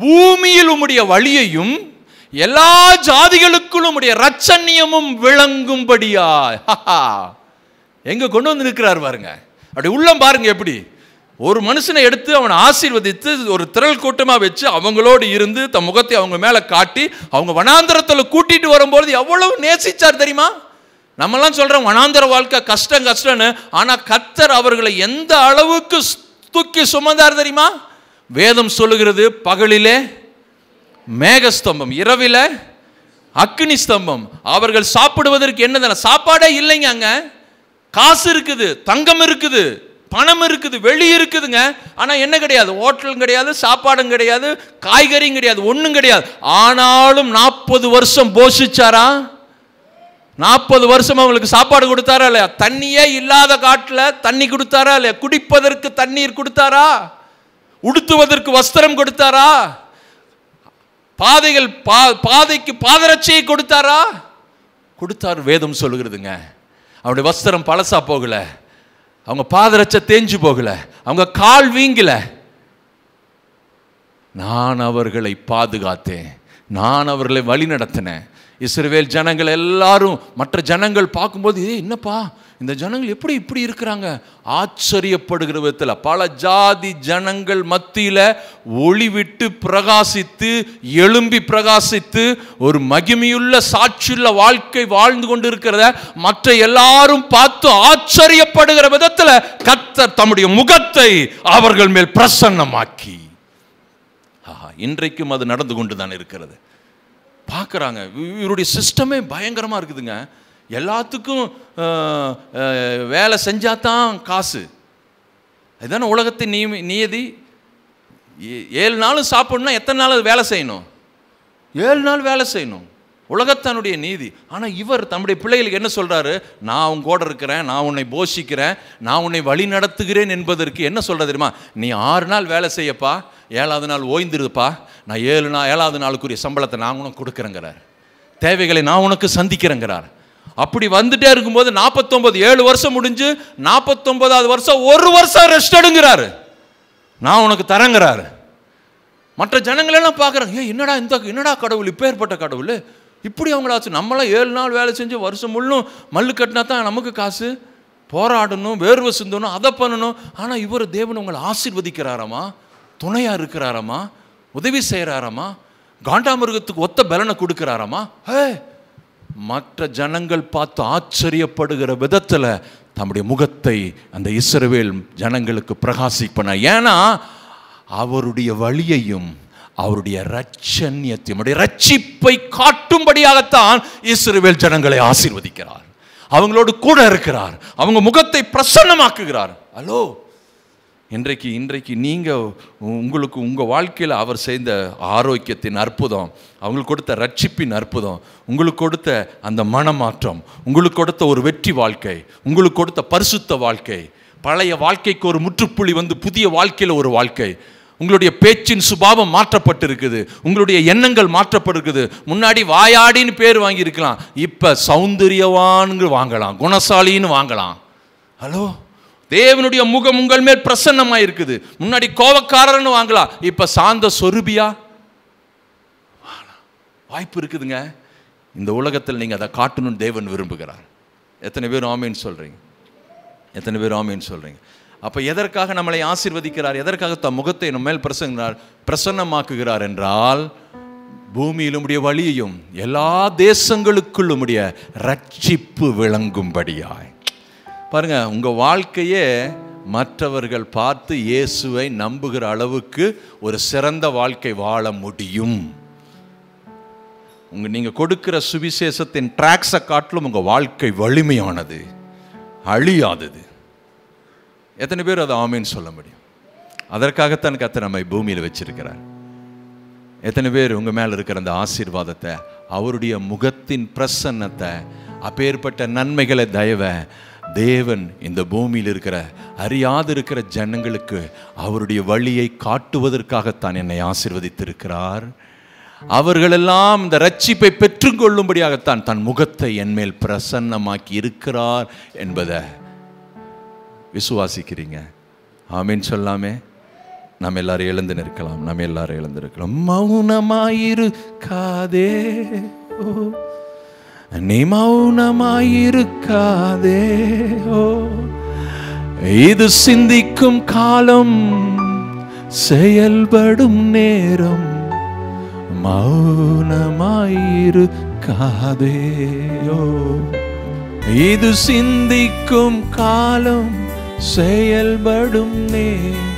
பூமியில் உம்முடைய வழியையும் எல்லா ஜாதிகளுக்குள்ளும் உம்முடைய இரட்சணியமும் விளங்கும்படியா. எங்க கொண்டு வந்து இருக்கிறார் பாருங்க. அப்படி உள்ளம் பாருங்க, எப்படி ஒரு மனுஷனை எடுத்து அவனை ஆசீர்வதித்து ஒரு திரள் கூட்டமாக வச்சு அவங்களோடு இருந்து தம் முகத்தை அவங்க மேலே காட்டி அவங்க வனாந்தரத்தில் கூட்டிட்டு வரும்போது எவ்வளவு நேசிச்சார் தெரியுமா? நம்மெல்லாம் சொல்கிறோம் வனாந்தர வாழ்க்கை கஷ்டம்னு, ஆனால் கர்த்தர் அவர்களை எந்த அளவுக்கு தூக்கி சுமந்தார் தெரியுமா? வேதம் சொல்லுகிறது, பகலிலே மேகஸ்தம்பம், இரவில அக்னி ஸ்தம்பம். அவர்கள் சாப்பிடுவதற்கு என்னதான சாப்பாடே இல்லைங்க. அங்கே காசு இருக்குது, தங்கம் இருக்குது, பணம் இருக்குது, வெளி இருக்குதுங்க. ஆனால் என்ன கிடையாது? ஹோட்டலும் கிடையாது, சாப்பாடும் கிடையாது, காய்கறியும் கிடையாது, ஒன்றும் கிடையாது. ஆனாலும் 40 வருஷம் போஷிச்சாரா? 40 வருஷம் அவங்களுக்கு சாப்பாடு கொடுத்தாரா இல்லையா? தண்ணியே இல்லாத காட்டில் தண்ணி கொடுத்தாரா இல்லையா? குடிப்பதற்கு தண்ணீர் கொடுத்தாரா? உடுத்துவதற்கு வஸ்திரம் கொடுத்தாரா? பாதைக்கு பாதரட்சியை கொடுத்தாரா? கொடுத்தார். வேதம் சொல்லுகிறதுங்க, அவருடைய வஸ்திரம் பழசா போகல, அவங்க பாதரட்சை தேஞ்சு போகல, அவங்க கால் வீங்கல. நான் அவர்களை பாதுகாத்தேன், நான் அவர்களை வழி நடத்தினேன். இஸ்ரவேல் ஜனங்கள் எல்லாரும் மற்ற ஜனங்கள் பார்க்கும்போது, என்னப்பா இந்த ஜனங்கள் எப்படி இப்படி இருக்கிறாங்க ஆச்சரியப்படுகிற விதத்தில் பல ஜாதி ஜனங்கள் மத்தியில் ஒளிவிட்டு பிரகாசித்து எழும்பி பிரகாசித்து ஒரு மகிமையுள்ள சாட்சியுள்ள வாழ்க்கை வாழ்ந்து கொண்டு இருக்கிறத மற்ற எல்லாரும் பார்த்து ஆச்சரியப்படுகிற விதத்தில் கர்த்தர் தம்முடைய முகத்தை அவர்கள் மேல் பிரசன்னமாக்கி, இன்றைக்கும் அது நடந்து கொண்டு தான் இருக்கிறது. பார்க்குறாங்க, இவருடைய சிஸ்டமே பயங்கரமாக இருக்குதுங்க. எல்லாத்துக்கும் வேலை செஞ்சாதான் காசு. அதுதானே உலகத்தின் நியதி. 7 நாளும் சாப்பிடணும்னா எத்தனை நாள் வேலை செய்யணும்? 7 நாள் வேலை செய்யணும், உலகத்தானுடைய நீதி. ஆனால் இவர் தம்முடைய பிள்ளைகளுக்கு என்ன சொல்கிறாரு? நான் உன் கூட இருக்கிறேன், நான் உன்னை போஷிக்கிறேன், நான் உன்னை வழி நடத்துகிறேன் என்பதற்கு என்ன சொல்கிறது தெரியுமா? நீ 6 நாள் வேலை செய்யப்பா, 7வது நாள் ஓய்ந்துருப்பா, நான் 7வது நாளுக்குரிய சம்பளத்தை நான் உனக்கு கொடுக்குறேங்கிறார், தேவைகளை நான் உனக்கு சந்திக்கிறேங்கிறார். அப்படி வந்துட்டே இருக்கும்போது 49 7 வருஷம் முடிஞ்சு 49வது வருஷம் 1 வருஷம் ரெஸ்ட் எடுங்கிறாரு, நான் உனக்கு தரங்கிறாரு. மற்ற ஜனங்களெல்லாம் பார்க்குறாங்க, என்னடா கடவுள், இப்பேற்பட்ட கடவுள், இப்படி அவங்களாச்சு. நம்மளாம் 7 நாள் வேலை செஞ்சு வருஷம் முள்ளும் மல்லு கட்டினா தான் நமக்கு காசு, போராடணும், வேர்வை சிந்தணும், அதை பண்ணணும். ஆனால் இவர் தேவன் உங்களை ஆசீர்வதிக்கிறாராமா, துணையாக இருக்கிறாராமா, உதவி செய்கிறாராமா, காண்டாமிருகத்துக்கு ஒத்த பலனை கொடுக்கிறாராமா. மற்ற ஜனங்கள் பார்த்து ஆச்சரியப்படுகிற விதத்தில் தம்முடைய முகத்தை அந்த இஸ்ரவேல் ஜனங்களுக்கு பிரகாசிப்பனார். ஏன்னா அவருடைய வழியையும் அவருடைய ரட்சண்யத்தையும் ரட்சிப்பை காட்டும்படியாகத்தான் இஸ்ரவேல் ஜனங்களை ஆசீர்வதிக்கிறார். அவங்களோடு கூட இருக்கிறார். அவங்க முகத்தை பிரசன்னமாக்குகிறார். ஹலோ, இன்றைக்கு நீங்கள் உங்களுக்கு உங்கள் வாழ்க்கையில் அவர் செய்த ஆரோக்கியத்தின் அற்புதம், அவங்களுக்கு கொடுத்த ரட்சிப்பின் அற்புதம், உங்களுக்கு கொடுத்த அந்த மனமாற்றம், உங்களுக்கு கொடுத்த ஒரு வெற்றி வாழ்க்கை, உங்களுக்கு கொடுத்த பரிசுத்த வாழ்க்கை, பழைய வாழ்க்கைக்கு ஒரு முற்றுப்புள்ளி வந்து புதிய வாழ்க்கையில் ஒரு வாழ்க்கை, உங்களுடைய பேச்சின் சுபாவம் மாற்றப்பட்டிருக்குது, உங்களுடைய எண்ணங்கள் மாற்றப்பட்டிருக்குது. முன்னாடி வாயாடின்னு பேர் வாங்கியிருக்கலாம், இப்போ சௌந்தரியவான்னு வாங்கலாம், குணசாலின்னு வாங்கலாம். ஹலோ, தேவனுடைய முகம் உங்கள் மேல் பிரசன்னமாக இருக்குது. முன்னாடி கோபக்காரன்னு வாங்கலாம், இப்போ சாந்த சொருபியா வாய்ப்பு இருக்குதுங்க. இந்த உலகத்தில் நீங்கள் அதை காட்டணும்னு தேவன் விரும்புகிறார். எத்தனை பேர் ஆமேன்னு சொல்கிறீங்க? எத்தனை பேர் ஆமேன்னு சொல்கிறீங்க? அப்போ எதற்காக நம்மளை ஆசீர்வதிக்கிறார்? எதற்காக தம் முகத்தை நம்ம மேல் பிரசன்னமாக்குகிறார் என்றால், பூமியில் உடைய வழியையும் எல்லா தேசங்களுக்குள் உடைய ரட்சிப்பு விளங்கும்படியாய். பாருங்க, உங்க வாழ்க்கையே மற்றவர்கள் பார்த்து இயேசுவை நம்புகிற அளவுக்கு ஒரு சிறந்த வாழ்க்கை வாழ முடியும். நீங்க கொடுக்கிற சுவிசேஷத்தின் டிராக்ஸை காட்டிலும் உங்க வாழ்க்கை வலிமையானது, அழியாதது. எத்தனை பேர் அதை ஆமேன்னு சொல்ல முடியும்? அதற்காகத்தான் கர்த்தர் நம்மை பூமியில் வச்சிருக்கிறார். எத்தனை பேர் உங்க மேல இருக்கிற அந்த ஆசீர்வாதத்தை, அவருடைய முகத்தின் பிரசன்னத்தை, அப்பேற்பட்ட நன்மைகளை, தயவை தேவன் இந்த பூமியில் இருக்கிற அறியாது இருக்கிற ஜனங்களுக்கு அவருடைய வழியை காட்டுவதற்காகத்தான் என்னை ஆசீர்வதித்திருக்கிறார். அவர்களெல்லாம் இந்த ரட்சிப்பை பெற்றுக்கொள்ளும்படியாகத்தான் தன் முகத்தை என்மேல் பிரசன்னமாக்கி இருக்கிறார் என்பதை விசுவாசிக்கிறீங்க? ஆமீன் சொல்லாமே? நாம் எல்லாரும் எழுந்து நிற்கலாம். நாம் எல்லாரும் எழுந்து நிற்கலாம். மௌனமாயிருக்காதே, நீ மௌனமாயிருக்காதே, இது சிந்திக்கும் காலம், செயல்படும் நேரம். மௌனமாயிருக்காதே, இது சிந்திக்கும் காலம், செயல்படும் நேரம்.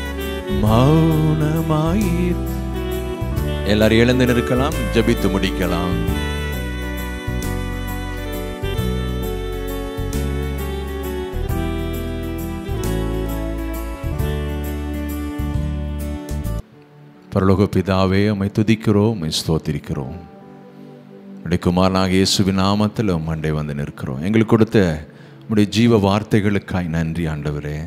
மௌனமாயிரு. எல்லாரும் எழுந்து நிற்கலாம், ஜெபித்து முடிக்கலாம். பரலோக பிதாவே, உம்மை துதிக்கிறோம், உம்மை ஸ்தோத்திரிக்கிறோம். உம்முடைய குமாரனாகிய இயேசுவின் நாமத்தில் உம்மண்டை வந்து நிற்கிறோம். எங்களுக்கு கொடுத்த உம்முடைய ஜீவ வார்த்தைகளுக்காய் நன்றி ஆண்டவரே.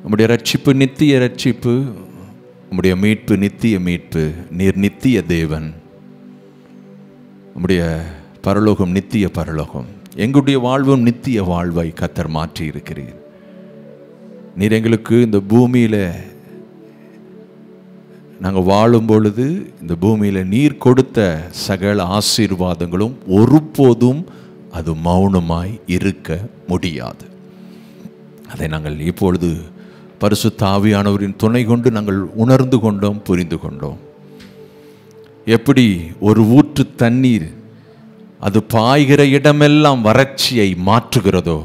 உம்முடைய ரட்சிப்பு நித்திய ரட்சிப்பு, உம்முடைய மீட்பு நித்திய மீட்பு. நீர் நித்திய தேவன். உம்முடைய பரலோகம் நித்திய பரலோகம். எங்களுடைய வாழ்வும் நித்திய வாழ்வை கர்த்தர் மாற்றி இருக்கிறீர். நீர் எங்களுக்கு இந்த பூமியில் நாங்கள் வாழும் பொழுது இந்த பூமியில் நீர் கொடுத்த சகல ஆசீர்வாதங்களும் ஒருபோதும் அது மௌனமாய் இருக்க முடியாது. அதை நாங்கள் இப்பொழுது பரிசுத்த ஆவியானவரின் துணை கொண்டு நாங்கள் உணர்ந்து கொண்டோம், புரிந்து கொண்டோம். எப்படி ஒரு ஊற்று தண்ணீர் அது பாய்கிற இடமெல்லாம் வறட்சியை மாற்றுகிறதோ,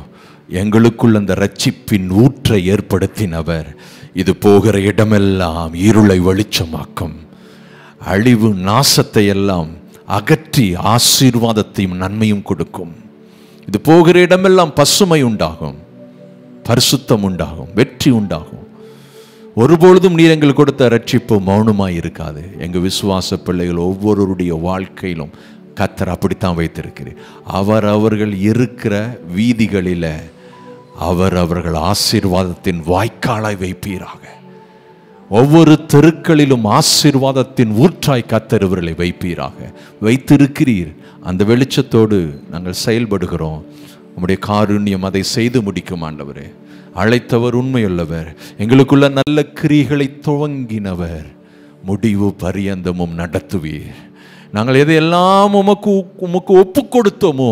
எங்களுக்குள் அந்த ரட்சிப்பின் ஊற்றை ஏற்படுத்தினவர் இது போகிற இடமெல்லாம் இருளை வெளிச்சமாக்கும், அழிவு நாசத்தை எல்லாம் அகற்றி ஆசீர்வாதத்தையும் நன்மையும் கொடுக்கும். இது போகிற இடமெல்லாம் பசுமை உண்டாகும், பரிசுத்தம் உண்டாகும், வெற்றி உண்டாகும். ஒருபொழுதும் நீர் எங்களுக்கு கொடுத்த ரட்சிப்பு மௌனமாய் இருக்காது. எங்கள் விசுவாச பிள்ளைகள் ஒவ்வொருவருடைய வாழ்க்கையிலும் கர்த்தர் அப்படித்தான் வைத்திருக்கிறேன். அவர்கள் இருக்கிற வீதிகளில் அவர்கள் ஆசீர்வாதத்தின் வாய்க்காலாய் வைப்பீராக. ஒவ்வொரு தெருக்களிலும் ஆசீர்வாதத்தின் ஊற்றாய் கர்த்தர் இவர்களை வைப்பீராக. வைத்திருக்கிறீர். அந்த வெளிச்சத்தோடு நாங்கள் செயல்படுகிறோம். உம்முடைய காருண்யம் அதை செய்து முடிக்கும் ஆண்டவரே. அழைத்தவர் உண்மையுள்ளவர். எங்களுக்குள்ள நல்ல கிரியைகளை துவங்கினவர் முடிவு பரியந்தமும் நடத்துவீர். நாங்கள் எதையெல்லாம் உமக்கு ஒப்பு கொடுத்தோமோ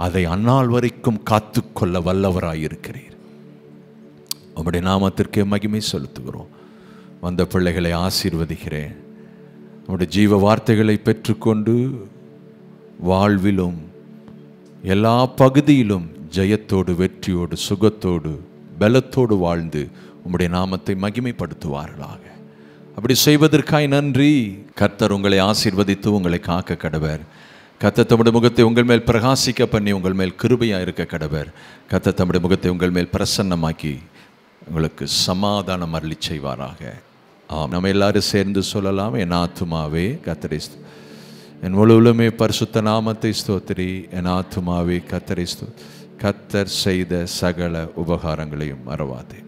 அதை அந்நாள் வரைக்கும் காத்துக்கொள்ள வல்லவராயிருக்கிறீர். உம்முடைய நாமத்திற்கே மகிமை செலுத்துகிறோம். வந்த பிள்ளைகளை ஆசீர்வதிக்கிறேன். உம்முடைய ஜீவ வார்த்தைகளை பெற்றுக்கொண்டு வாழ்விலும் எல்லா பகுதியிலும் ஜெயத்தோடு வெற்றி வெற்றியோடு சுகத்தோடு பலத்தோடு வாழ்ந்து உம்முடைய நாமத்தை மகிமைப்படுத்துவார்களாக. அப்படி செய்வதற்காய் நன்றி. கர்த்தர் உங்களை ஆசீர்வதித்து உங்களை காக்க கடவர். கர்த்தர் தம்முடைய முகத்தை உங்கள் மேல் பிரகாசிக்க பண்ணி உங்கள் மேல் கிருபையாக இருக்க கடவர். கர்த்தர் தம்முடைய முகத்தை உங்கள் மேல் பிரசன்னமாக்கி உங்களுக்கு சமாதானம் அருளி செய்வாராக. நம்ம எல்லாரும் சேர்ந்து சொல்லலாம். என் ஆத்துமாவே கர்த்தரை, என் முழுவலுமே பரிசுத்த நாமத்தை ஸ்தோத்திரி. என் ஆத்துமாவே கர்த்தரை ஸ்தோத்திரி. கர்த்தர் செய்த சகல உபகாரங்களையும் மறவாதே.